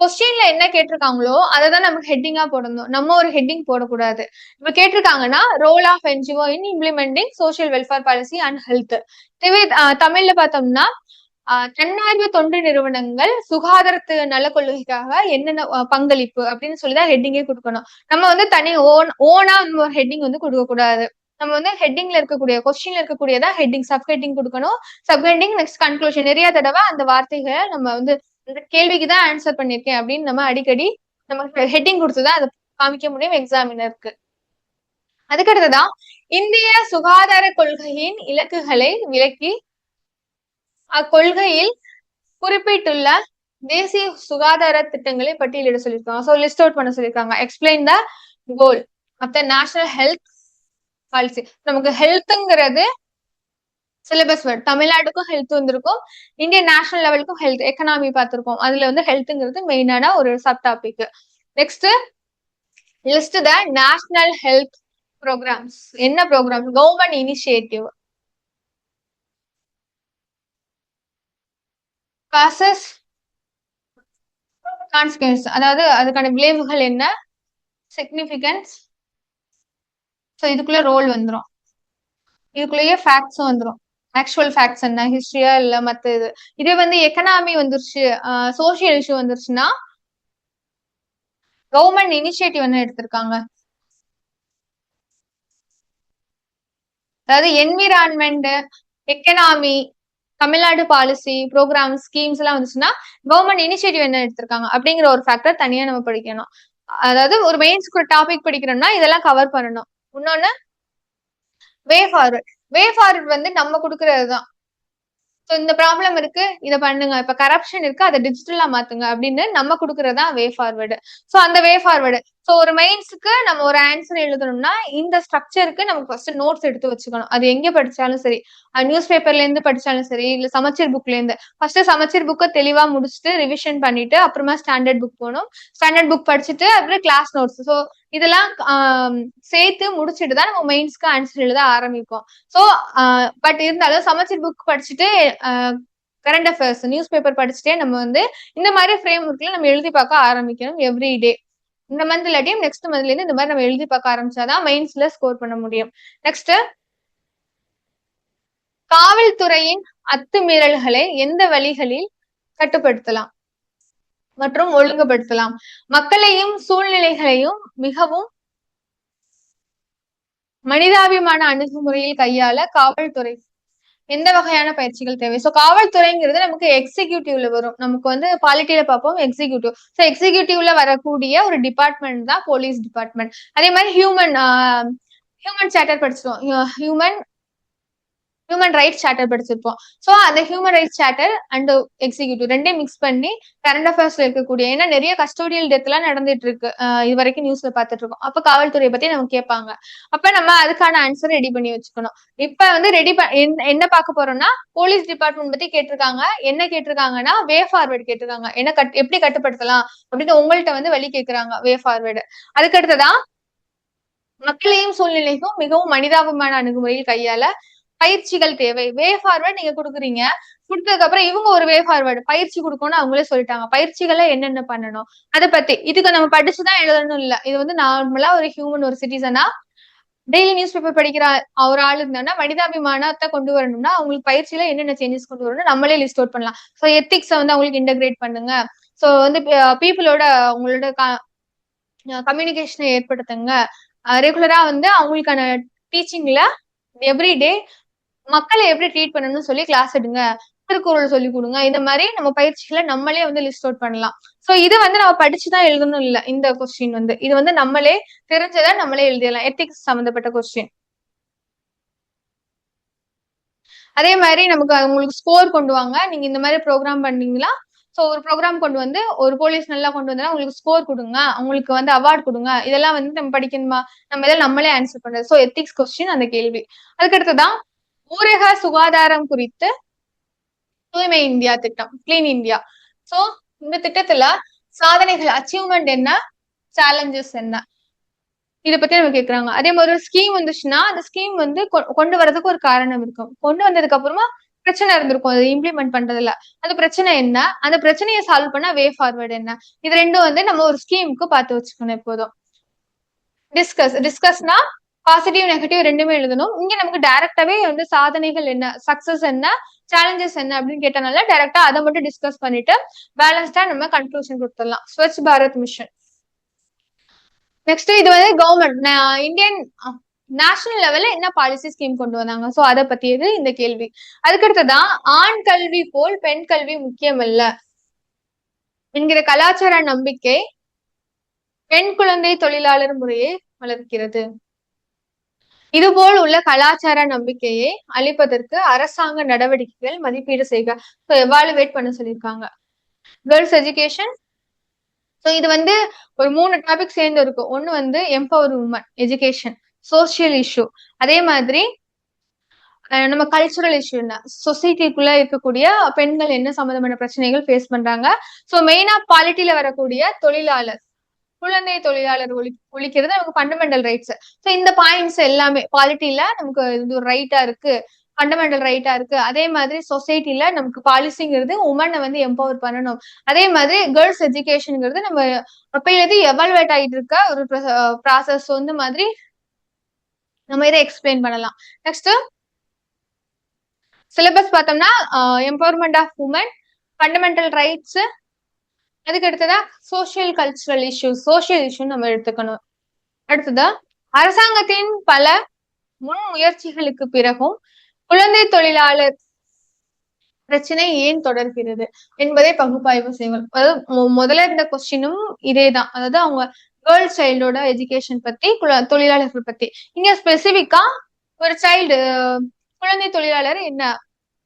கொஸ்டின்ல என்ன கேட்டிருக்காங்களோ அதைதான் நமக்கு ஹெட்டிங்கா போடணும். நம்ம ஒரு ஹெட்டிங் போடக்கூடாது. இப்ப கேட்டிருக்காங்கன்னா role of NGO in implementing social welfare policy and health. இதுவே தமிழ்ல பார்த்தோம்னா தன்னார்வ தொண்டு நிறுவனங்கள் சுகாதாரத்து நல கொள்கைக்காக என்னென்ன பங்களிப்பு அப்படின்னு சொல்லிதான் ஹெட்டிங்கே கொடுக்கணும். நம்ம வந்து தனி ஓனா ஒரு ஹெட்டிங் வந்து கொடுக்க கூடாது. நம்ம வந்து ஹெட்டிங்ல இருக்கக்கூடிய கொஸ்டின்ல இருக்கக்கூடியதான் ஹெட்டிங் சப் ஹெட்டிங் கொடுக்கணும். Sub heading next conclusion. நிறைய தடவை அந்த வார்த்தைகளை நம்ம வந்து இந்த கேள்விக்கு தான் ஆன்சர் பண்ணிருக்கேன் அப்படின்னு நம்ம அடிக்கடி நம்ம ஹெட்டிங் கொடுத்துதான் அதை காமிக்க முடியும் எக்ஸாமினருக்கு. அதுக்கடுத்துதான் இந்திய சுகாதார கொள்கையின் இலக்குகளை விளக்கி அக்கொள்கையில் குறிப்பிட்டுள்ள தேசிய சுகாதார திட்டங்களை பட்டியலிட சொல்லியிருக்காங்க. ஸோ லிஸ்ட் அவுட் பண்ண சொல்லியிருக்காங்க. Explain the goal of the national health policy. நமக்கு ஹெல்த்ங்கிறது சிலபஸ் வேர்ட். தமிழ்நாட்டுக்கும் ஹெல்த் வந்திருக்கும், இந்தியன் நேஷனல் லெவலுக்கும் ஹெல்த், எக்கனாமி பார்த்திருக்கோம். அதுல வந்து ஹெல்த்ங்கிறது மெயினான ஒரு sub topic. Next list the national health programs. என்ன program? Government initiative. Causes consequence, அதாவது அதுக்கான விளைவுகள் என்ன, சிக்னிபிகன்ஸ். ஸோ இதுக்குள்ள ரோல் வந்துடும், இதுக்குள்ளேயே ஃபேக்ட்ஸும் வந்துடும். ஆக்சுவல் ஃபேக்ட்ஸ் என்ன, ஹிஸ்டரியா இல்ல மத்த இது. இதே வந்து எக்கனாமி வந்துருச்சு, சோசியல் இஷ்யூ வந்துருச்சுன்னா கவர்மெண்ட் இனிஷியேட்டிவ் என்ன எடுத்திருக்காங்க, அதாவது environment, economy, Tamil Nadu policy, programme, schemes எல்லாம் வந்துச்சுன்னா கவர்மெண்ட் இனிஷியேட்டிவ் என்ன எடுத்திருக்காங்க அப்படிங்கிற ஒரு ஃபேக்டர் தனியா நம்ம படிக்கணும். அதாவது ஒரு மெயின்ஸ்க்கு ஒரு டாபிக் படிக்கிறோம்னா இதெல்லாம் கவர் பண்ணணும். இன்னொன்னு வே ஃபார்வர்ட். வே ஃபார்வர்ட் வந்து நம்ம கொடுக்கறது தான். ஸோ இந்த ப்ராப்ளம் இருக்கு, இதை பண்ணுங்க. இப்ப கரப்ஷன் இருக்கு, அதை டிஜிட்டலா மாத்துங்க அப்படின்னு நம்ம கொடுக்கறதா வே ஃபார்வர்டு. ஸோ அந்த வே ஃபார்வர்டு. ஸோ ஒரு மெயின்ஸுக்கு நம்ம ஒரு ஆன்சர் எழுதணும்னா இந்த ஸ்ட்ரக்சருக்கு நமக்கு ஃபர்ஸ்ட் நோட்ஸ் எடுத்து வச்சுக்கணும். அது எங்க படிச்சாலும் சரி, நியூஸ் பேப்பர்ல இருந்து படிச்சாலும் சரி, இல்ல சமச்சீர் புக்ல இருந்து ஃபர்ஸ்ட் சமச்சீர் புக்கை தெளிவா முடிச்சுட்டு ரிவிஷன் பண்ணிட்டு அப்புறமா ஸ்டாண்டர்ட் புக் போகணும். ஸ்டாண்டர்ட் புக் படிச்சுட்டு அப்புறம் கிளாஸ் நோட்ஸ். ஸோ இதெல்லாம் சேர்த்து முடிச்சுட்டு தான் நம்ம மெயின்ஸ்க்கு ஆன்சர் எழுத ஆரம்பிப்போம். ஸோ பட் இருந்தாலும் சமச்சீர் புக் படிச்சுட்டு கரண்ட் அஃபேர்ஸ் நியூஸ் பேப்பர் படிச்சுட்டே நம்ம வந்து இந்த மாதிரி ஃப்ரேம் ஒர்க்ல நம்ம எழுதி பார்க்க ஆரம்பிக்கணும் எவ்ரி டே. இந்த மந்த் இல்லாட்டியும் நெக்ஸ்ட் மந்த்ல இருந்து இந்த மாதிரி நம்ம எழுதி பார்க்க ஆரம்பிச்சாதான் மெயின்ஸ்ல ஸ்கோர் பண்ண முடியும். நெக்ஸ்ட் காவல்துறையின் அத்துமீறல்களை எந்த வழிகளில் கட்டுப்படுத்தலாம் மற்றும் ஒழுங்குபடுத்தலாம். மக்களையும் சூழ்நிலைகளையும் மிகவும் மனிதாபிமான அணுகுமுறையில் கையாள காவல்துறை எந்த வகையான பயிற்சிகள் தேவை? சோ காவல்துறைங்கிறது நமக்கு எக்ஸிக்யூட்டிவ்ல வரும். நமக்கு வந்து பாலிட்டியில பார்ப்போம் எக்ஸிக்யூட்டிவ். சோ எக்ஸிக்யூட்டிவ்ல வரக்கூடிய ஒரு டிபார்ட்மெண்ட் தான் போலீஸ் டிபார்ட்மெண்ட். அதே மாதிரி ஹியூமன் சார்ட்டர் படிச்சிருவோம், ஹியூமன் ரைட்ஸ் சார்ட்டர் படிச்சிருப்போம். ஸோ அந்த human rights charter and executive ரெண்டையும் மிக்ஸ் பண்ணி கரண்ட் அஃபேர்ஸ்ல இருக்கக்கூடிய, ஏன்னா நிறைய கஸ்டோடியல் டெத் எல்லாம் நடந்துட்டு இருக்கு, இது வரைக்கும் நியூஸ்ல பார்த்துட்டு இருக்கோம். அப்ப காவல்துறையை பத்தி நம்ம கேட்பாங்க. அப்ப நம்ம அதுக்கான ஆன்சர் ரெடி பண்ணி வச்சுக்கணும். இப்ப வந்து என்ன பார்க்க போறோம்னா போலீஸ் டிபார்ட்மெண்ட் பத்தி கேட்டிருக்காங்க. என்ன கேட்டிருக்காங்கன்னா வே ஃபார்வர்டு கேட்டிருக்காங்க. என்ன எப்படி கட்டுப்படுத்தலாம் அப்படின்னு உங்கள்கிட்ட வந்து வழி கேட்கிறாங்க. வே ஃபார்வர்டு. அதுக்கடுத்துதான் மக்களையும் சூழ்நிலைக்கும் மிகவும் மனிதாபிமான அணுகுமுறையில் கையாள பயிற்சிகள் தேவை. வே ஃபார்வர்ட் நீங்க கொடுக்குறீங்க, கொடுத்ததுக்கு அப்புறம் இவங்க ஒரு வே ஃபார்வர்டு பயிற்சி கொடுக்கணும்னு அவங்களே சொல்லிட்டாங்க. பயிற்சிகளை என்னென்ன பண்ணணும் அதை பத்தி. இதுக்கு நம்ம படிச்சுதான் எழுதணும் இல்ல, இது வந்து நார்மலா ஒரு ஹியூமன், ஒரு சிட்டிசனா டெய்லி நியூஸ் பேப்பர் படிக்கிற ஒரு ஆள் இருந்தாங்கன்னா மனிதாபிமானத்தை கொண்டு வரணும்னா அவங்களுக்கு பயிற்சியில என்னென்ன சேஞ்சஸ் கொண்டு வரணும் நம்மளே லிஸ்ட் அவுட் பண்ணலாம். ஸோ எத்திக்ஸை வந்து அவங்களுக்கு இன்டகிரேட் பண்ணுங்க. ஸோ வந்து பீப்புளோட உங்களோட கம்யூனிகேஷனை ஏற்படுத்துங்க. ரெகுலரா வந்து அவங்களுக்கான டீச்சிங்ல எவ்ரிடே மக்களை எப்படி ட்ரீட் பண்ணணும்னு சொல்லி கிளாஸ் எடுங்க, திருக்குறள் சொல்லி கொடுங்க. இந்த மாதிரி நம்ம பயிற்சிகளை நம்மளே வந்து லிஸ்ட் அவுட் பண்ணலாம். சோ இது வந்து நம்ம படிச்சுதான் எழுதணும் இல்ல. இந்த கொஸ்டின் வந்து இது வந்து நம்மளே தெரிஞ்சதா நம்மளே எழுதிடலாம். எத்திக்ஸ் சம்பந்தப்பட்ட கொஸ்டின். அதே மாதிரி நமக்கு உங்களுக்கு ஸ்கோர் கொண்டு வாங்க, நீங்க இந்த மாதிரி ப்ரோக்ராம் பண்ணீங்களா, ஸோ ஒரு ப்ரோக்ராம் கொண்டு வந்து ஒரு போலீஸ் நல்லா கொண்டு வந்தா உங்களுக்கு ஸ்கோர் கொடுங்க, உங்களுக்கு வந்து அவார்ட் கொடுங்க. இதெல்லாம் வந்து நம்ம படிக்கணுமா, நம்ம இதெல்லாம் நம்மளே ஆன்சர் பண்றது. ஸோ எத்திக்ஸ் கொஸ்டின் அந்த கேள்வி. அதுக்கடுத்துதான் ஊரக சுகாதாரம் குறித்து தூய்மை இந்தியா திட்டம், கிளீன் இந்தியா. சோ இந்த திட்டத்துல சாதனைகள், அச்சீவ்மெண்ட் என்ன, சேலஞ்சஸ் என்ன, இதை பத்தி நம்ம கேக்குறாங்க. அதே மாதிரி ஒரு ஸ்கீம் வந்துச்சுன்னா அந்த ஸ்கீம் வந்து கொண்டு வரதுக்கு ஒரு காரணம் இருக்கும். கொண்டு வந்ததுக்கு அப்புறமா பிரச்சனை இருந்திருக்கும் அது இம்ப்ளிமெண்ட் பண்றதுல. அந்த பிரச்சனை என்ன, அந்த பிரச்சனையை சால்வ் பண்ண வே ஃபார்வர்ட் என்ன, இது ரெண்டும் வந்து நம்ம ஒரு ஸ்கீமுக்கு பார்த்து வச்சுக்கணும் எப்போதும். டிஸ்கஸ்னா பாசிட்டிவ் நெகட்டிவ் ரெண்டுமே எழுதணும். இங்க நமக்கு டைரக்டாவே வந்து சாதனைகள் என்ன, சக்சஸ் என்ன, சேலஞ்சஸ் என்ன அப்படின்னு கேட்டனால டைரக்டா அதை மட்டும் டிஸ்கஸ் பண்ணிட்டு பேலன்ஸ்டா நம்ம கன்க்ளூஷன் கொடுத்துடலாம். ஸ்வச் பாரத் மிஷன். நெக்ஸ்ட் இது வந்து கவர்மெண்ட் இந்தியன் நேஷனல் லெவல்ல என்ன பாலிசி ஸ்கீம் கொண்டு வந்தாங்க, சோ அதை பத்தியது இந்த கேள்வி. அதுக்கடுத்ததான் ஆண் கல்வி போல் பெண் கல்வி முக்கியம் அல்ல என்கிற கலாச்சார நம்பிக்கை பெண் குழந்தை தொழிலாளர் முறையை வளர்க்கிறது. இதுபோல் உள்ள கலாச்சார நம்பிக்கையை அளிப்பதற்கு அரசாங்க நடவடிக்கைகள் மதிப்பீடு செய்க, எவாலுவேட் பண்ண சொல்லியிருக்காங்க. Girls education. சோ இது வந்து ஒரு 3 டாபிக் சேர்ந்து இருக்கும். ஒண்ணு வந்து empower women education, social issue, அதே மாதிரி நம்ம கல்ச்சுரல் இஷ்யூ என்ன, சொசைட்டிக்குள்ள இருக்கக்கூடிய பெண்கள் என்ன சம்பந்தமான பிரச்சனைகள் ஃபேஸ் பண்றாங்க. சோ மெயினா பாலிட்டியில வரக்கூடிய தொழிலாளர், குழந்தை தொழிலாளர் ஒழிக்கிறது நமக்கு ஃபண்டமெண்டல் ரைட்ஸ். ஸோ இந்த பாயிண்ட்ஸ் எல்லாமே பாலிட்டியில நமக்கு இது ஒரு ரைட்டா இருக்கு, ஃபண்டமெண்டல் ரைட்டா இருக்கு. அதே மாதிரி சொசைட்டில நமக்கு பாலிசிங்கிறது உமனை வந்து எம்பவர் பண்ணணும். அதே மாதிரி கேர்ள்ஸ் எஜுகேஷனுங்கிறது நம்ம அப்பையிலேருந்து எவால்வேட் ஆகிட்டு இருக்க ஒரு ப்ராசஸ் வந்து மாதிரி நம்ம இதை எக்ஸ்பிளைன் பண்ணலாம். நெக்ஸ்ட் சிலபஸ் பார்த்தோம்னா empowerment of women, fundamental rights, அதுக்கு அடுத்ததா சோசியல் கல்ச்சுரல் இஷ்யூ நம்ம எடுத்துக்கணும். அடுத்ததா அரசாங்கத்தின் பல முன் முயற்சிகளுக்கு பிறகும் குழந்தை தொழிலாளர் பிரச்சனை ஏன் தொடர்கிறது என்பதை பகுப்பாய்வு செய்வோம். அதாவது முதல்ல இருந்த கொஸ்டினும் இதேதான், அதாவது அவங்க கேர்ள் சைல்டோட எஜுகேஷன் பத்தி, தொழிலாளர்கள் பத்தி. இங்க ஸ்பெசிபிக்கா ஒரு சைல்டு குழந்தை தொழிலாளர் என்ன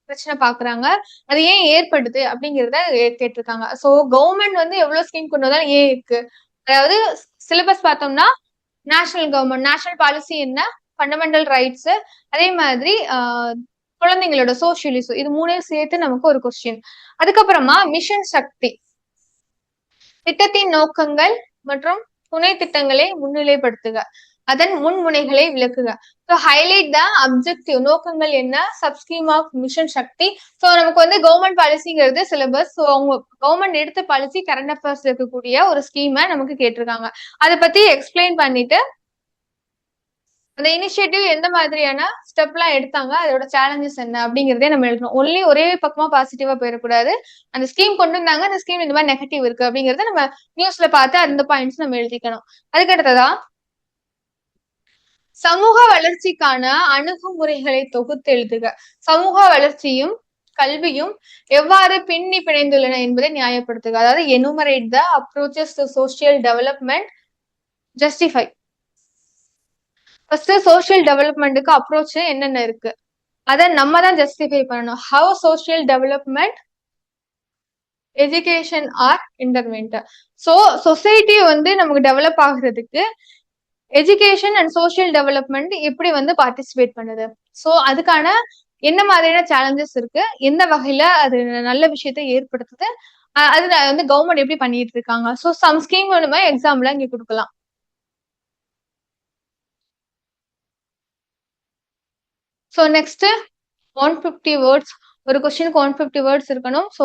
பிரச்சனை பாக்குறாங்க, அது ஏன் ஏற்படுது அப்படிங்கிறத கேட்டிருக்காங்க. சோ கவர்மெண்ட் வந்து எவ்வளவு ஸ்கீம் கொண்டு வந்தாலும் ஏன் இருக்கு, அதாவது சிலபஸ் பார்த்தோம்னா நேஷனல் கவர்மெண்ட் நேஷனல் பாலிசி என்ன, ஃபண்டமெண்டல் ரைட்ஸ், அதே மாதிரி குழந்தைங்களோட சோசியல் இஷ்யூ, இது மூணையும் சேர்த்து நமக்கு ஒரு கொஸ்டின். அதுக்கப்புறமா மிஷன் சக்தி, திட்டத்தின் நோக்கங்கள் மற்றும் துணை திட்டங்களை முன்னிலைப்படுத்துக, அதன் முன்முனைகளை விளக்குக. ஸோ ஹைலைட் த அப்ஜெக்டிவ், நோக்கங்கள் என்ன, சப்ஸ்கீம் ஆஃப் மிஷன் சக்தி. ஸோ நமக்கு வந்து கவர்மெண்ட் பாலிசிங்கிறது சிலபஸ். ஸோ அவங்க கவர்மெண்ட் எடுத்த பாலிசி கரண்ட் அஃபேர்ஸ் இருக்கக்கூடிய ஒரு ஸ்கீமை நமக்கு கேட்டிருக்காங்க. அதை பத்தி எக்ஸ்பிளைன் பண்ணிட்டு அந்த இனிஷியேட்டிவ் எந்த மாதிரியான ஸ்டெப் எல்லாம் எடுத்தாங்க, அதோட சேலஞ்சஸ் என்ன அப்படிங்கிறதே நம்ம எழுதணும். ஒன்லி ஒரே பக்கமா பாசிட்டிவா போயிடக்கூடாது. அந்த ஸ்கீம் கொண்டு வந்தாங்க, அந்த ஸ்கீம் இந்த மாதிரி நெகட்டிவ் இருக்கு அப்படிங்கறத நம்ம நியூஸ்ல பார்த்து அந்த பாயிண்ட்ஸ் நம்ம எழுதிக்கணும். அதுக்கடுத்ததா சமூக வளர்ச்சிக்கான அணுகுமுறைகளை தொகுத்து எழுதுக. சமூக வளர்ச்சியும் கல்வியும் எவ்வாறு பின்னி பிணைந்துள்ளன என்பதை நியாயப்படுத்துக. அதாவது enumerate the approaches to social development, justify. First social டெவலப்மெண்ட்டுக்கு அப்ரோச் என்னென்ன இருக்கு, அதை நம்ம தான் ஜஸ்டிஃபை பண்ணணும். How social development, education are intervened. So society வந்து நமக்கு டெவலப் ஆகுறதுக்கு எஜுகேஷன் அண்ட் சோசியல் டெவலப்மெண்ட் எப்படி வந்து பார்ட்டிசிபேட் பண்ணுது, ஸோ அதுக்கான என்ன மாதிரியான சேலஞ்சஸ் இருக்கு, எந்த வகையில அது நல்ல விஷயத்தை ஏற்படுத்துது, அது வந்து கவர்மெண்ட் எப்படி பண்ணிட்டு இருக்காங்க. ஸோ சம் ஸ்கீம் நம்ம எக்ஸாம்பிளா இங்க கொடுக்கலாம். ஸோ நெக்ஸ்ட் 150 வேர்ட்ஸ், ஒரு கொஸ்டினுக்கு 150 வேர்ட்ஸ் இருக்கணும். ஸோ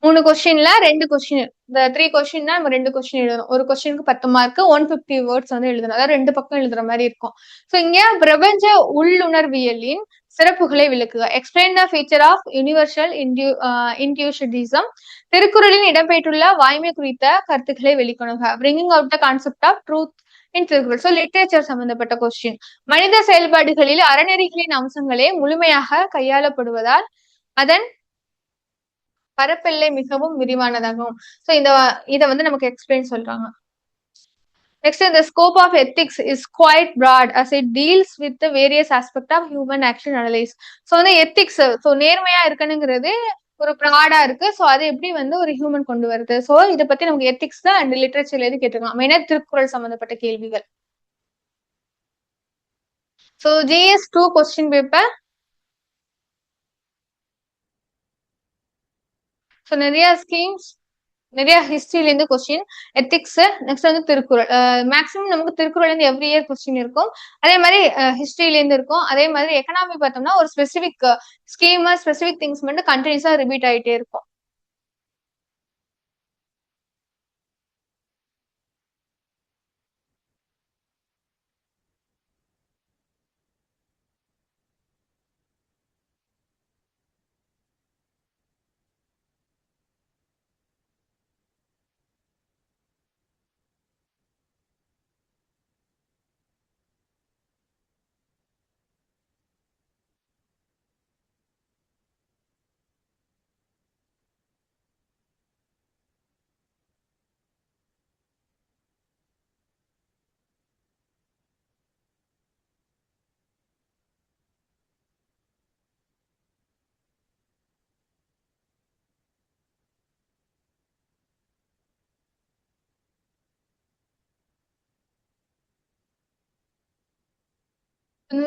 3 கொஸ்டின்ல 2 கொஸ்டின், இந்த 3 கொஸ்டின்னா நம்ம 2 கொஸ்டின் எழுதணும். ஒரு கொஸ்டினுக்கு 10 மார்க், 150 வேர்ட்ஸ் வந்து எழுதணும். அதாவது 2 பக்கம் எழுதுற மாதிரி இருக்கும். ஸோ இங்க பிரபஞ்ச உள்ளுணர்வியலின் சிறப்புகளை விளக்குக. Explain the feature of universal intuitionism. திருக்குறளில் இடம்பெற்றுள்ள வாய்மை குறித்த கருத்துக்களை வெளிக்கொணர்க. Bringing out the concept of truth in Thirukkural. So literature சம்பந்தப்பட்ட கொஸ்டின். மனித செயல்பாடுகளில் அறநெறிகளின் அம்சங்களே முழுமையாக கையாளப்படுவதால் அதன் பரப்பெல்லை மிகவும் விரிவானதாகும். ஸோ இதை வந்து நமக்கு எக்ஸ்பிளைன் சொல்றாங்க. Next, the scope of ethics is quite broad as it deals with the various aspects of human action analysis. So வந்து எத்திக்ஸ், ஸோ நேர்மையா இருக்கணுங்கிறது ஒரு ப்ராடா இருக்கு. ஸோ அதை எப்படி வந்து ஒரு ஹியூமன் கொண்டு வருது, ஸோ இதை பத்தி நமக்கு எத்திக்ஸ் தான் அண்ட் லிட்ரேச்சர்ல எது கேட்டிருக்காங்க, மெயினா திருக்குறள் சம்பந்தப்பட்ட கேள்விகள். So GS2 question paper. So நிறைய ஸ்கீம்ஸ் நிறைய ஹிஸ்டரியில இருந்து கொஸ்டின், எத்திக்ஸ், நெக்ஸ்ட் வந்து திருக்குறள். மேக்ஸிமம் நமக்கு திருக்குறள் இருந்து எவ்ரி இயர் கொஸ்டின் இருக்கும். அதே மாதிரி ஹிஸ்டரியில இருந்து இருக்கும். அதே மாதிரி எக்கனாமி பார்த்தோம்னா ஒரு ஸ்பெசிபிக் ஸ்கீம், ஸ்பெசிபிக் திங்ஸ் மட்டும் கண்டினியூஸா ரிப்பீட் ஆயிட்டே இருக்கும்.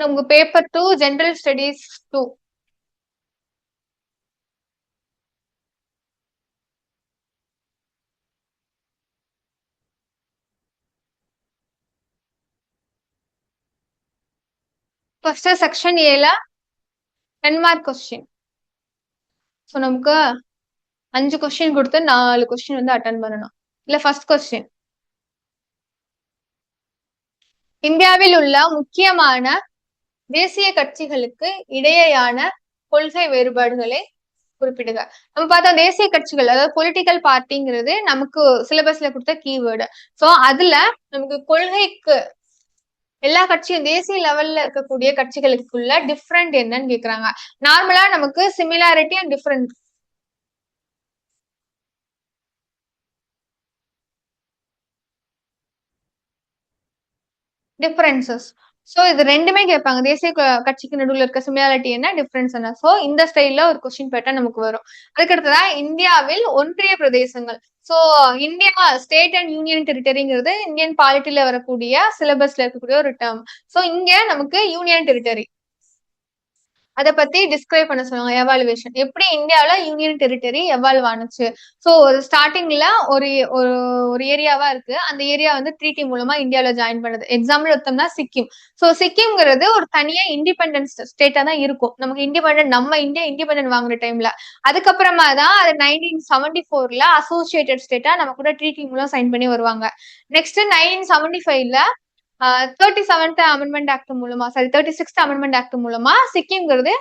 உங்க paper 2 general studies 2. First section ஏல 10 மார்க் கொஸ்டின். ஸோ நமக்கு 5 கொஸ்டின் கொடுத்து 4 கொஸ்டின் வந்து அட்டன் பண்ணணும். இல்ல ஃபர்ஸ்ட் கொஸ்டின், இந்தியாவில் உள்ள முக்கியமான தேசிய கட்சிகளுக்கு இடையேயான கொள்கை வேறுபாடுகளை குறிப்பிடுக. நம்ம பார்த்தா தேசிய கட்சிகள், அதாவது பொலிட்டிக்கல் பார்ட்டிங்கிறது நமக்கு சிலபஸ்ல கொடுத்த கீவேர்டு. சோ அதுல நமக்கு கொள்கைக்கு எல்லா கட்சியும் தேசிய லெவல்ல இருக்கக்கூடிய கட்சிகளுக்குள்ள டிஃப்ரெண்ட் என்னன்னு கேக்குறாங்க. நார்மலா நமக்கு similarity and different differences. So இது ரெண்டுமே கேட்பாங்க. தேசிய கட்சிக்கு நடுவில் இருக்க சிமிலாரிட்டி என்ன, டிஃபரன்ஸ் என்ன. சோ இந்த ஸ்டைல்ல ஒரு கொஸ்டின் பேட்டர்ன் நமக்கு வரும். அதுக்கடுத்ததா இந்தியாவில் ஒன்றிய பிரதேசங்கள். So India state and union டெரிட்டரிங்கிறது இந்தியன் பாலிட்டில வரக்கூடிய சிலபஸ்ல இருக்கக்கூடிய ஒரு டேர்ம். சோ இங்க நமக்கு யூனியன் டெரிட்டரி அதை பத்தி டிஸ்கிரைப் பண்ண சொல்லுவாங்க. எவாலுவேஷன், எப்படி இந்தியாவில யூனியன் டெரிட்டரி எவால்வ் ஆனுச்சு. ஸோ ஸ்டார்டிங்ல ஒரு ஒரு ஏரியாவா இருக்கு, அந்த ஏரியா வந்து ட்ரீட்டி மூலமா இந்தியாவில ஜாயின் பண்ணுது. எக்ஸாம்பிள் எடுத்தோம்னா சிக்கிம். ஸோ சிக்கிம்ங்கிறது ஒரு தனியா இண்டிபெண்டன்ஸ் ஸ்டேட்டா தான் இருக்கும். நமக்கு இண்டிபெண்டன்ட், நம்ம இந்தியா இண்டிபெண்டன்ட் வாங்குற டைம்ல. அதுக்கப்புறமா தான் அது 1974ல அசோசியேட்டட் ஸ்டேட்டா நம்ம கூட ட்ரீட்டி மூலம் சைன் பண்ணி வருவாங்க. நெக்ஸ்ட் 1975ல 37th அமெண்ட்மெண்ட் ஆக்ட் மூலமா, 36th அமெண்ட்மெண்ட் ஆக்ட் மூலமா சிக்கிம்ங்கிறது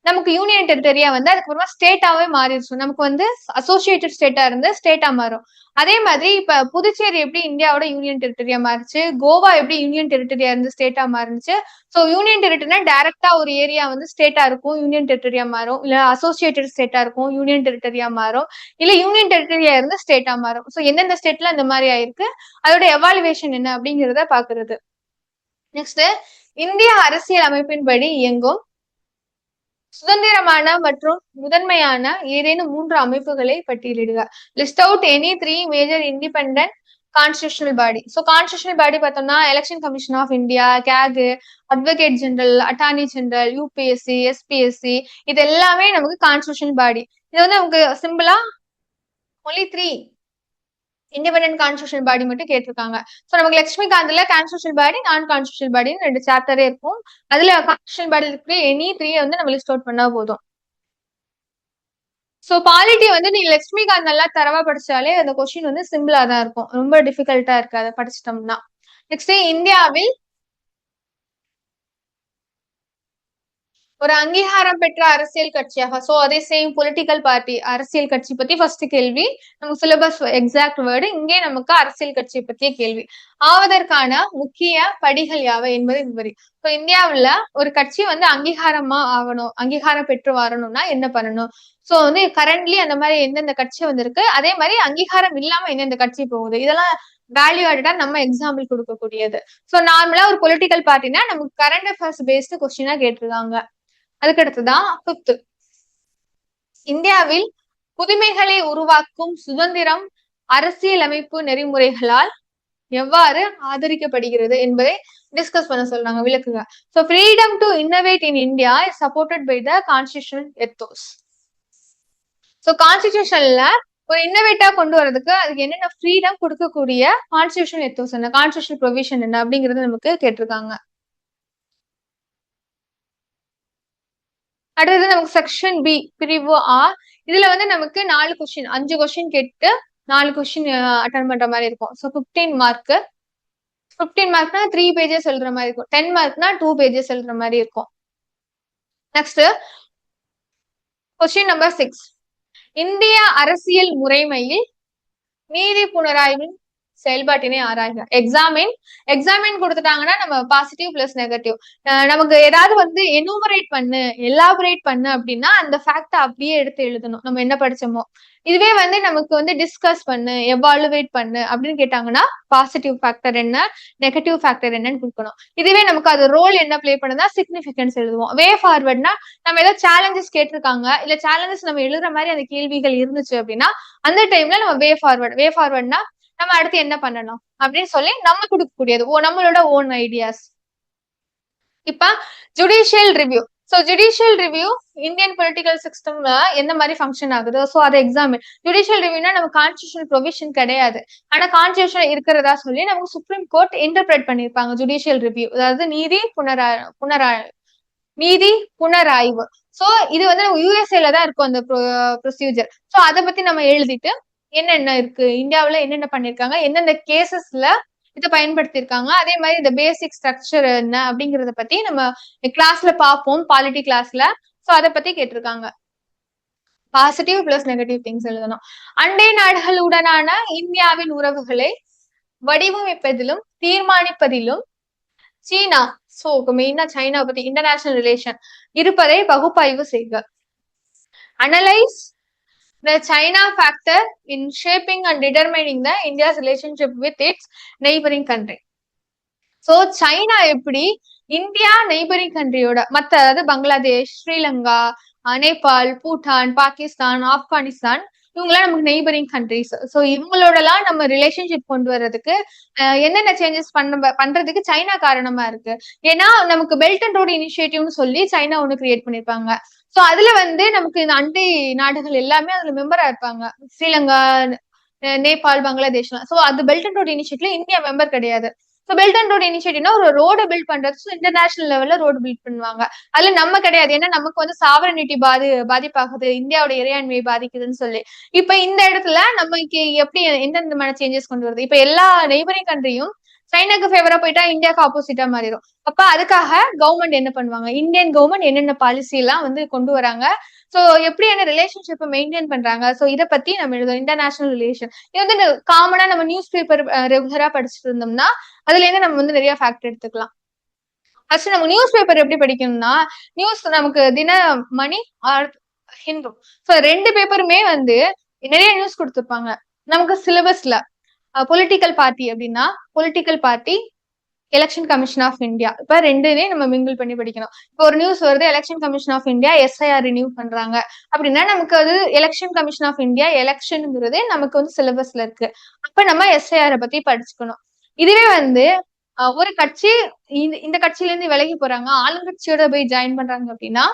நமக்கு யூனியன் டெரிட்டரியா வந்து அதுக்கப்புறமா ஸ்டேட்டாவே மாறிடுச்சு. நமக்கு வந்து அசோசியேட்டட் ஸ்டேட்டா இருந்து ஸ்டேட்டா மாறும். அதே மாதிரி இப்ப புதுச்சேரி எப்படி இந்தியாவோட யூனியன் டெரிட்டரியா மாறிச்சு, கோவா எப்படி யூனியன் டெரிட்டரியா இருந்து ஸ்டேட்டா மாறிச்சு. சோ யூனியன் டெரிட்டரினா டைரக்டா ஒரு ஏரியா வந்து ஸ்டேட்டா இருக்கும், யூனியன் டெரிட்டரியா மாறும். இல்ல அசோசியேட்டட் ஸ்டேட்டா இருக்கும், யூனியன் டெரிட்டரியா மாறும். இல்ல யூனியன் டெரிட்டரியா இருந்து ஸ்டேட்டா மாறும். சோ எந்தெந்த ஸ்டேட்ல இந்த மாதிரி ஆயிருக்கு, அதோட எவாலுவேஷன் என்ன அப்படிங்கிறத பாக்குறது. நெக்ஸ்ட், இந்திய அரசியல் அமைப்பின்படி இயங்கும் சுதந்திரமான மற்றும் முதன்மையான ஏதேனும் 3 அமைப்புகளை பட்டியலிடுக. List out any 3 major independent constitutional body. So constitutional body பார்த்தோம்னா election commission of India, CAG, advocate general, attorney general, UPSC, SPSC, இது எல்லாமே நமக்கு கான்ஸ்டிடியூஷனல் பாடி. இது வந்து நமக்கு சிம்பிளா ஒன்லி 3 இண்டிபெண்டன்ட் கான்ஸ்டிடியூஷன் பாடி மட்டும் கேட்டிருக்காங்க. சோ நமக்கு லட்சுமிகாந்த்ல கான்ஸ்டிடியூஷன் பாடி, நான் கான்ஸ்டிடியூஷன் பாடின்னு 2 சாப்டரே இருக்கும். அதுல கான்ஸ்டிடியூஷன் பாடி இருக்கிற எனி 3 வந்து நம்ம லிஸ்ட் அவுட் பண்ணா போதும். சோ பாலிட்டி வந்து நீங்க லட்சுமிகாந்த் நல்லா தரவா படிச்சாலே அந்த கொஸ்டின் வந்து சிம்பிளா தான் இருக்கும், ரொம்ப டிஃபிகல்ட்டா இருக்காது படிச்சிட்டோம்னா. நெக்ஸ்ட், இந்தியாவில் ஒரு அங்கீகாரம் பெற்ற அரசியல் கட்சியாக. சோ அதே சேம் பொலிட்டிக்கல் பார்ட்டி, அரசியல் கட்சி பத்தி ஃபர்ஸ்ட் கேள்வி. நமக்கு சிலபஸ் எக்ஸாக்ட் வேர்டு, இங்கே நமக்கு அரசியல் கட்சியை பத்திய கேள்வி. ஆவதற்கான முக்கிய படிகள் யாவை என்பது விவரி. இப்போ இந்தியாவுல ஒரு கட்சி வந்து அங்கீகாரமா ஆகணும், அங்கீகாரம் பெற்று வரணும்னா என்ன பண்ணணும். சோ வந்து கரண்ட்லி அந்த மாதிரி எந்தெந்த கட்சி வந்திருக்கு, அதே மாதிரி அங்கீகாரம் இல்லாம எந்தெந்த கட்சி போகுது, இதெல்லாம் வேல்யூ ஆடடா நம்ம எக்ஸாம்பிள் கொடுக்கக்கூடியது. சோ நார்மலா ஒரு பொலிட்டிக்கல் பார்ட்டினா நமக்கு கரண்ட் அஃபேர்ஸ் பேஸ்டு கொஸ்டினா கேட்டிருக்காங்க. அதுக்கடுத்துதான் 5th, இந்தியாவில் புதுமைகளை உருவாக்கும் சுதந்திரம் அரசியலமைப்பு நெறிமுறைகளால் எவ்வாறு ஆதரிக்கப்படுகிறது என்பதை டிஸ்கஸ் பண்ண சொல்றாங்க, விளக்குங்க. So freedom to innovate in India is supported by the constitutional ethos. So கான்ஸ்டிடியூஷன்ல ஒரு இன்னோவேட்டா கொண்டு வரதுக்கு அதுக்கு என்னென்ன ஃப்ரீடம் கொடுக்கக்கூடிய கான்ஸ்டியூஷன் எத்தோஸ் என்ன, கான்ஸ்டியூஷன் ப்ரொவிஷன் என்ன அப்படிங்கறது நமக்கு கேட்டிருக்காங்க. அடுத்தது நமக்கு செக்ஷன் பி பிரிவு ஆ. இதுல வந்து நமக்கு 4 கொஸ்டின் 5 கொஸ்டின் கேட்டு 4 கொஸ்டின் அட்டன் பண்ற மாதிரி இருக்கும். So 15 mark. 15 மார்க்னா 3 பேஜஸ் எழுதுற மாதிரி இருக்கும். 10 மார்க்னா 2 பேஜஸ் எழுதுற மாதிரி இருக்கும். Next question number 6. இந்திய அரசியல் முறைமையில் நீதி புனராய்வின் செயல்பாட்டினை ஆராய்க. எக்ஸாமின் கொடுத்துட்டாங்கன்னா நம்ம பாசிட்டிவ் பிளஸ் நெகட்டிவ். நமக்கு ஏதாவது வந்து எனுமரேட் பண்ணு, எலாபரேட் பண்ணு அப்படின்னா அந்த ஃபேக்ட் அப்படியே எடுத்து எழுதணும் நம்ம என்ன படிச்சோமோ. இதுவே வந்து நமக்கு வந்து டிஸ்கஸ் பண்ணு, எவாலுவேட் பண்ணு அப்படின்னு கேட்டாங்கன்னா பாசிட்டிவ் ஃபேக்டர் என்ன, நெகட்டிவ் ஃபேக்டர் என்னன்னு கொடுக்கணும். இதுவே நமக்கு அது ரோல் என்ன பிளே பண்ணுதா சிக்னிபிகன்ஸ் எழுதுவோம். வே ஃபார்வர்ட்னா நம்ம ஏதோ சேலஞ்சஸ் கேட்டிருக்காங்க, இல்ல சேலஞ்சஸ் நம்ம எழுதுற மாதிரி அந்த கேள்விகள் இருந்துச்சு அப்படின்னா அந்த டைம்ல நம்ம வே ஃபார்வர்ட்னா நம்ம அடுத்து என்ன பண்ணணும் அப்படின்னு சொல்லி நம்ம கொடுக்கக்கூடியது நம்மளோட ஓன் ஐடியாஸ். இப்ப judicial review. So judicial review Indian political சிஸ்டம்ல எந்த மாதிரி ஃபங்க்ஷன் ஆகுது, சோ அதை எக்ஸாமின். ஜுடிஷியல் ரிவ்யூனா நம்ம கான்ஸ்டியூஷனல் ப்ரொவிஷன் கிடையாது, ஆனா கான்ஸ்டியூஷன் இருக்கிறதா சொல்லி நமக்கு சுப்ரீம் கோர்ட் இன்டர்பிரேட் பண்ணிருப்பாங்க. ஜுடிஷியல் ரிவ்யூ அதாவது நீதி புனராய்வு. சோ இது வந்து நம்ம யூஎஸ்ஏல தான் இருக்கும் அந்த ப்ரொசீஜர். சோ அதை பத்தி நம்ம எழுதிட்டு என்னென்ன இருக்கு, இந்தியாவுல என்னென்ன பண்ணிருக்காங்க, எந்தெந்த கேசஸ்ல இதை பயன்படுத்திருக்காங்க, அதே மாதிரி இந்த பேசிக் ஸ்ட்ரக்சர் என்ன அப்படிங்கறத பத்தி நம்ம கிளாஸ்ல பார்ப்போம், பாலிட்டி கிளாஸ்ல. சோ அதை பத்தி கேட்டிருக்காங்க. பாசிட்டிவ் பிளஸ் நெகட்டிவ் திங்ஸ் எழுதணும். அண்டை நாடுகளுடனான இந்தியாவின் உறவுகளை வடிவமைப்பதிலும் தீர்மானிப்பதிலும் சீனா, சோ மெயினா சைனா பத்தி இன்டர்நேஷனல் ரிலேஷன் இருப்பதை பகுப்பாய்வு செய்க. Analyse the China factor in shaping and determining the India's relationship with its neighboring country. So China எப்படி இந்தியா நெய்பரிங் கண்ட்ரியோட மத்த, அதாவது பங்களாதேஷ், ஸ்ரீலங்கா, நேபாள், பூட்டான், பாகிஸ்தான், ஆப்கானிஸ்தான் இவங்கெல்லாம் நமக்கு நெய்பரிங் கண்ட்ரிஸ். ஸோ இவங்களோடலாம் நம்ம ரிலேஷன்ஷிப் கொண்டு வர்றதுக்கு என்னென்ன சேஞ்சஸ் பண்றதுக்கு சைனா காரணமா இருக்கு. ஏன்னா நமக்கு பெல்ட் அண்ட் ரோடு இனிஷியேட்டிவ்னு சொல்லி சைனா ஒன்று கிரியேட் பண்ணிருப்பாங்க. சோ அதுல வந்து நமக்கு இந்த அண்டை நாடுகள் எல்லாமே அதுல மெம்பரா இருப்பாங்க, ஸ்ரீலங்கா, நேபாள், பங்களாதேஷ்லாம். சோ அது பெல்ட் அண்ட் ரோடு இனிஷியேட்டிவ்ல இந்தியா மெம்பர் கிடையாது. ஸோ பெல்ட் அண்ட் ரோடு இனிஷியேட்டிவ்னா ஒரு ரோடு பில்ட் பண்றது இன்டர்நேஷனல் லெவல்ல ரோடு பில்ட் பண்ணுவாங்க. அதுல நம்ம கிடையாது, ஏன்னா நமக்கு வந்து சாவரனிட்டி பாதிப்பாகுது, இந்தியாவோட இறையாண்மையை பாதிக்குதுன்னு சொல்லி. இப்ப இந்த இடத்துல நமக்கு எப்படி எந்தெந்த விதமான சேஞ்சஸ் கொண்டு வருது, இப்ப எல்லா நெய்பரிங் கண்ட்ரியும் சைனாக்கு ஃபேவரா போயிட்டா இந்தியாவுக்கு ஆப்போசிட்டா மாறிடும். அப்ப அதுக்காக கவர்மெண்ட் என்ன பண்ணுவாங்க, இந்தியன் கவர்மெண்ட் என்னென்ன பாலிசி எல்லாம் வந்து கொண்டு வராங்க, சோ எப்படியான ரிலேஷன்ஷிப் மெயின்டைன் பண்றாங்க, சோ இதை பத்தி நம்ம எழுதும். இன்டர்நேஷனல் ரிலேஷன் இது வந்து காமனா நம்ம நியூஸ் பேப்பர் ரெகுலரா படிச்சுட்டு இருந்தோம்னா அதுல இருந்து நம்ம வந்து நிறைய ஃபேக்ட் எடுத்துக்கலாம். ஃபர்ஸ்ட் நம்ம நியூஸ் பேப்பர் எப்படி படிக்கணும்னா, நியூஸ் நமக்கு தினமணி ஆர் ஹிந்து, சோ 2 பேப்பருமே வந்து நிறைய நியூஸ் கொடுத்துருப்பாங்க நமக்கு சிலபஸ்ல. பொலிட்டிக்கல் பார்ட்டி அப்படின்னா political party, election commission of India, இப்ப ரெண்டுமே நம்ம மிங்கிள் பண்ணி படிக்கணும். இப்போ ஒரு நியூஸ் வருது, election commission of India SIR renew பண்றாங்க அப்படின்னா நமக்கு அது எலெக்ஷன் கமிஷன் ஆஃப் இந்தியா எலெக்ஷனுங்கிறது நமக்கு வந்து சிலபஸ்ல இருக்கு. அப்ப நம்ம எஸ்ஐஆர் பத்தி படிச்சுக்கணும். இதுவே வந்து ஒரு கட்சி இந்த கட்சியில இருந்து விலகி போறாங்க, ஆளுங்கட்சியோட போய் ஜாயின் பண்றாங்க அப்படின்னா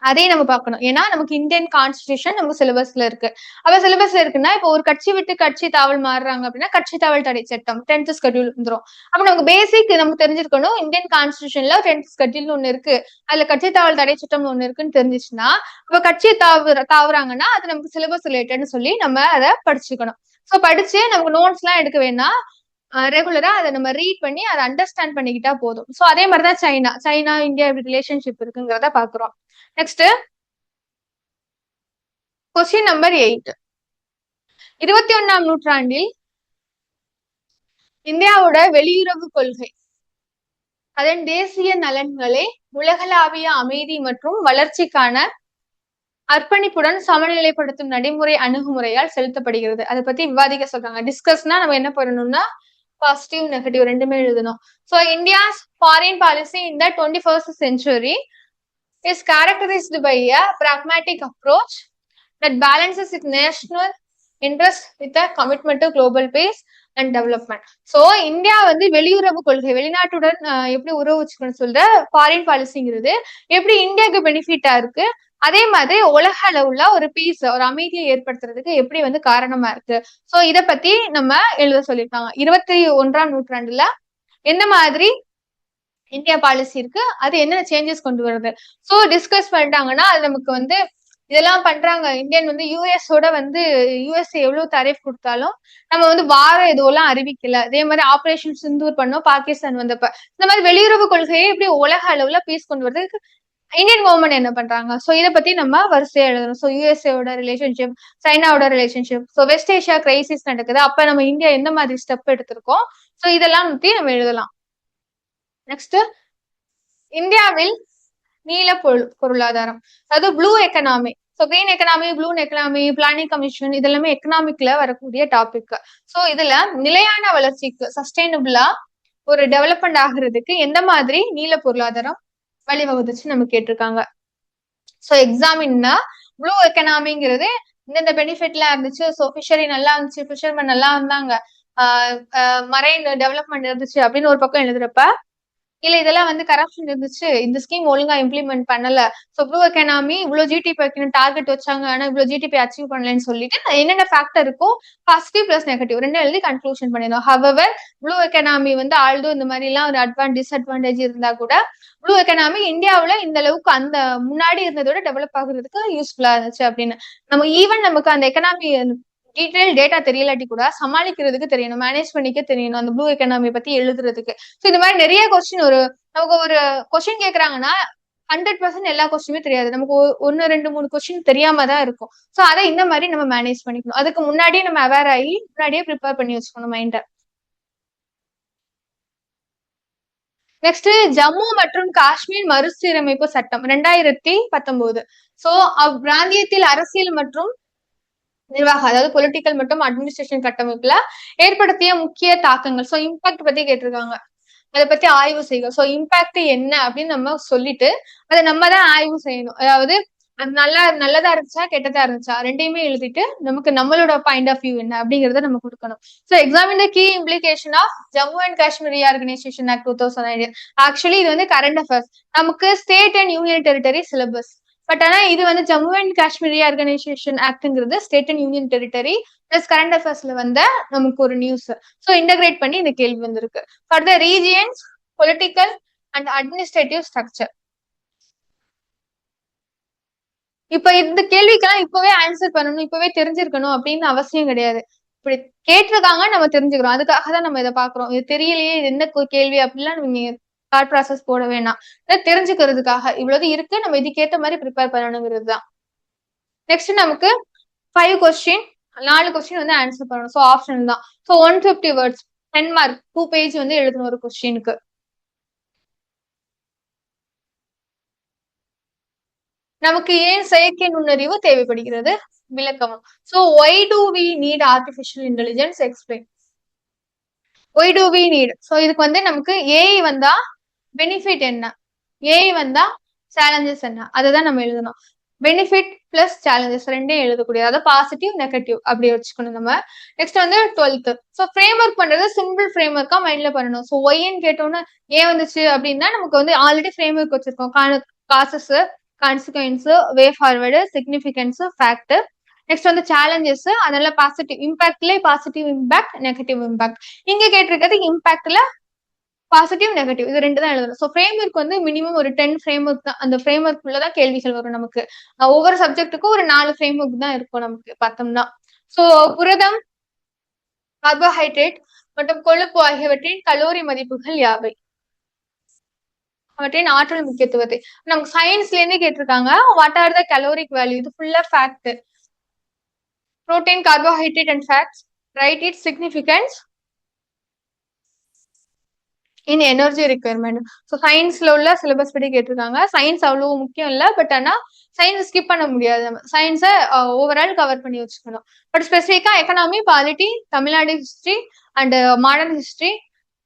அதையும் நம்ம பார்க்கணும். ஏன்னா நமக்கு இந்தியன் கான்ஸ்டிடியூஷன் நமக்கு சிலபஸ்ல இருக்கு. அப்ப சிலபஸ்ல இருக்குன்னா இப்போ ஒரு கட்சி விட்டு கட்சி தாவல் மாறுறாங்க அப்படின்னா கட்சி தாவல் தடை சட்டம் 10th ஸ்கெட்யூல் வந்துடும். அப்ப நமக்கு பேசிக் நமக்கு தெரிஞ்சிருக்கணும், இந்தியன் கான்ஸ்டிடியூஷன்ல 10th ஸ்கெட்யூல் ஒண்ணு இருக்கு, அதுல கட்சி தாவல் தடை சட்டம் ஒண்ணு இருக்குன்னு தெரிஞ்சிச்சுன்னா அப்ப கட்சியை தாவுறாங்கன்னா அது நமக்கு சிலபஸ் ரிலேட்டட்னு சொல்லி நம்ம அதை படிச்சுக்கணும். சோ படிச்சு நமக்கு நோட்ஸ் எல்லாம் எடுக்க வேணாம், ரெகுலரா அதை நம்ம ரீட் பண்ணி அதை அண்டர்ஸ்டாண்ட் பண்ணிக்கிட்டா போதும். சோ அதே மாதிரிதான் சைனா இந்தியா எப்படி ரிலேஷன்ஷிப் இருக்குங்கிறத பாக்குறோம். Next question number 8. 21ஆம் நூற்றாண்டில் இந்தியாவோட வெளியுறவு கொள்கை அதன் தேசிய நலன்களை உலகளாவிய அமைதி மற்றும் வளர்ச்சிக்கான அர்ப்பணிப்புடன் சமநிலைப்படுத்தும் நடைமுறை அணுகுமுறையால் செலுத்தப்படுகிறது. அதை பத்தி விவாதிக்க சொல்றாங்க. டிஸ்கஸ்னா நம்ம என்ன பண்ணணும்னா பாசிட்டிவ் நெகட்டிவ் ரெண்டுமே எழுதணும். So India's foreign policy in the 21st century is characterized by a pragmatic approach that balances its national interest with a commitment to global peace and development. So India வந்து வெளியுறவு கொள்கை, வெளிநாட்டுடன் எப்படி உறவு வச்சுக்கணும்னு சொல்ற foreign பாலிசிங்கிறது எப்படி இந்தியாவுக்கு பெனிஃபிட்டா இருக்கு, அதே மாதிரி உலக அளவுல ஒரு பீஸ், ஒரு அமைதியை ஏற்படுத்துறதுக்கு எப்படி வந்து காரணமா இருக்கு. சோ இத பத்தி நம்ம எழுத சொல்லியிருக்காங்க. 21ஆம் நூற்றாண்டுல எந்த மாதிரி இந்தியா பாலிசி இருக்கு, அது என்ன சேஞ்சஸ் கொண்டு வருது. சோ டிஸ்கஸ் பண்ணிட்டாங்கன்னா அது நமக்கு வந்து இதெல்லாம் பண்றாங்க. இந்தியன் வந்து யுஎஸோட வந்து யுஎஸ்ஏ எவ்வளவு தரீஃப் கொடுத்தாலும் நம்ம வந்து வாரம் எதுவெல்லாம் அறிவிக்கல. அதே மாதிரி ஆபரேஷன் சிந்தூர் பண்ணோம் பாகிஸ்தான் வந்தப்ப. இந்த மாதிரி வெளியுறவு கொள்கையை எப்படி உலக அளவுல பீஸ் கொண்டு வரதுக்கு இந்தியன் கவர்மெண்ட் என்ன பண்றாங்க. சோ இதை பத்தி நம்ம வரிசையா எழுதணும். சோ யுஎஸ்ஏவோட ரிலேஷன்ஷிப், சைனாவோட relationship, so west Asia crisis நடக்குது, அப்ப நம்ம இந்தியா எந்த மாதிரி ஸ்டெப் எடுத்திருக்கோம். சோ இதெல்லாம் பத்தி நம்ம எழுதலாம். நெக்ஸ்ட், இந்தியாவில் நீல பொருளாதாரம், அதாவது blue economy. So green economy, blue economy, planning commission இதெல்லாமே எக்கனாமிக்ல வரக்கூடிய டாபிக். ஸோ இதுல நிலையான வளர்ச்சிக்கு, சஸ்டைனபிளா ஒரு டெவலப்மெண்ட் ஆகுறதுக்கு எந்த மாதிரி நீல பொருளாதாரம் வழிவகுத்துச்சு நம்ம கேட்டிருக்காங்க. ஸோ எக்ஸாமின்னா ப்ளூ எக்கனாமிங்கிறது இந்தந்த பெனிஃபிட்லாம் இருந்துச்சு. ஸோ ஃபிஷரி நல்லா இருந்துச்சு, ஃபிஷர்மேன் நல்லா இருந்தாங்க, மரைன் டெவலப்மெண்ட் இருந்துச்சு அப்படின்னு ஒரு பக்கம் எழுதுறப்ப, இல்ல இதெல்லாம் வந்து கரப்ஷன் இருந்துச்சு, இந்த ஸ்கீம் ஒழுங்கா இம்ப்ளிமெண்ட் பண்ணல, சோ ப்ளூ எக்கனாமி இவ்வளவு ஜிடிபி வைக்கணும் டார்கெட் வச்சாங்க, ஆனா இவ்வளவு ஜிடிபி அச்சீவ் பண்ணலன்னு சொல்லிட்டு என்னென்ன ஃபேக்டர் இருக்கும், பாசிட்டிவ் பிளஸ் நெகட்டிவ் ரெண்டும் எழுதி கன்க்ளூஷன் பண்ணிடும். ஹவவர் ப்ளூ எக்கனாமி வந்து ஆல்தோ இந்த மாதிரி எல்லாம் ஒரு டிஸ்அட்வான்டேஜ் இருந்தா கூட ப்ளூ எக்கனாமி இந்தியாவுல இந்த அளவுக்கு அந்த முன்னாடி இருந்ததோட டெவலப் ஆகுறதுக்கு யூஸ்ஃபுல்லா இருந்துச்சு அப்படின்னு. நம்ம ஈவன் நமக்கு அந்த எக்கனாமி டீடைல் டேட்டா தெரியலாட்டி கூட சமாளிக்கிறதுக்கு தெரியணும், மேனேஜ் பண்ணிக்க தெரியணும் அந்த ப்ளூ எக்கனாமி பத்தி எழுதுறதுக்கு. ஸோ இந்த மாதிரி நிறைய கொஸ்டின், நமக்கு ஒரு கொஸ்டின் கேட்கறாங்கன்னா 100% எல்லா கொஸ்டினுமே தெரியாது, நமக்கு 1, 2, 3 கொஸ்டின் தெரியாம தான் இருக்கும். ஸோ அதை இந்த மாதிரி நம்ம மேனேஜ் பண்ணிக்கணும். அதுக்கு முன்னாடியே நம்ம அவேர் ஆகி முன்னாடியே ப்ரிப்பேர் பண்ணி வச்சுக்கணும் மைண்ட. நெக்ஸ்ட், ஜம்மு மற்றும் காஷ்மீர் மறுசீரமைப்பு சட்டம் 2019. சோ அப்பிராந்தியத்தில் அரசியல் மற்றும் நிர்வாகம், அதாவது பொலிட்டிக்கல் மற்றும் அட்மினிஸ்ட்ரேஷன் கட்டமைப்புல ஏற்படுத்திய முக்கிய தாக்கங்கள். சோ இம்பாக்ட் பத்தி கேட்டிருக்காங்க, அதை பத்தி ஆய்வு செய்யும். சோ இம்பாக்ட் என்ன அப்படின்னு நம்ம சொல்லிட்டு அதை நம்ம தான் ஆய்வு செய்யணும். அதாவது அது நல்லதா இருந்துச்சா கெட்டதா இருந்துச்சா ரெண்டையுமே எழுதிட்டு நமக்கு நம்மளோட பாயிண்ட் ஆஃப் வியூ என்ன அப்படிங்கறத நம்ம கொடுக்கணும். So examine the key implication of Jammu and Kashmir reorganisation act 2009. Actually இது வந்து கரண்ட் அஃபேர்ஸ், நமக்கு state and union territory syllabus. But ஆனா இது வந்து ஜம்மு அண்ட் காஷ்மீர் ரீஆர்கனைசேஷன் ஆக்ட்ங்கிறது state and union territory plus current அஃபேர்ஸ்ல வந்த நமக்கு ஒரு நியூஸ். ஸோ இன்டகிரேட் பண்ணி இந்த கேள்வி வந்திருக்கு. For the regions political and administrative structure. இப்ப இந்த கேள்விக்கெல்லாம் இப்பவே ஆன்சர் பண்ணணும், இப்பவே தெரிஞ்சிருக்கணும் அப்படின்னு அவசியம் கிடையாது. இப்படி கேட்டிருக்காங்க, நம்ம தெரிஞ்சுக்கிறோம், அதுக்காக தான் நம்ம இதை பாக்குறோம். இது தெரியலையே, இது என்ன கேள்வி அப்படிலாம் நீங்க தாட் ப்ராசஸ் போட வேணாம். தெரிஞ்சுக்கிறதுக்காக இவ்வளவு இருக்கு, நம்ம இதுக்கேற்ற மாதிரி ப்ரிப்பேர் பண்ணணுங்கிறது தான். நெக்ஸ்ட் நமக்கு 5 கொஸ்டின், 4 கொஸ்டின் வந்து ஆன்சர் பண்ணணும். ஸோ ஆப்ஷன் தான். ஸோ 150 வேர்ட்ஸ், 10 மார்க், 2 பேஜ் வந்து எழுதணும் ஒரு கொஸ்டினுக்கு. நமக்கு ஏன் செயற்கை நுண்ணறிவு தேவைப்படுகிறது, விளக்கமும். So why do we need artificial intelligence, explain. Why do we need. So இதுக்கு வந்து நமக்கு ஏஐ வந்தா பெனிஃபிட் என்ன, ஏஐ வந்தா சேலஞ்சஸ் என்ன, அதுதான் நம்ம எழுதணும். பெனிஃபிட் பிளஸ் சேலஞ்சஸ் ரெண்டையும் எழுதக்கூடிய, அதாவது பாசிட்டிவ் நெகட்டிவ் அப்படி வச்சுக்கணும் நம்ம. நெக்ஸ்ட் வந்து 12th. ஸோ ஃப்ரேம் ஒர்க் பண்றது சிம்பிள் ஃப்ரேம் ஒர்க்கா மைண்ட்ல பண்ணணும். ஸோ ஒய்ன்னு கேட்டோம்னா ஏன் வந்துச்சு அப்படின்னா நமக்கு வந்து ஆல்ரெடி ஃப்ரேம் ஒர்க் வச்சிருக்கோம். Causes, consequence, way forward, significance, fact. Next வந்து சேலஞ்சஸ், அதனால பாசிட்டிவ் இம்பாக்ட்ல பாசிட்டிவ் இம்பாக்ட், நெகட்டிவ் இம்பாக்ட். இங்க கேட்டிருக்கிறது இம்பாக்ட்ல பாசிட்டிவ் நெகட்டிவ் இது ரெண்டு தான் எழுதணும். ஸோ ஃப்ரேம் ஒர்க் வந்து மினிமம் ஒரு 10 ஃப்ரேம் ஒர்க் தான், அந்த ஃப்ரேம் ஒர்க் தான் கேள்விகள் வரும் நமக்கு. ஒவ்வொரு சப்ஜெக்ட்டுக்கும் ஒரு 4 ஃப்ரேம் ஒர்க் தான் இருக்கும் நமக்கு பார்த்தோம்னா. ஸோ புரதம், கார்போஹைட்ரேட் மற்றும் கொழுப்பு ஆகியவற்றின் கலோரி மதிப்புகள் யாவை, அவற்றின் ஆற்றல் முக்கியத்துவத்தை. நமக்கு சயின்ஸ்ல இருந்து கேட்டிருக்காங்க, what are the caloric value, இது ஃபுல்லா fact. Protein, carbohydrate and fats, right it significance in energy requirement. So சயின்ஸ்ல உள்ள சிலபஸ் படி கேட்டிருக்காங்க. சயின்ஸ் அவ்வளவு முக்கியம் இல்லை, பட் ஆனா சயின்ஸ் ஸ்கிப் பண்ண முடியாது, நம்ம சயின்ஸை ஓவரால் கவர் பண்ணி வச்சுக்கணும். பட் ஸ்பெசிஃபிக்கா economy, polity, Tamil Nadu history and modern history,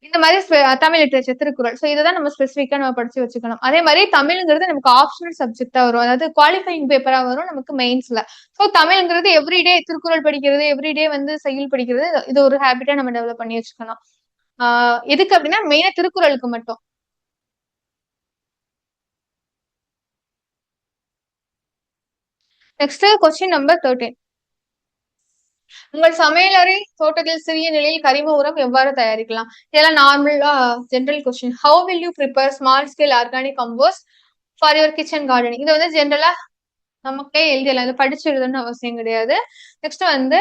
இந்த மாதிரி தமிழ் லிட்ரேச்சர், திருக்குறள். ஸோ இதை தான் நம்ம ஸ்பெசிஃபிக்கா நம்ம படிச்சு வச்சுக்கணும். அதே மாதிரி தமிழ்ங்கிறது நமக்கு ஆப்ஷனல் சப்ஜெக்டா வரும், அதாவது குவாலிஃபைங் பேப்பரா வரும் நமக்கு மெயின்ஸ்ல. ஸோ தமிழ்ங்கிறது எவ்ரிடே திருக்குறள் படிக்கிறது, எவ்ரிடே வந்து செய்யுள் படிக்கிறது, இது ஒரு ஹேபிட்டா நம்ம டெவலப் பண்ணி வச்சுக்கணும். எதுக்கு அப்படின்னா மெயினா திருக்குறளுக்கு மட்டும். Next question number 13. உங்கள் சமையலறை தோட்டத்தில் சிறிய நிலையில் கரிம உரம் எவ்வாறு தயாரிக்கலாம்? இதெல்லாம் நார்மலா general question. How will you prepare small scale organic compost for your kitchen gardening? இது வந்து ஜென்ரலா நமக்கே எழுதிடலாம், இது படிச்சு எழுதணும்னு அவசியம் கிடையாது. நெக்ஸ்ட் வந்து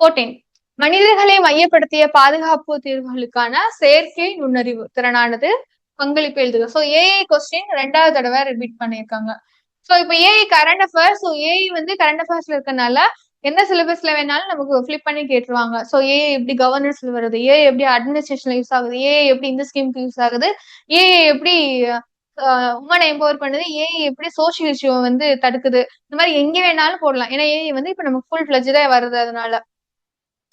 14. மனிதர்களை மையப்படுத்திய பாதுகாப்பு தீர்வுகளுக்கான செயற்கை நுண்ணறிவு திறனானது பங்களிப்பு எழுதுக. ஸோ ஏஐ கொஸ்டின் 2வது தடவை ரிப்பீட் பண்ணியிருக்காங்க. ஸோ இப்போ AI current affairs. So AI வந்து கரண்ட் அஃபேர்ஸ்ல இருக்கனால எந்த சிலபஸ்ல வேணாலும் நமக்கு ஃபிளிப் பண்ணி கேட்டுருவாங்க. ஸோ ஏஐ எப்படி கவர்னன்ஸ்ல வருது, ஏஐ எப்படி அட்மினிஸ்ட்ரேஷன்ல யூஸ் ஆகுது, ஏஐ எப்படி இந்த ஸ்கீமுக்கு யூஸ் ஆகுது, ஏஐ எப்படி உமன் எம்பவர் பண்ணுது, ஏஐ எப்படி சோஷியல் இஷ்யூ வந்து தடுக்குது, இந்த மாதிரி எங்க வேணாலும் போடலாம். ஏன்னா ஏஐ வந்து இப்ப நமக்கு ஃபுல் ஃபிளஜ்டா வருது. அதனால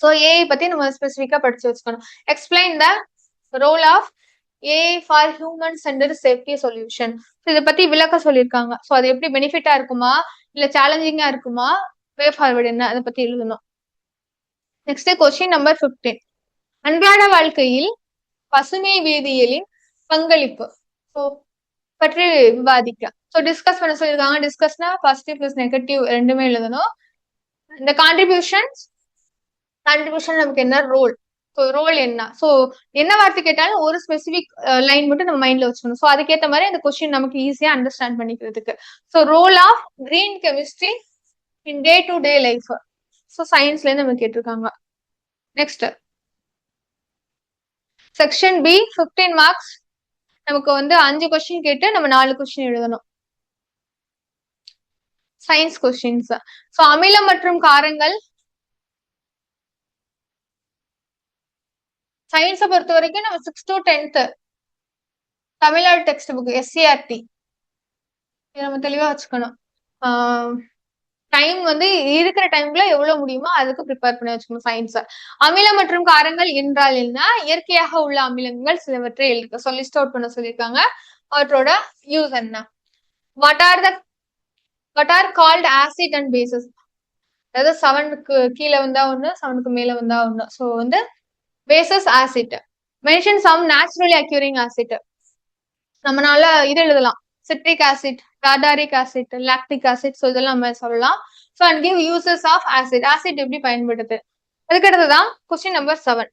ஸோ ஏஐ பத்தி நம்ம ஸ்பெசிஃபிக்கா படிச்சு வச்சுக்கணும். Explain the role of AI for human center safety solution. இதை பத்தி விளக்க சொல்லியிருக்காங்க. ஸோ அது எப்படி பெனிஃபிட்டா இருக்குமா இல்ல சேலஞ்சிங்கா இருக்குமா, வே ஃபார்வர்ட் என்ன, அதை பத்தி எழுதணும். Next question number 15. அன்றாட வாழ்க்கையில் பசுமை வேதியியலின் பங்களிப்பு ஸோ பற்றி விவாதிக்க. ஸோ டிஸ்கஸ் பண்ண சொல்லியிருக்காங்க. டிஸ்கஸ்னா பாசிட்டிவ் பிளஸ் நெகட்டிவ் ரெண்டுமே எழுதணும். இந்த கான்ட்ரிபியூஷன் நமக்கு என்ன ரோல், ஸோ ரோல் என்ன, ஸோ என்ன வார்த்தை கேட்டாலும் ஒரு ஸ்பெசிபிக் லைன் மட்டும் நம்ம மைண்ட்ல வச்சுக்கணும். ஸோ அதுக்கேற்ற மாதிரி அந்த கொஸ்டின் நமக்கு ஈஸியா அண்டர்ஸ்டாண்ட் பண்ணிக்கிறதுக்கு. So role of green chemistry in day to day life. So சயின்ஸ்ல இருந்து நம்ம கேட்டிருக்காங்க. Next section B 15 marks. நமக்கு வந்து 5 கொஸ்டின் கேட்டு நம்ம 4 கொஸ்டின் எழுதணும். Science questions. ஸோ அமிலம் மற்றும் காரங்கள். சயின்ஸை பொறுத்த வரைக்கும் நம்ம 6th to 10th Tamil Nadu text book SCRT நம்ம தெளிவா வச்சுக்கணும். டைம் வந்து இருக்கிற டைம்ல எவ்வளவு முடியுமோ அதுக்கு ப்ரிப்பேர் பண்ணி வச்சுக்கணும் சயின்ஸ். அமிலம் மற்றும் காரங்கள் என்றால் என்ன, இயற்கையாக உள்ள அமிலங்கள் சிலவற்றை எழுதுக. ஸோ லிஸ்ட் அவுட் பண்ண சொல்லியிருக்காங்க. அவற்றோட யூஸ் என்ன. What are called acid and bases. அதாவது 7க்கு கீழே வந்தா ஒண்ணு, 7க்கு மேல வந்தா ஒண்ணு. ஸோ வந்து bases acid. Mention some naturally occurring acid. நம்மளால இது எழுதலாம், citric acid, tartaric acid, lactic acid. So இதெல்லாம் நம்ம சொல்லலாம். So and give uses of acid. Acid எப்படி பயன்படுது. அதுக்கு அடுத்ததான் கொஸ்டின் நம்பர் 7.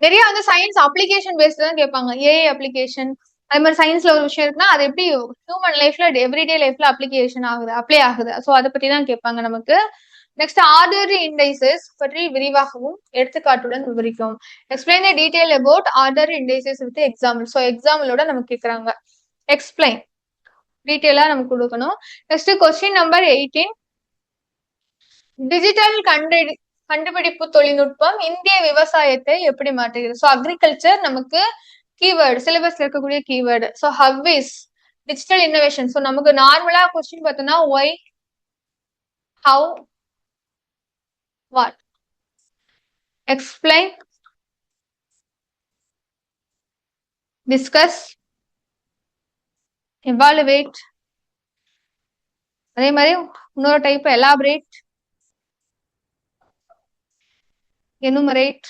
நிறைய வந்து சயின்ஸ் அப்ளிகேஷன் பேஸ்ட் தான் கேட்பாங்க. ஏஐ அப்ளிகேஷன் அது மாதிரி சயின்ஸ்ல ஒரு விஷயம் இருக்குன்னா அது எப்படி ஹியூமன் லைஃப்ல எவ்ரிடே லைஃப்ல அப்ளிகேஷன் ஆகுது, அப்ளை ஆகுது. ஸோ அதை பத்தி தான் கேட்பாங்க நமக்கு. நெக்ஸ்ட் ஆர்டரி இண்டைசஸ் பற்றி விரிவாகவும் எடுத்துக்காட்டுடன் விவரிக்கும். Explain the detail about artery indices with example. So எக்ஸாம்பிளோட நமக்கு கேட்கறாங்க. எக்ஸ்பிளைன் டீடைலா நமக்கு கொடுக்கணும். Next question number 18. டிஜிட்டல் கண்டுபிடிப்பு தொழில்நுட்பம் இந்திய விவசாயத்தை எப்படி மாற்றுகிறது. ஸோ அக்ரிகல்ச்சர் நமக்கு கீவேர்டு, சிலபஸ்ல இருக்கக்கூடிய keyword. So how is digital innovation. So நமக்கு நார்மலா கொஸ்டின் பார்த்தோம்னா why, how, what. Explain, discuss, evaluate. அதே மாதிரி இன்னொரு டைப் எலாபரேட், எனுமரேட்.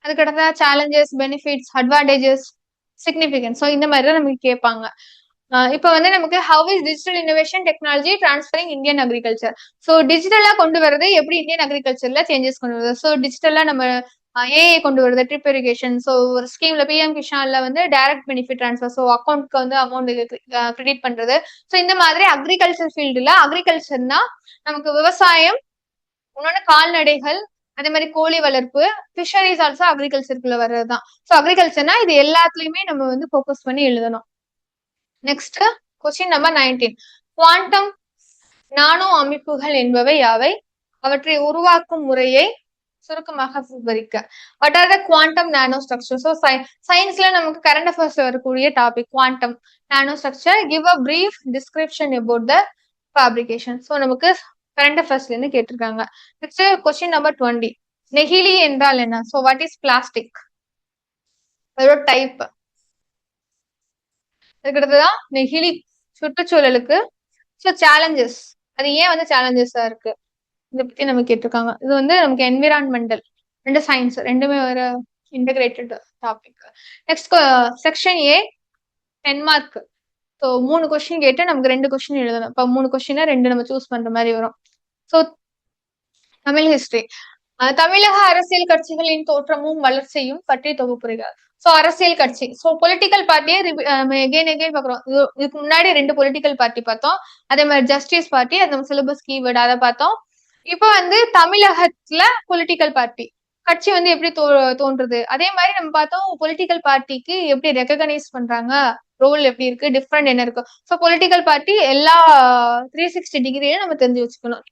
அதுக்கடுத்த challenges, benefits, advantages, significance. So இந்த மாதிரி தான் நமக்கு கேட்பாங்க. இப்போ வந்து நமக்கு how is digital innovation technology transferring Indian agriculture. So டிஜிட்டலா கொண்டு வரது எப்படி இந்தியன் அக்ரிகல்ச்சர்ல சேஞ்சஸ் கொண்டு வருது. ஸோ டிஜிட்டலா நம்ம ஏஐ கொண்டு வருது, ட்ரிப் இரிகேஷன். ஸோ ஒரு ஸ்கீம்ல பிஎம் கிஷான்ல வந்து டைரக்ட் பெனிஃபிட் ட்ரான்ஸ்ஃபர். ஸோ அக்கௌண்ட்க்கு வந்து அமௌண்ட் கிரெடிட் பண்றது. ஸோ இந்த மாதிரி அக்ரிகல்ச்சர் ஃபீல்டுல அக்ரிகல்ச்சர்னா நமக்கு விவசாயம், இன்னொன்னு கால்நடைகள், அதே மாதிரி கோழி வளர்ப்பு, ஃபிஷரிஸ் ஆல்சோ அக்ரிகல்ச்சருக்குள்ள வர்றதுதான். ஸோ அக்ரிகல்ச்சர்னா இது எல்லாத்துலயுமே நம்ம வந்து ஃபோக்கஸ் பண்ணி எழுதணும். Next question number 19. குவாண்டம் நானோ அமைப்புகள் என்பவை யாவை, அவற்றை உருவாக்கும் முறையை சுருக்கமாக விவரிக்க. What are the quantum nano structure. So சயின்ஸ்ல நமக்கு கரண்ட் அஃபேர்ஸ்ல வரக்கூடிய topic quantum nano structure. Give a brief description about the fabrication. So நமக்கு கரண்ட் அஃபேர்ஸ்ல இருந்து கேட்டிருக்காங்க. Next question number 20. நெகிழி என்றால் என்ன. ஸோ வாட் இஸ் பிளாஸ்டிக், அதோட டைப். அதுக்கடுத்துதான் நெகிழி சுற்றுச்சூழலுக்கு. ஸோ சேலஞ்சஸ், அது ஏன் வந்து சேலஞ்சஸா இருக்கு, இதை பத்தி நம்ம கேட்டிருக்காங்க. இது வந்து நமக்கு என்விரான்மெண்டல், ரெண்டு சயின்ஸ் ரெண்டுமே ஒரு integrated topic. Next section A 10 mark. So 3 question கேட்டு நமக்கு 2 கொஸ்டின் எழுதணும். இப்ப 3 கொஸ்டினா 2 நம்ம சூஸ் பண்ற மாதிரி வரும். So Tamil history. தமிழக அரசியல் கட்சிகளின் தோற்றமும் வளர்ச்சியும் பற்றி தொகுப்புரைக. சோ அரசியல் கட்சி. சோ பொலிட்டிக்கல் பார்ட்டியே எகைன் பாக்குறோம். இதுக்கு முன்னாடி 2 பொலிட்டிக்கல் பார்ட்டி பார்த்தோம். அதே மாதிரி ஜஸ்டிஸ் பார்ட்டி, அந்த சிலபஸ் கீவேர்டு அதை பார்த்தோம். இப்ப வந்து தமிழகத்துல பொலிட்டிக்கல் பார்ட்டி கட்சி வந்து எப்படி தோன்றுது, அதே மாதிரி நம்ம பார்த்தோம் பொலிட்டிக்கல் பார்ட்டிக்கு எப்படி ரெகனைஸ் பண்றாங்க, ரோல் எப்படி இருக்கு, டிஃப்ரெண்ட் என்ன இருக்கு. சோ பொலிட்டிக்கல் பார்ட்டி எல்லா 360 டிகிரியும் நம்ம தெரிஞ்சு வச்சுக்கணும்.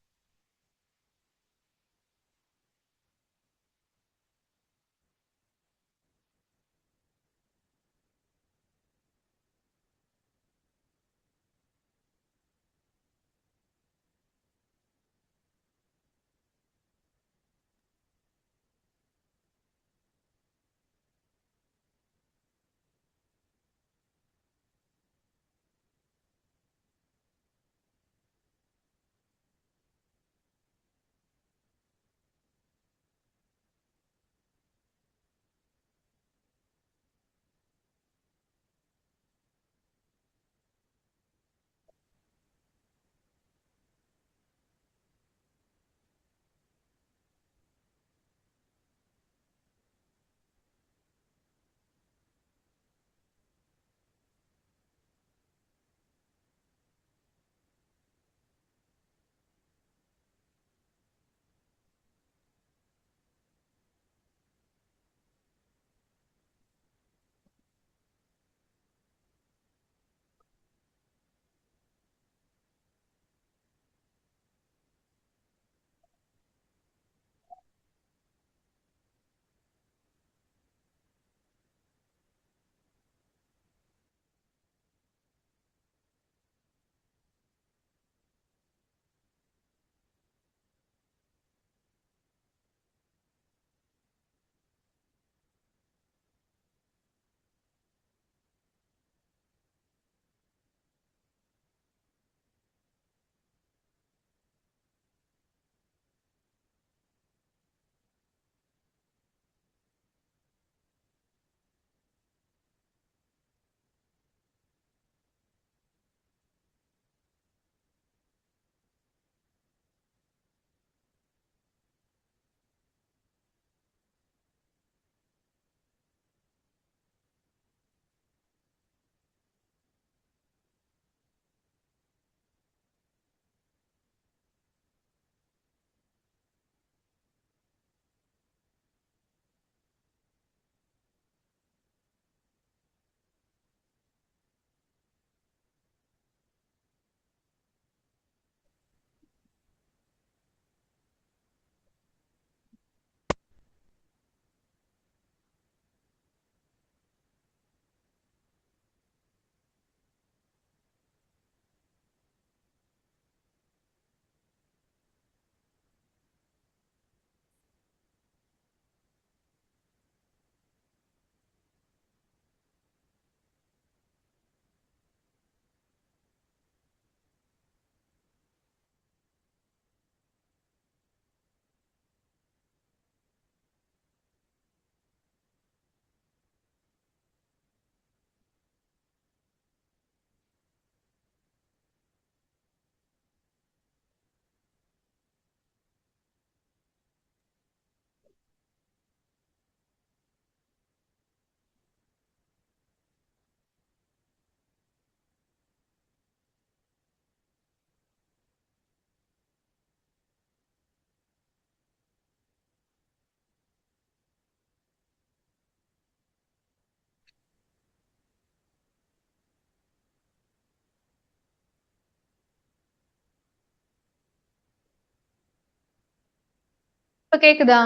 இப்ப கேக்குதா?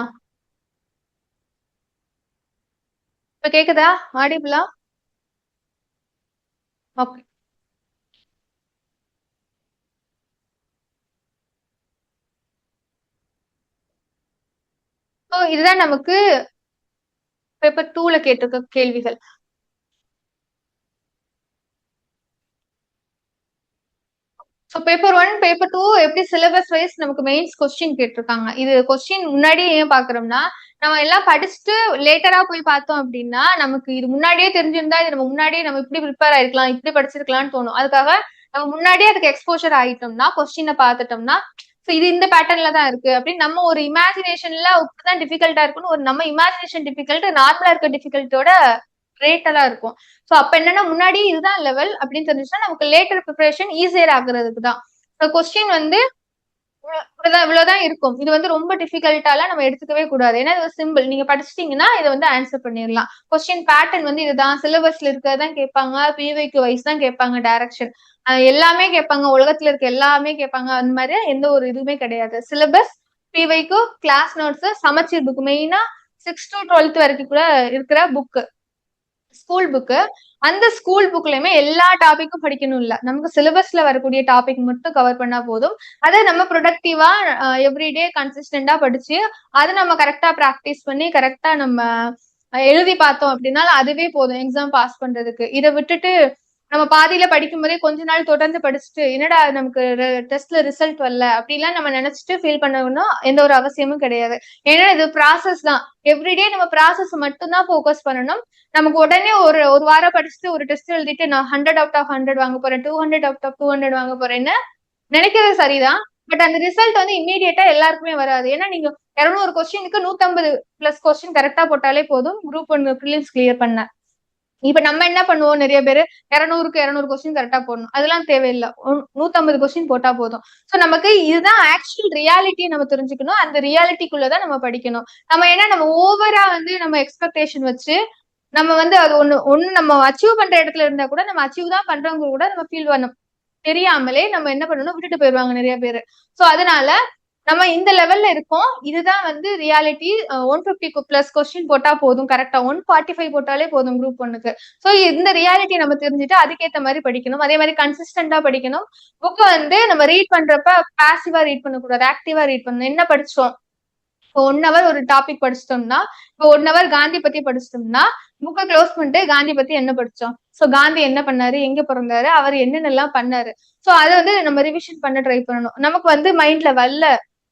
இப்ப கேக்குதா? ஆடிபிளா? ஓகே. ஸோ இதுதான் நமக்கு பேப்பர் 2ல கேட்டிருக்க கேள்விகள். ஸோ பேப்பர் 1 பேப்பர் 2 எப்படி சிலபஸ் வைஸ் நமக்கு மெயின்ஸ் கொஸ்டின் கேட்டிருக்காங்க. இது கொஸ்டின் முன்னாடியே ஏன் பாக்குறோம்னா, நம்ம எல்லாம் படிச்சுட்டு லேட்டரா போய் பார்த்தோம் அப்படின்னா நமக்கு இது முன்னாடியே தெரிஞ்சிருந்தா இது நம்ம முன்னாடியே நம்ம இப்படி ப்ரிப்பேர் ஆயிருக்கலாம், இப்படி படிச்சிருக்கலாம்னு தோணும். அதுக்காக நம்ம முன்னாடியே அதுக்கு எக்ஸ்போஷர் ஆயிட்டோம்னா, கொஸ்டினை பார்த்துட்டோம்னா இது இந்த பேட்டர்ன்ல தான் இருக்கு அப்படின்னு நம்ம ஒரு இமேஜினேஷன்ல இப்படிதான் டிஃபிகல்ட்டா இருக்குன்னு ஒரு நம்ம இமேஜினேஷன் டிஃபிகல்ட் நார்மலா இருக்க டிஃபிகல்ட்டோட ரேட்டெல்லாம் இருக்கும். ஸோ அப்ப என்னன்னா முன்னாடி இதுதான் லெவல் அப்படின்னு தெரிஞ்சுச்சுன்னா நமக்கு லேட்டர் ப்ரிப்பரேஷன் ஈஸியர் ஆகுறதுக்கு தான். கொஸ்டின் வந்து இவ்வளவுதான் இருக்கும். இது வந்து ரொம்ப டிஃபிகல்ட்டால நம்ம எடுத்துக்கவே கூடாது. ஏன்னா இது சிம்பிள். நீங்க படிச்சிட்டீங்கன்னா இதை வந்து ஆன்சர் பண்ணிடலாம். கொஸ்டின் பேட்டர்ன் வந்து இதுதான், சிலபஸ்ல இருக்கிறதான் கேட்பாங்க, பிவைக்கு வைஸ் தான் கேட்பாங்க, டைரக்ஷன் எல்லாமே கேட்பாங்க, உலகத்துல இருக்க எல்லாமே கேட்பாங்க. அந்த மாதிரி எந்த ஒரு இதுவுமே கிடையாது. சிலபஸ், பிவைக்கு, கிளாஸ் நோட்ஸ், சமச்சீர் புக், மெயினா 6 to 12 வரைக்கும் கூட இருக்கிற புக்கு, ஸ்கூல் புக்கு. அந்த ஸ்கூல் புக்லயுமே எல்லா டாபிக்கும் படிக்கணும் இல்ல, நமக்கு சிலபஸ்ல வரக்கூடிய டாபிக் மட்டும் கவர் பண்ணா போதும். அதை நம்ம ப்ரொடக்டிவா எவ்ரிடே கன்சிஸ்டன்டா படிச்சு அதை நம்ம கரெக்டா ப்ராக்டிஸ் பண்ணி கரெக்டா நம்ம எழுதி பார்த்தோம் அப்படின்னா அதுவே போதும் எக்ஸாம் பாஸ் பண்றதுக்கு. இதை விட்டுட்டு நம்ம பாதியில படிக்கும் போதே கொஞ்ச நாள் தொடர்ந்து படிச்சுட்டு என்னடா நமக்கு டெஸ்ட்ல ரிசல்ட் வரல அப்படிலாம் நம்ம நினைச்சிட்டு ஃபீல் பண்ணணும்னா எந்த ஒரு அவசியமும் கிடையாது. ஏன்னா இது ப்ராசஸ் தான். எவ்ரிடே நம்ம ப்ராசஸ் மட்டும் தான் ஃபோக்கஸ் பண்ணணும். நமக்கு உடனே ஒரு வாரம் படிச்சுட்டு ஒரு டெஸ்ட் எழுதிட்டு நான் 100 out of 100 வாங்க போறேன், 200 out of 200 வாங்க போறேன்னு நினைக்கிறது சரிதான். பட் அந்த ரிசல்ட் வந்து இம்மீடியட்டா எல்லாருக்குமே வராது. ஏன்னா நீங்க 200 கொஸ்டினுக்கு 150+ கொஸ்டின் கரெக்டா போட்டாலே போதும் குரூப் 1 ப்ரிலிம்ஸ் கிளியர் பண்ண. இப்ப நம்ம என்ன பண்ணுவோம், நிறைய பேர் 200க்கு 200 கொஸ்டின் கரெக்டா போடணும், அதெல்லாம் தேவையில்லை, 150 கொஸ்டின் போட்டா போதும். சோ நமக்கு இதுதான் ஆக்சுவல் ரியாலிட்டி நம்ம தெரிஞ்சுக்கணும். அந்த ரியாலிட்டிக்குள்ளதான் நம்ம படிக்கணும். நம்ம ஏன்னா நம்ம ஓவரா வந்து நம்ம எக்ஸ்பெக்டேஷன் வச்சு நம்ம வந்து அது ஒண்ணு நம்ம அச்சீவ் பண்ற இடத்துல இருந்தா கூட நம்ம அச்சீவ் தான் பண்றவங்க கூட நம்ம ஃபீல் பண்ணணும் தெரியாமலே நம்ம என்ன பண்ணணும் விட்டுட்டு போயிருவாங்க நிறைய பேரு. சோ அதனால நம்ம இந்த லெவல்ல இருக்கோம், இதுதான் வந்து ரியாலிட்டி. 150+ கொஸ்டின் போட்டா போதும், கரெக்டா 145 போட்டாலே போதும் குரூப் 1க்கு. சோ இந்த ரியாலிட்டி நம்ம தெரிஞ்சுட்டு அதுக்கேற்ற மாதிரி படிக்கணும். அதே மாதிரி கன்சிஸ்டன்டா படிக்கணும். புக்கை வந்து நம்ம ரீட் பண்றப்ப பாசிவா ரீட் பண்ணக்கூடாது, ஆக்டிவா ரீட் பண்ணணும். என்ன படிச்சோம், இப்போ 1 hour ஒரு டாபிக் படிச்சிட்டோம்னா, இப்போ 1 hour காந்தி பத்தி படிச்சிட்டோம்னா புக்கை க்ளோஸ் பண்ணிட்டு காந்தி பத்தி என்ன படிச்சோம், சோ காந்தி என்ன பண்ணாரு, எங்க பிறந்தாரு, அவர் என்னென்னலாம் பண்ணாரு, சோ அதை வந்து நம்ம ரிவிஷன் பண்ண ட்ரை பண்ணணும். நமக்கு வந்து மைண்ட்ல வரல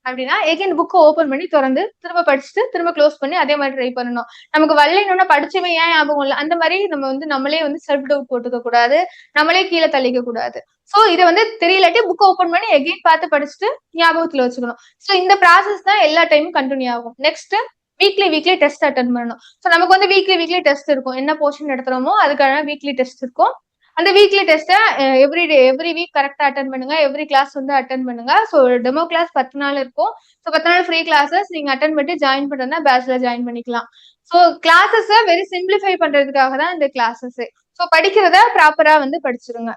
அப்படின்னா எகைன் புக்கை ஓபன் பண்ணி திறந்து திரும்ப படிச்சுட்டு திரும்ப க்ளோஸ் பண்ணி அதே மாதிரி ட்ரை பண்ணணும். நமக்கு வரலைன்னா படிச்சவன் ஏன் ஞாபகம் இல்லை, அந்த மாதிரி நம்ம வந்து நம்மளே வந்து செல்ஃப் டவுட் போட்டுக்க கூடாது, நம்மளே கீழே தள்ளிக்க கூடாது. சோ இதை வந்து தெரியலாட்டி புக் ஓபன் பண்ணி எகைன் பார்த்து படிச்சுட்டு ஞாபகத்துல வச்சுக்கணும். சோ இந்த ப்ராசஸ் தான் எல்லா டைமும் கண்டினியூ ஆகும். நெக்ஸ்ட் வீக்லி டெஸ்ட் அட்டன் பண்ணணும். ஸோ நமக்கு வந்து வீக்லி டெஸ்ட் இருக்கும். என்ன போர்ஷன் எடுத்துறோமோ அதுக்கான வீக்லி டெஸ்ட் இருக்கும். அந்த வீக்லி டெஸ்ட்டை எவ்ரி வீக் கரெக்டா அட்டன் பண்ணுங்க. எவ்ரி கிளாஸ் வந்து அட்டன் பண்ணுங்க. ஸோ டெமோ கிளாஸ் 10 நாள் இருக்கும். ஸோ 10 நாள் ஃப்ரீ கிளாஸஸ் நீங்க அட்டன் பண்ணி ஜாயின் பண்றதுனா பேட்ச்ல ஜாயின் பண்ணிக்கலாம். ஸோ கிளாஸஸை வெரி சிம்பிளிஃபை பண்றதுக்காக தான் இந்த கிளாஸஸ். ஸோ படிக்கிறத ப்ராப்பரா வந்து படிச்சிருங்க.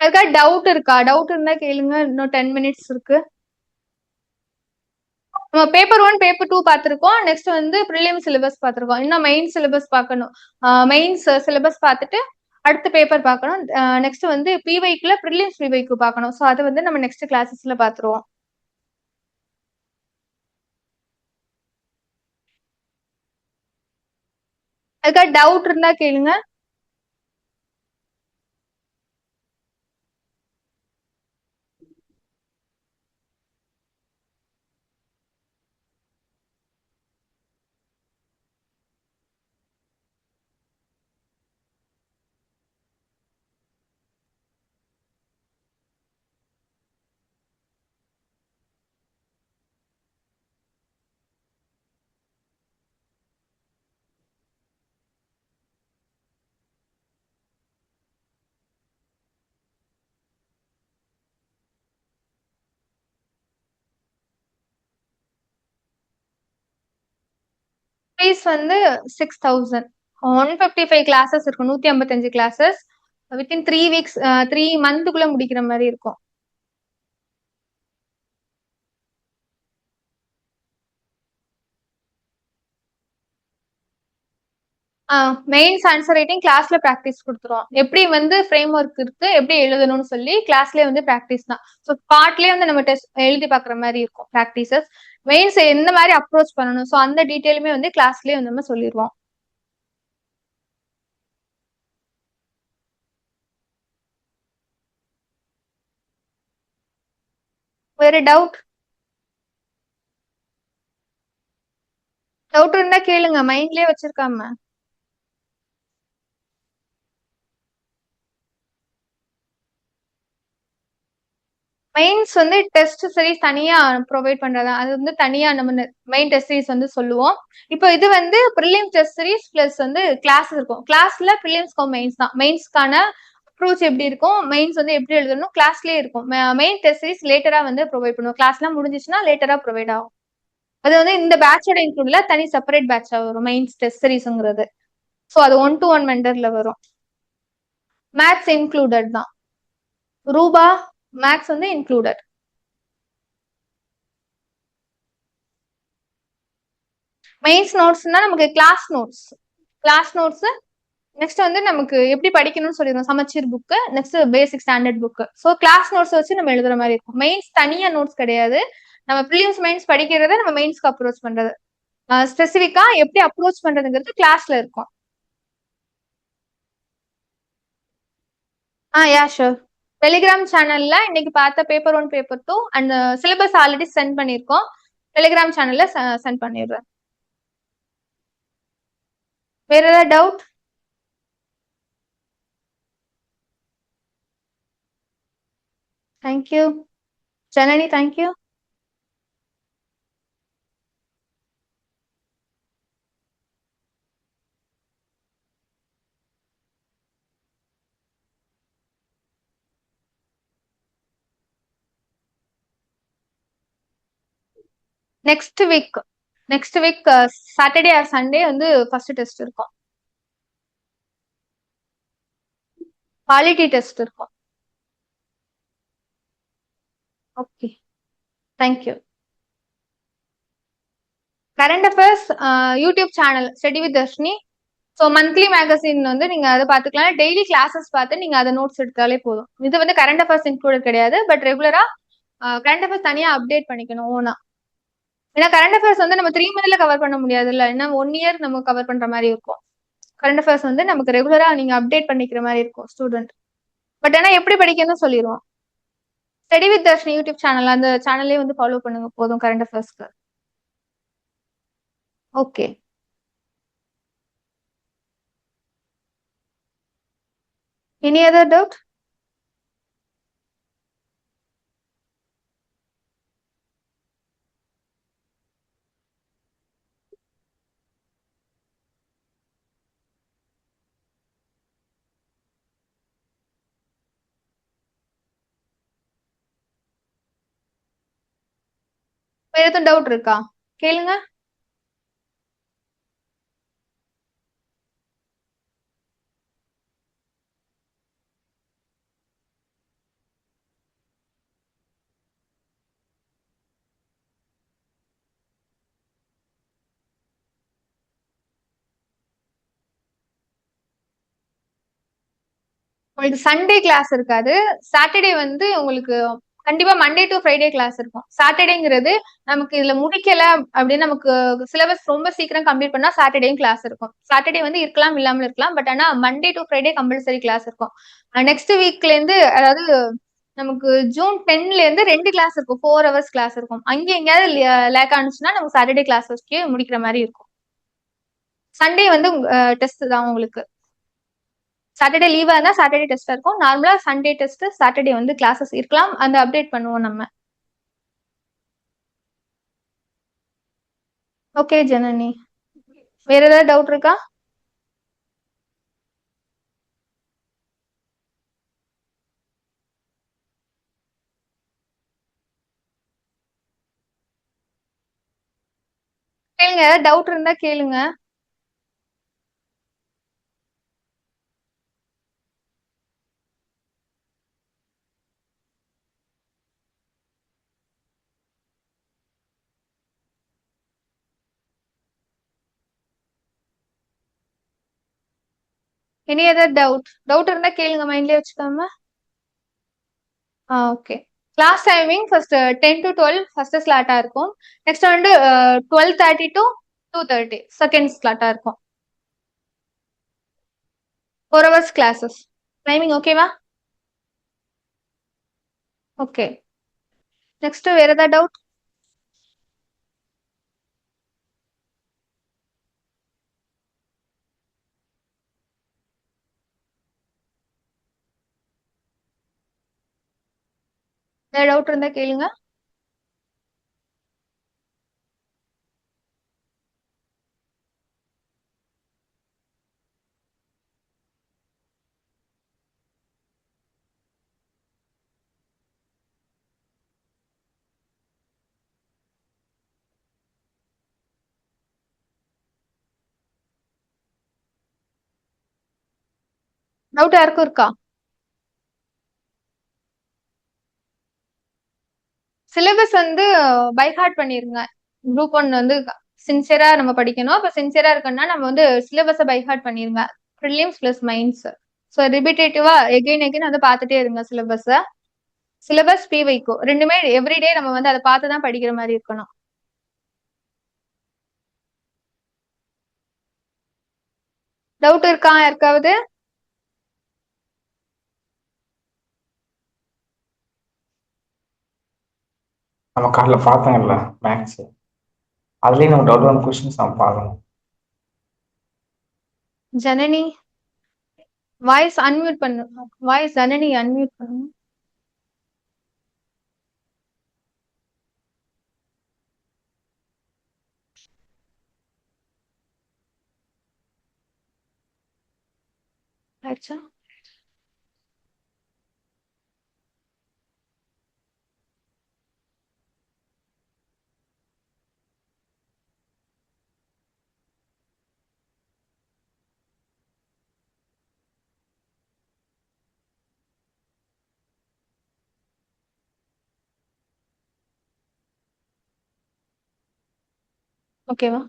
அதுக்காக டவுட் இருக்கா, டவுட் இருந்தா கேளுங்க. இன்னும் 10 minutes இருக்கு. நம்ம பேப்பர் 1 பேப்பர் 2 பார்த்திருக்கோம். நெக்ஸ்ட் வந்து ப்ரிலிம் சிலபஸ் பார்த்திருக்கோம். இன்னும் மெயின் சிலபஸ் பார்க்கணும். மெயின்ஸ் சிலபஸ் பார்த்துட்டு அடுத்த பேப்பர் பார்க்கணும். நெக்ஸ்ட் வந்து பிவைக்குல ப்ரிலிம்ஸ் பிவைக்கு பார்க்கணும். ஸோ அதை வந்து நம்ம நெக்ஸ்ட் கிளாஸஸ்ல பார்த்துருவோம். அதுக்காக டவுட் இருந்தா கேளுங்க. ஃபீஸ் வந்து 6000. 155 கிளாஸஸ் இருக்கும், 155 கிளாஸஸ் வித்தின் 3 weeks 3 monthக்குள்ள முடிக்கிற மாதிரி இருக்கும். மெயின்ஸ் ஆன்சர் ரைட்டிங் கிளாஸ்ல ப்ராக்டிஸ் கொடுத்துருவோம். எப்படி வந்து ஃப்ரேம் ஒர்க் இருக்கு, எப்படி எழுதணும்னு சொல்லி கிளாஸ்லயே வந்து ப்ராக்டிஸ் தான். ஸோ பார்ட்லயே வந்து நம்ம டெஸ்ட் எழுதி பாக்குற மாதிரி இருக்கும் ப்ராக்டிசஸ். மெயின்ஸ் எந்த மாதிரி அப்ரோச் பண்ணணும், ஸோ அந்த டீட்டெயிலுமே வந்து கிளாஸ்லயே வந்து நம்ம சொல்லிடுவோம். வேற டவுட் டவுட் இருந்தா கேளுங்க, மைண்ட்லயே வச்சிருக்காம. மெயின்ஸ் வந்து டெஸ்ட் சீரிஸ் தனியா ப்ரொவைட் பண்றதா, அது வந்து தனியா நம்ம மெயின் டெஸ்ட் சீரிஸ் வந்து சொல்லுவோம். இப்போ இது வந்து ப்ரிலிம் டெஸ்ட் சீரிஸ் பிளஸ் வந்து கிளாஸ் இருக்கும். கிளாஸ்ல ப்ரிலிம்ஸ்க்கும் மெயின்ஸ் தான். மெயின்ஸ்க்கான அப்ரோச் எப்படி இருக்கும், மெயின்ஸ் வந்து எப்படி எழுதணும் கிளாஸ்லயே இருக்கும். மெயின் டெஸ்ட் சீரிஸ் லேட்டரா வந்து ப்ரொவைட் பண்ணுவோம். கிளாஸ்லாம் முடிஞ்சிச்சுன்னா லேட்டரா ப்ரொவைட் ஆகும். அது வந்து இந்த பேட்சோட இன்க்ளூட்ல தனி செப்பரேட் பேட்சா வரும் மெயின்ஸ் டெஸ்ட் சீரிஸ்ங்கிறது. ஸோ அது 1-to-1 மெண்டர்ல வரும். மேத்ஸ் இன்க்ளூடட் தான். ரூபா மேத்ஸ் வந்து இன்க்ளூடட். மெயின்ஸ் நோட்ஸ்னா நமக்கு கிளாஸ் நோட்ஸ் நெக்ஸ்ட் வந்து நமக்கு எப்படி படிக்கணும்னு சொல்லிடுவோம். சமச்சீர் book, next basic standard book. So class notes வச்சு நம்ம எழுதுற மாதிரி இருக்கும். மெயின்ஸ் தனியா நோட்ஸ் கிடையாது. நம்ம ப்ரீலிம்ஸ் மெயின்ஸ் படிக்கிறத நம்ம மெயின்ஸ்க்கு அப்ரோச் பண்றது. ஸ்பெசிஃபிக்கா எப்படி அப்ரோச் பண்றதுங்கிறது கிளாஸ்ல இருக்கும். Yeah sure. டெலிகிராம் சேனல்ல இன்னைக்கு பார்த்த paper 1 paper 2 and syllabus already sent பண்ணிருக்கோம். டெலிகிராம் சேனல்ல சென்ட் பண்ணிடுறேன். வேற ஏதாவது doubt? Thank you. Janani thank you. Next week Saturday or Sunday வந்து ஃபர்ஸ்ட் டெஸ்ட் இருக்கும். குவாலிட்டி டெஸ்ட் இருக்கும். Okay, thank you. Current affairs YouTube channel study with Dharshini. So monthly magazine வந்து நீங்க அதை பார்த்துக்கலாம். டெய்லி கிளாஸஸ் பார்த்து நீங்க அதை நோட்ஸ் எடுத்தாலே போதும். இது வந்து கரண்ட் அஃபேர்ஸ் இன்க்ளூடட் கிடையாது. பட் ரெகுலரா கரண்ட் அஃபேர்ஸ் தனியா அப்டேட் பண்ணிக்கணும் ஓனா. ஏன்னா கரண்ட் அஃபேர்ஸ் வந்து நம்ம 3 மந்த்ல கவர் பண்ண முடியாது இல்ல, ஏன்னா 1 இயர் நம்ம கவர் பண்ற மாதிரி இருக்கும். கரண்ட் அஃபேர்ஸ் வந்து நமக்கு ரெகுலரா நீங்க அப்டேட் பண்ணிக்கிற மாதிரி இருக்கும் ஸ்டூடெண்ட். பட் ஆனா எப்படி படிக்கணும்னு சொல்லிடுவோம். Study with Darshini YouTube channel, அந்த சேனல்லே வந்து ஃபாலோ பண்ணுங்க போதும் கரண்ட் அஃபேர்ஸ்க்கு. ஓகே. Any other doubt? வேற எதுவும் டவுட் இருக்கா? கேளுங்க. உங்களுக்கு சண்டே கிளாஸ் இருக்காது. சாட்டர்டே வந்து உங்களுக்கு கண்டிப்பா மண்டே டு ஃப்ரைடே கிளாஸ் இருக்கும். சாட்டர்டேங்கிறது நமக்கு இதுல முடிக்கல அப்படின்னு நமக்கு சிலபஸ் ரொம்ப சீக்கிரம் கம்ப்ளீட் பண்ணா சாட்டர்டேயும் கிளாஸ் இருக்கும். சாட்டர்டே வந்து இருக்கலாம் இல்லாமல் இருக்கலாம். பட் ஆனா Monday to Friday compulsory class இருக்கும். நெக்ஸ்ட் வீக்ல இருந்து அதாவது நமக்கு ஜூன் 10ல இருந்து 2 கிளாஸ் இருக்கும். 4 ஹவர்ஸ் கிளாஸ் இருக்கும். அங்க எங்கேயாவது லேக் ஆனிச்சுன்னா நமக்கு சாட்டர்டே கிளாஸ் வச்சு முடிக்கிற மாதிரி இருக்கும். சண்டே வந்து டெஸ்ட் தான் உங்களுக்கு. சாட்டர்டே லீவா இருந்தா சாட்டர்டே டெஸ்ட் இருக்கும். நார்மலா சண்டே டெஸ்ட், சாட்டர்டே வந்து கிளாஸஸ் இருக்கலாம். அந்த அப்டேட் பண்ணுவோம் நம்ம. ஓகே ஜனனி. வேற ஏதாவது டவுட் இருக்கா? கேளுங்க, ஏதாவது டவுட் இருந்தா கேளுங்க. எனி அதர் டவுட் இருந்தா கேளுங்க, மைண்ட்லயே வச்சுக்காம. Okay. Class timing first 10 to 12 first ஸ்லாட்டா இருக்கும். நெக்ஸ்ட் வந்து 12:30 to 2:30 செகண்ட் ஸ்லாட்டா இருக்கும். 4 ஹவர்ஸ் கிளாஸஸ். டைமிங் ஓகேவா? ஓகே. நெக்ஸ்ட் வேற ஏதாவது டவுட்? வேற டவுட் இருந்தா கேளுங்க. டவுட் யாருக்கும் இருக்கா? சிலபஸ் வந்து பை ஹார்ட் பண்ணிருங்க. குரூப் ஒன் வந்து சின்சியரா நம்ம படிக்கணும். அப்ப சின்சியரா இருக்கணும்னா நம்ம வந்து சிலபஸை பை ஹார்ட் பண்ணிருங்க. Prelims plus mains. ஸோ ரிப்பீட்டேட்டிவா எகைன் எகைன் வந்து பார்த்துட்டே இருங்க சிலபஸ. சிலபஸ் பி வைக்கும் ரெண்டுமே எவ்ரிடே நம்ம வந்து அதை பார்த்து தான் படிக்கிற மாதிரி இருக்கணும். டவுட் இருக்கா யாருக்காவது? நம்ம காலைல பார்த்தோங்கல்ல மேக்ஸ், அதுலயே நம்ம டவுட்டான கொஸ்டின்ஸ் நம்ம பார்க்கணும். ஜனனி வாய்ஸ் அன்மியூட் பண்ணு. வாய்ஸ் ஜனனி அன்மியூட் பண்ணு. ஆயிடுச்சா? ஓகேவா?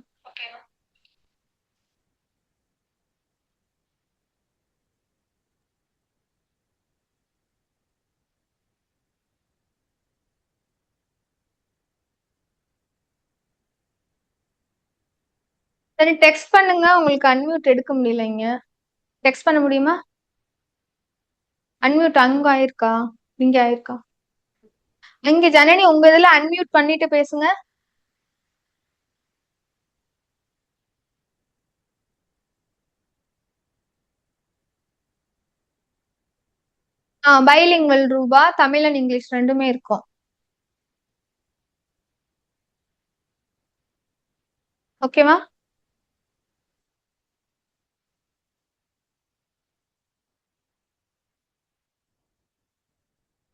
சரி டெக்ஸ்ட் பண்ணுங்க. உங்களுக்கு அன்மியூட் எடுக்க முடியலைங்க. டெக்ஸ்ட் பண்ண முடியுமா? அன்மியூட் அங்க ஆயிருக்கா? இங்க ஆயிருக்கா? இங்க ஜனனி உங்க இதுல அன்மியூட் பண்ணிட்டு பேசுங்க. பைலிங்குவல் ரூபா, தமிழ் அண்ட் இங்கிலீஷ் ரெண்டுமே இருக்கும். ஓகேவா?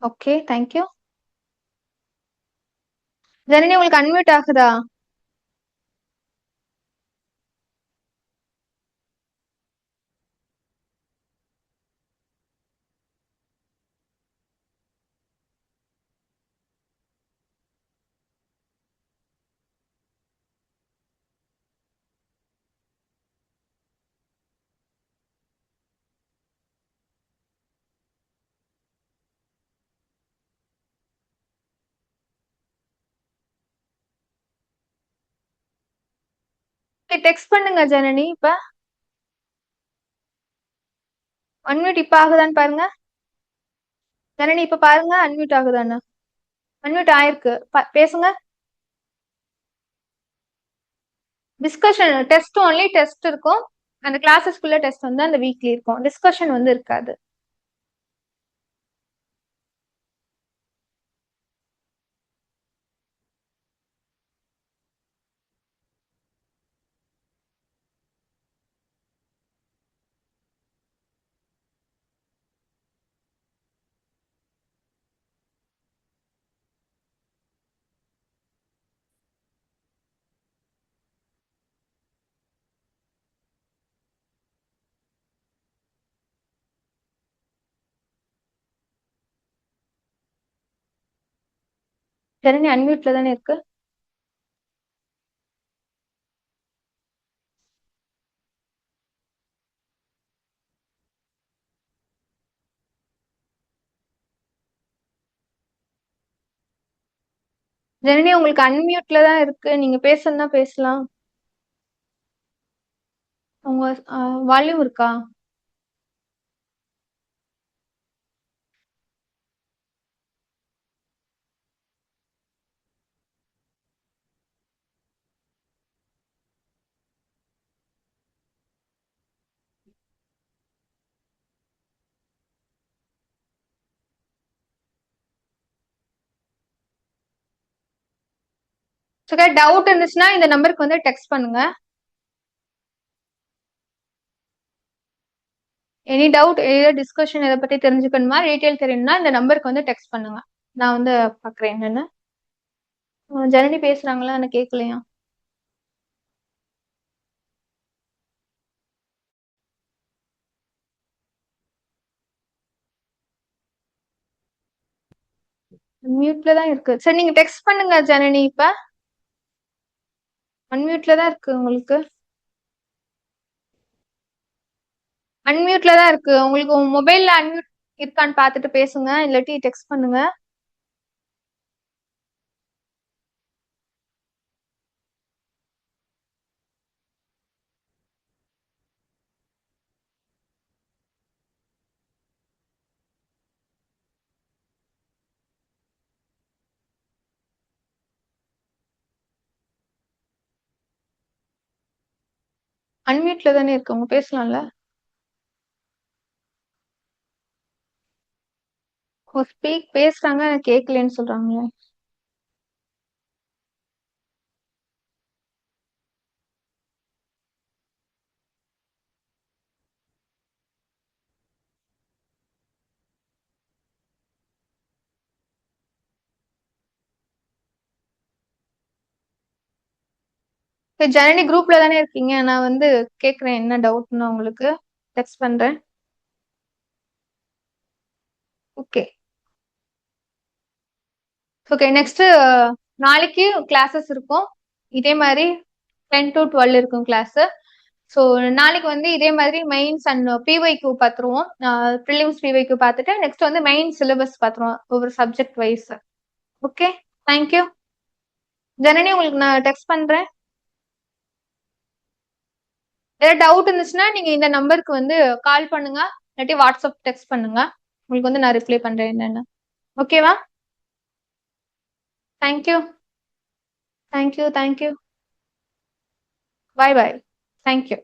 Okay, thank you. ஜனனி உங்களுக்கு அன்மியூட் ஆகுதா? டெக்ஸ்ட் பண்ணுங்க ஜனனி. இப்ப அன்மியூட் இப்ப ஆகுதான்னு பாருங்க. ஜனனி இப்ப பாருங்க அன்மியூட் ஆகுதான்னு. அன்மியூட் ஆயிருக்கு. பேசுங்க. டிஸ்கஷன் டெஸ்ட் ஒன்லி டெஸ்ட் இருக்கும். அந்த கிளாஸஸ்க்குள்ள டெஸ்ட் வந்து அந்த வீக்லி இருக்கும். டிஸ்கஷன் வந்து இருக்காது. ஜனனி அன்மியூட்ல தானே இருக்கு. ஜனனி உங்களுக்கு அன்மியூட்ல தான் இருக்கு. நீங்க பேசணும்னா பேசலாம். உங்க வால்யூம் இருக்கா? ஸோ டவுட் இருந்துச்சுன்னா இந்த நம்பருக்கு வந்து டெக்ஸ்ட் பண்ணுங்க. எனி டவுட் ஏதாவது டிஸ்கஷன் இதை பத்தி தெரிஞ்சுக்கணுமா, டீட்டெயில் தெரியணும்னா இந்த நம்பருக்கு வந்து டெக்ஸ்ட் பண்ணுங்க. நான் வந்து பாக்குறேன் என்னன்னு. ஜனனி பேசுறாங்களா, எனக்கு கேட்கலையா? மியூட்ல தான் இருக்கு. சரி நீங்க டெக்ஸ்ட் பண்ணுங்க ஜனனி. இப்ப அன்மியூட்ல தான் இருக்கு உங்களுக்கு. அன்மியூட்ல தான் இருக்கு உங்களுக்கு. உங்க மொபைல்ல அன்மியூட் இருக்கான்னு பார்த்துட்டு பேசுங்க, இல்லாட்டி டெக்ஸ்ட் பண்ணுங்க. அன்மியூட்ல தானே இருக்கு, உங்க பேசலாம்ல. ஸ்பீக் பேசுறாங்க, எனக்கு கேட்கலன்னு சொல்றாங்களே. சரி, ஜனனி குரூப்ல தானே இருக்கீங்க, நான் வந்து கேக்குறேன் என்ன டவுட்னு உங்களுக்கு டெக்ஸ்ட் பண்றேன். Okay okay. நெக்ஸ்ட் நாளைக்கு கிளாஸஸ் இருக்கும் இதே மாதிரி 10 to 12 இருக்கும் கிளாஸ். ஸோ நாளைக்கு வந்து இதே மாதிரி மெயின்ஸ் அண்ட் பிவைக்யூ பார்த்துருவோம். ப்ரிலிம்ஸ் பிவைக்யூ பார்த்துட்டு நெக்ஸ்ட் வந்து மெயின் சிலபஸ் பார்த்துருவோம் ஒவ்வொரு subject wise. Okay, thank you. Janani உங்களுக்கு நான் டெக்ஸ்ட் பண்றேன். ஏதாவது டவுட் இருந்துச்சுன்னா நீங்க இந்த நம்பருக்கு வந்து கால் பண்ணுங்க, இல்லாட்டி வாட்ஸ்அப் டெக்ஸ்ட் பண்ணுங்க. உங்களுக்கு வந்து நான் ரிப்ளை பண்றேன் என்னன்னு. ஓகேவா? Thank you thank you thank you. Bye bye. Thank you.